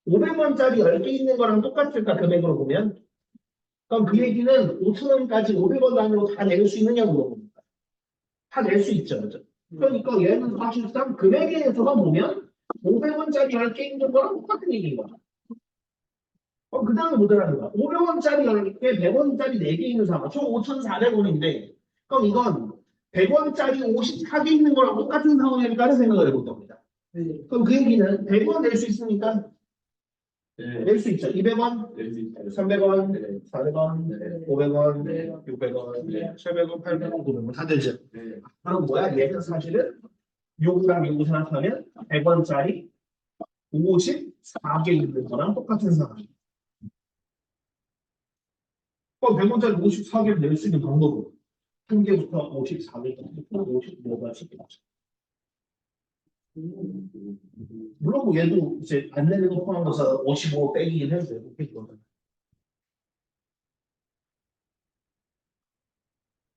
S1: 500원짜리 10개 있는 거랑 똑같을까, 금액으로 보면? 그럼 그 얘기는 5,000원까지 500원 단위로 다 낼 수 있느냐고 물어봅니다. 다 낼 수 있죠. 그죠? 그러니까 얘는 사실상 금액에 대해서만 보면 500원짜리 10개 있는 거랑 똑같은 얘기인 거죠. 그 다음에 뭐더라는 거야? 500원짜리 10개, 100원짜리 4개 있는 상황. 총 5,400원인데, 그럼 이건 100원짜리 54개 있는 거랑 똑같은 상황일까를 생각을 해볼 겁니다.
S2: 네.
S1: 그럼 그 얘기는 100원 낼 수 있으니까
S3: 네.
S1: 낼 수 있죠. 200원,
S3: 낼수 있어요.
S1: 300원,
S3: 네.
S1: 400원,
S3: 네.
S1: 500원,
S2: 네.
S1: 600원,
S3: 네.
S1: 700원, 800원, 900원 다 되죠.
S3: 네.
S1: 그럼 뭐야? 얘는 사실은 요거랑 요거 생각하면 100원짜리 54개 있는 거랑 똑같은 상황. 그럼 100원짜리 54개를 낼 수 있는 방법은 한 개부터 54개까지 55가지 있죠. 물론 뭐 얘도 이제 안 내는 거 포함해서 55 빼기긴 해도 되고 그렇게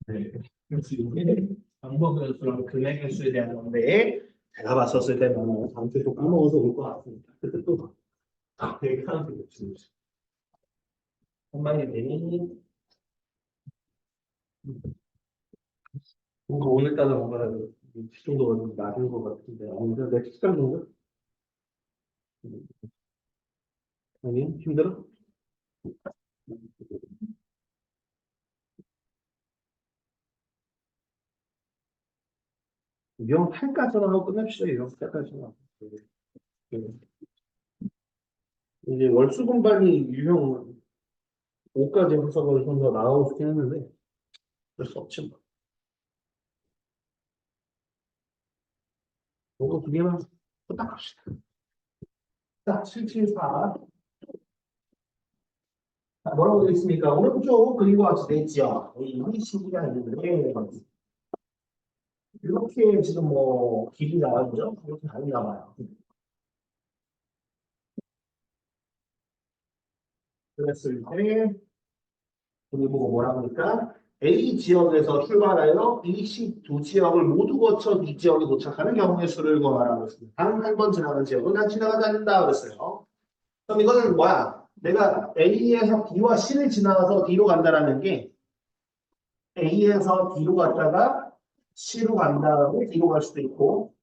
S1: 네. 그래서 이게 방법을 그런 금액의 수에 대한 건데 제가 봤었을 때는 다음 주에 또 까먹어서 올 것 같습니다. 그때 또 되게 하는 게 없습니다. 한마디 되니 뭔가 오늘따라 뭔가 집중도가 좀 낮은 것 같은데 오늘 내 식단 정도? 아니 힘들어? 영 8까지만 하고 끝냅시다. 영 8까지만. 이제 월수금반이 유형 5까지 해석을 좀 더 나오고 싶긴 했는데 그럴 수 없지 뭐. 요거 두 개만 딱 합시다. 자, 774. 뭐라고 되어 있습니까? 오른쪽 그림과 같이 되어 있죠. 이 식이가 있는데 이렇게 지금 뭐 길이 나와죠? 이렇게 아닌가 봐요. 그랬을 때 우리 보고 뭐라고 하니까 A 지역에서 출발하여 B, C 두 지역을 모두 거쳐 B 지역에 도착하는 경우의 수를 구하라고 했습니다. 단 한 번 지나간 지역은 다 지나가지 않는다 그랬어요. 그럼 이거는 뭐야? 내가 A에서 B와 C를 지나가서 D로 간다라는 게 A에서 D로 갔다가 C로 간 다음에 D로 갈 수도 있고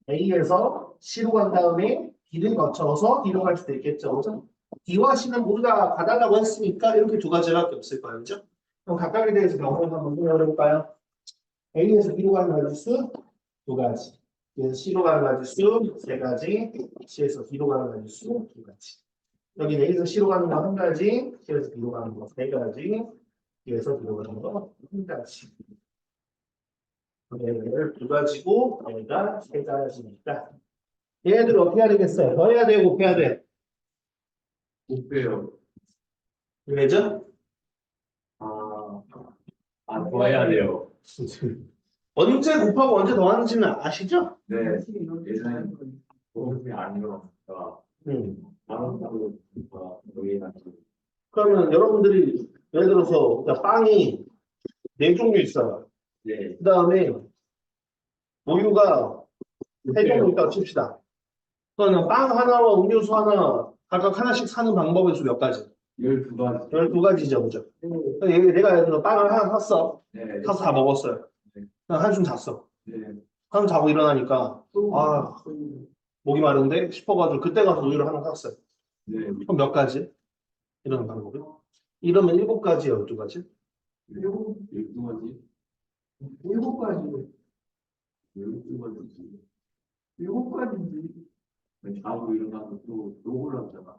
S1: A에서 C로 간 다음에 D를 거쳐서 D로 갈 수도 있겠죠. 그죠? D와 C는 모두 다 가달라고 했으니까 이렇게 두 가지밖에 없을 거예요. 그죠? 그럼 각각에 대해서 경험을 한번 설명해볼까요? A에서 B로 가는 가지수 두 가지. B에서 C로 가는 가지수 세 가지. C에서 D로 가는 가지수 두 가지. 여기 A에서 C로 가는 거 한 가지. C에서 B로 가는 거 세 가지. B에서 D로 가는 거 한 가지. 얘를 두 가지고 얘가 세 가지니까 얘들 어떻게 해야 되겠어요? 더해야 돼, 곱해야 돼?
S3: 못해요.
S1: 왜죠?
S3: 더 해야 돼요.
S1: 언제 곱하고 언제 더하는지는 아시죠?
S3: 네. 예전에 공부이 아니었으니까 다른 사람도 여기 가지고
S1: 그러면 여러분들이 예를 들어서 그러니까 빵이 네 종류 있어요.
S3: 네.
S1: 그 다음에 우유가 세 종류 있다고 칩시다. 그러면 빵 하나와 음료수 하나 각각 하나씩 사는 방법의 수 몇 가지?
S3: 12가지.
S1: 12가지죠, 그죠? 내가 예를 들어 빵을 하나 샀어.
S3: 네.
S1: 사서 다 먹었어요.
S3: 네.
S1: 그냥 한숨 잤어.
S3: 네.
S1: 한숨 자고 일어나니까 아 목이 마른데 싶어가지고 그때 가서 우유를 하나 샀어요.
S3: 네.
S1: 그럼 몇 가지? 이런 방법이? 이러면 7가지, 12가지?
S3: 12가지.
S2: 7가지.
S3: 12가지.
S2: 7가지지.
S3: 자고 일어나서 또 욕을 하잖아.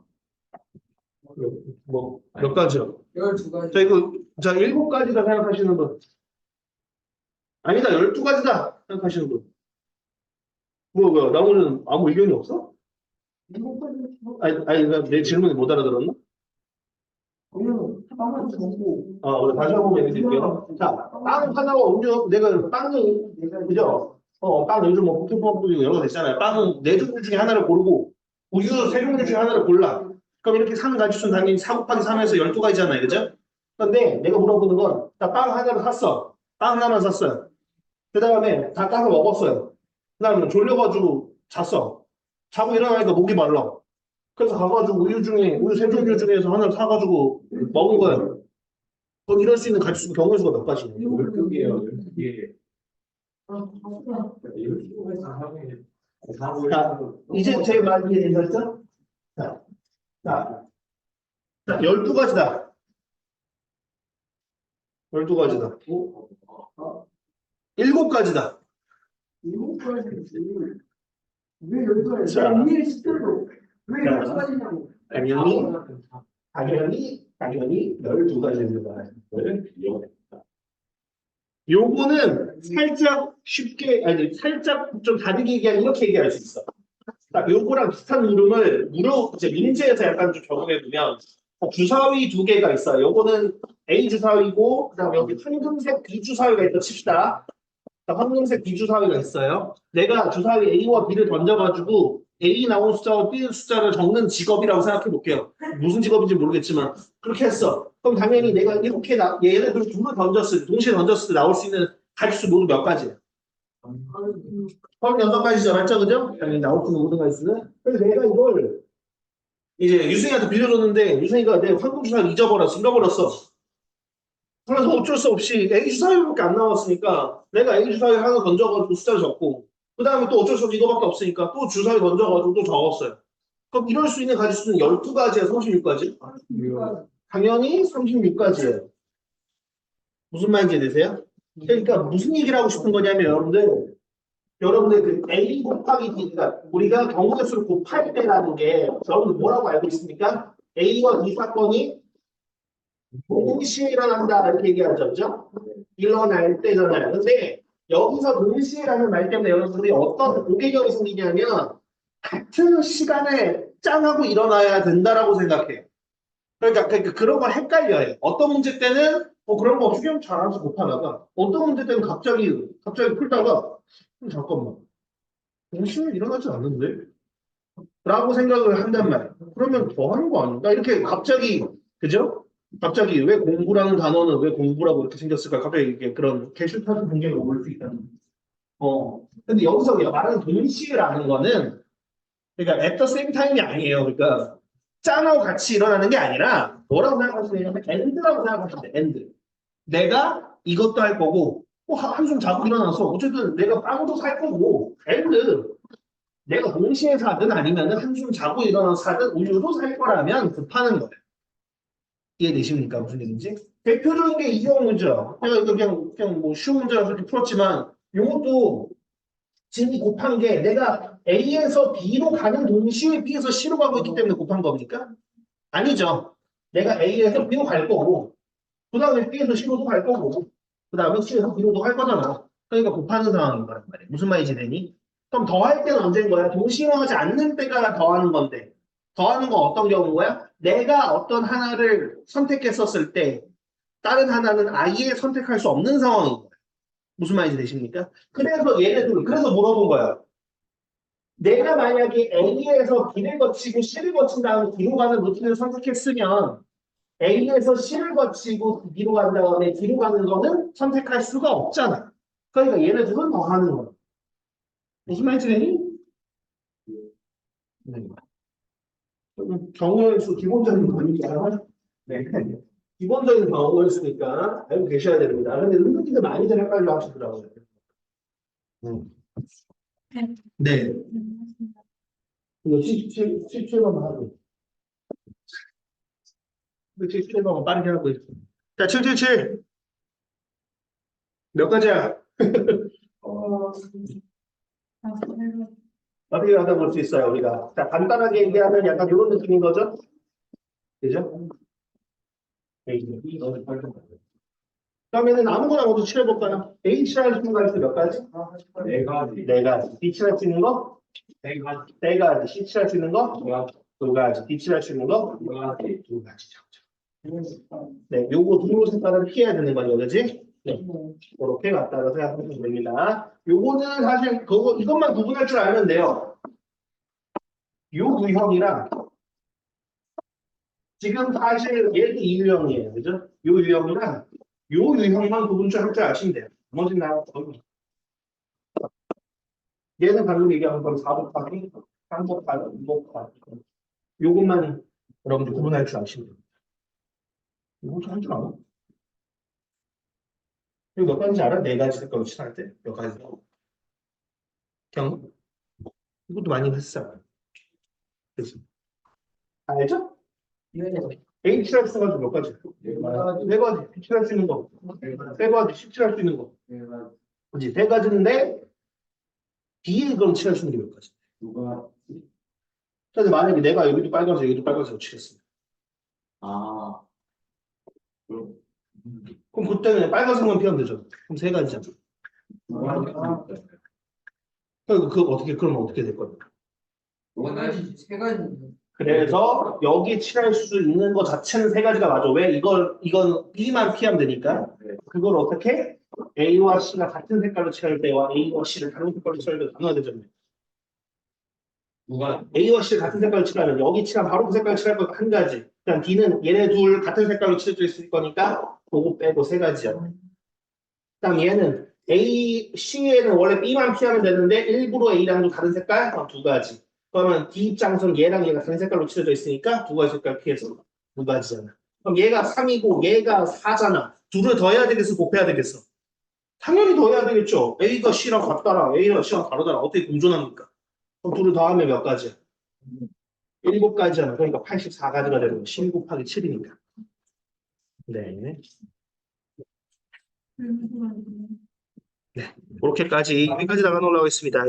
S1: 뭐, 몇 가지요?
S2: 12가지.
S1: 자, 이거, 자, 7가지다 생각하시는 분. 아니다, 12가지다 생각하시는 분. 뭐야, 나머지는 아무 의견이 없어?
S2: 7가지.
S1: 그러니까 내 질문을 못 알아들었나?
S2: 그러면 빵을 먹고.
S1: 우리 다시 한번 얘기해 드릴게요. 자, 빵 하나와 음료, 내가 빵은, 그죠? 빵 요즘 뭐 포켓몬도 여러 개 있잖아요. 빵은 네 종류 중에 하나를 고르고, 우유 세 종류 중에 하나를 골라. 그럼 이렇게 사는 가지수는 당연히 4 곱하기 3에서 12가지잖아요. 그죠? 근데 내가 물어보는 건, 빵 하나를 샀어. 빵 하나만 샀어요. 그 다음에 다 까서 먹었어요. 그 다음에 졸려가지고 잤어. 자고 일어나니까 목이 말라. 그래서 가가지고 우유 세 종류 중에서 하나를 사가지고 먹은 거예요. 그럼 이럴 수 있는 가지수 경우의 수가 몇 가지예요?
S3: 12개요. 12개.
S1: 자, 이제 제 말 이해되셨죠? 자, 12가지다. 12가지다. 7가지다.
S2: 7가지지. 왜 12가지?
S1: 자.
S2: 나 이해를 시켜도 왜
S1: 자.
S2: 12가지냐고.
S1: 당연히 12가지입니다. 요거는 살짝 쉽게, 아니, 살짝 좀 다르게 얘기하면 이렇게 얘기할 수 있어. 자, 요거랑 비슷한 이름을 이제 민재에서 약간 좀 적용해 두면 주사위 두 개가 있어요. 요거는 A 주사위고, 그 다음에 여기 황금색 B 주사위가 있다 칩시다. 자, 황금색 B 주사위가 있어요. 내가 주사위 A와 B를 던져가지고 A 나온 숫자와 B 숫자를 적는 직업이라고 생각해 볼게요. 무슨 직업인지 모르겠지만 그렇게 했어. 그럼 당연히 내가 이렇게 얘네들 둘을 던졌을 때, 동시에 던졌을 때 나올 수 있는 가지수 모두 몇 가지예요? 36가지죠, 맞죠? 그죠? 당연히 나올 수 있는 모든 가지수는. 그래서 내가 이걸 이제 유승이한테 빌려줬는데 유승이가 내 황금 주사위를 잃어버렸어. 그래서 어쩔 수 없이 A 주사위밖에 안 나왔으니까 내가 A 주사위 하나 던져가지고 숫자를 적고 그 다음에 또 어쩔 수 없이 이거밖에 없으니까 또 주사위 던져가지고 또 적었어요. 그럼 이럴 수 있는 가지수는 12가지에 36가지? 당연히 36가지예요. 무슨 말인지 되세요? 그러니까 무슨 얘기를 하고 싶은 거냐면 여러분들 그 A 곱하기 B, 그러니까 우리가 경우의 수를 곱할 때라는 게 여러분들 뭐라고 알고 있습니까? A와 B 사건이 동시에 일어난다 이렇게 얘기하죠, 그죠? 일어날 때잖아요. 근데 여기서 동시에라는 말 때문에 여러분들이 어떤 고개경이 생기냐면 같은 시간에 짠 하고 일어나야 된다라고 생각해. 그러니까 그런 걸 헷갈려요. 어떤 문제 때는 그런 거 수경 잘하면서 못하다가 어떤 문제 때는 갑자기 풀다가 잠깐만 동시에 일어나지 않는데? 라고 생각을 한단 말이에요. 그러면 더 하는 거 아닌가? 이렇게 갑자기 그죠? 갑자기 왜 공부라는 단어는 왜 공부라고 이렇게 생겼을까? 갑자기 이게 그런 게슈탈트 분석이 올 수 있다는 거예요. 근데 여기서 우리가 말하는 동시에라는 거는 그러니까 at the same time이 아니에요. 그러니까 짠하고 같이 일어나는 게 아니라 뭐라고 생각하시면 되냐면 end라고 생각하시면 돼. end. 내가 이것도 할 거고 한숨 자고 일어나서 어쨌든 내가 빵도 살 거고 end. 내가 동시에 사든 아니면 한숨 자고 일어나서 사든 우유도 살 거라면 급하는 거예요. 이해되십니까? 무슨 얘기인지? 대표적인 게 이 경우죠. 그냥 뭐 쉬운 문제라서 이렇게 풀었지만 이것도 지금 곱한 게 내가 A에서 B로 가는 동시에 B에서 C로 가고 있기 때문에 곱한 겁니까? 아니죠. 내가 A에서 B로 갈 거고 그 다음에 B에서 C로도 갈 거고 그 다음에 C에서 B로도 갈 거잖아. 그러니까 곱하는 상황인 거란 말이야. 무슨 말인지 되니? 그럼 더할 때는 언제인 거야? 동시에 하지 않는 때가 더하는 건데 더하는 건 어떤 경우인 거야? 내가 어떤 하나를 선택했었을 때 다른 하나는 아예 선택할 수 없는 상황인 거야. 무슨 말인지 되십니까? 그래서 얘네들 그래서 물어본 거야. 내가 만약에 A에서 B를 거치고 C를 거친 다음에 D로 가는 루트를 선택했으면 A에서 C를 거치고 B로 간 다음에 D로 가는 거는 선택할 수가 없잖아. 그러니까 얘네들은 더 하는 거야. 무슨 말인지 되니? 경우의 수 기본적인 거니까. 네. 기본적인 경우의 수니까 알고 계셔야 됩니다. 근데 은근히도 많이들 헷갈려 하시더라고요. 네. 이거 17번만 하고. 17번만 빠르게 하고 있어. 자, 777. 몇 가지야? 어떻게 하다 볼 수 있어요, 우리가. 자, 간단하게 얘기하면 약간 이런 느낌인 거죠? 그죠? 그러면은 아무거나 모두 칠해볼까요? H할 수 있는 거 몇 가지?
S3: 네 가지.
S1: 네 가지. B칠할 수 있는 거?
S3: 네 가지.
S1: 네 가지. C칠할 수 있는 거? 두 가지. D칠할 수 있는 거? 두 가지죠. 네, 요거 두 색깔을 피해야 되는 거죠, 그지? 네, 그렇게 갖다가 생각하시면 됩니다. 요거는 사실 이것만 구분할 줄 알면 돼요. 요 유형이랑 지금 사실 얘도 이 유형이에요, 그죠? 요 유형이랑 요 유형만 구분 할 줄 아시면 돼요. 나머지는 다 얘는 방금 얘기한 건 4 곱하기 3 곱하기 2 곱하기 요것만 여러분들 구분할 줄 아시면 돼요. 이거 할 줄 알아? 이거 몇 가지인지 알아? 네 가지 색깔로 칠할 때 몇 가지? 경 이것도 많이 했어요. 그치? 알죠? A 칠할 수 있는 몇 가지? 네 가지. B 칠할 수 있는 거. 세 가지. C 칠할 수 있는 거. 그치? 세 가지인데 B에 그럼 칠할 수 있는 게 몇 가지?
S3: 누가
S1: 그래서 만약에 내가 여기도 빨간색, 여기도 빨간색으로 칠했습니다.
S3: 아 그럼
S1: 그럼 그때는 빨간색만 피하면 되죠. 그럼 세 가지잖아. 그럼 어떻게 될 거야?
S2: 세 가지.
S1: 그래서 여기 칠할 수 있는 거 자체는 세 가지가 맞아. 왜? 이건 B만 피하면 되니까. 그걸 어떻게? A와 C가 같은 색깔로 칠할 때와 A와 C를 다른 색깔로 칠할 때 나눠야 되잖아요.
S3: 누가
S1: A와 C를 같은 색깔로 칠하면 여기 칠하면 바로 그 색깔로 칠할 거 한 가지. 그냥 D는 얘네 둘 같은 색깔로 칠해져 있을 거니까 그거 빼고 세 가지야. 그다음 얘는 C에는 원래 B만 피하면 되는데 일부러 A랑도 다른 색깔? 그럼 두 가지. 그러면 D 입장에서는 얘랑 얘가 다른 색깔로 칠해져 있으니까 두 가지 색깔 피해서 두 가지잖아. 그럼 얘가 3이고 얘가 4잖아. 둘을 더해야 되겠어? 곱해야 되겠어? 당연히 더해야 되겠죠. A가 C랑 같다라 A랑 C랑 다르다라 어떻게 공존합니까? 그럼 둘을 더하면 몇 가지야? 7가지잖아. 그러니까 84가지가 되는 거야. 12 곱하기 7이니까. 네. 그렇게까지 여기까지 나가 놓으려고 했습니다.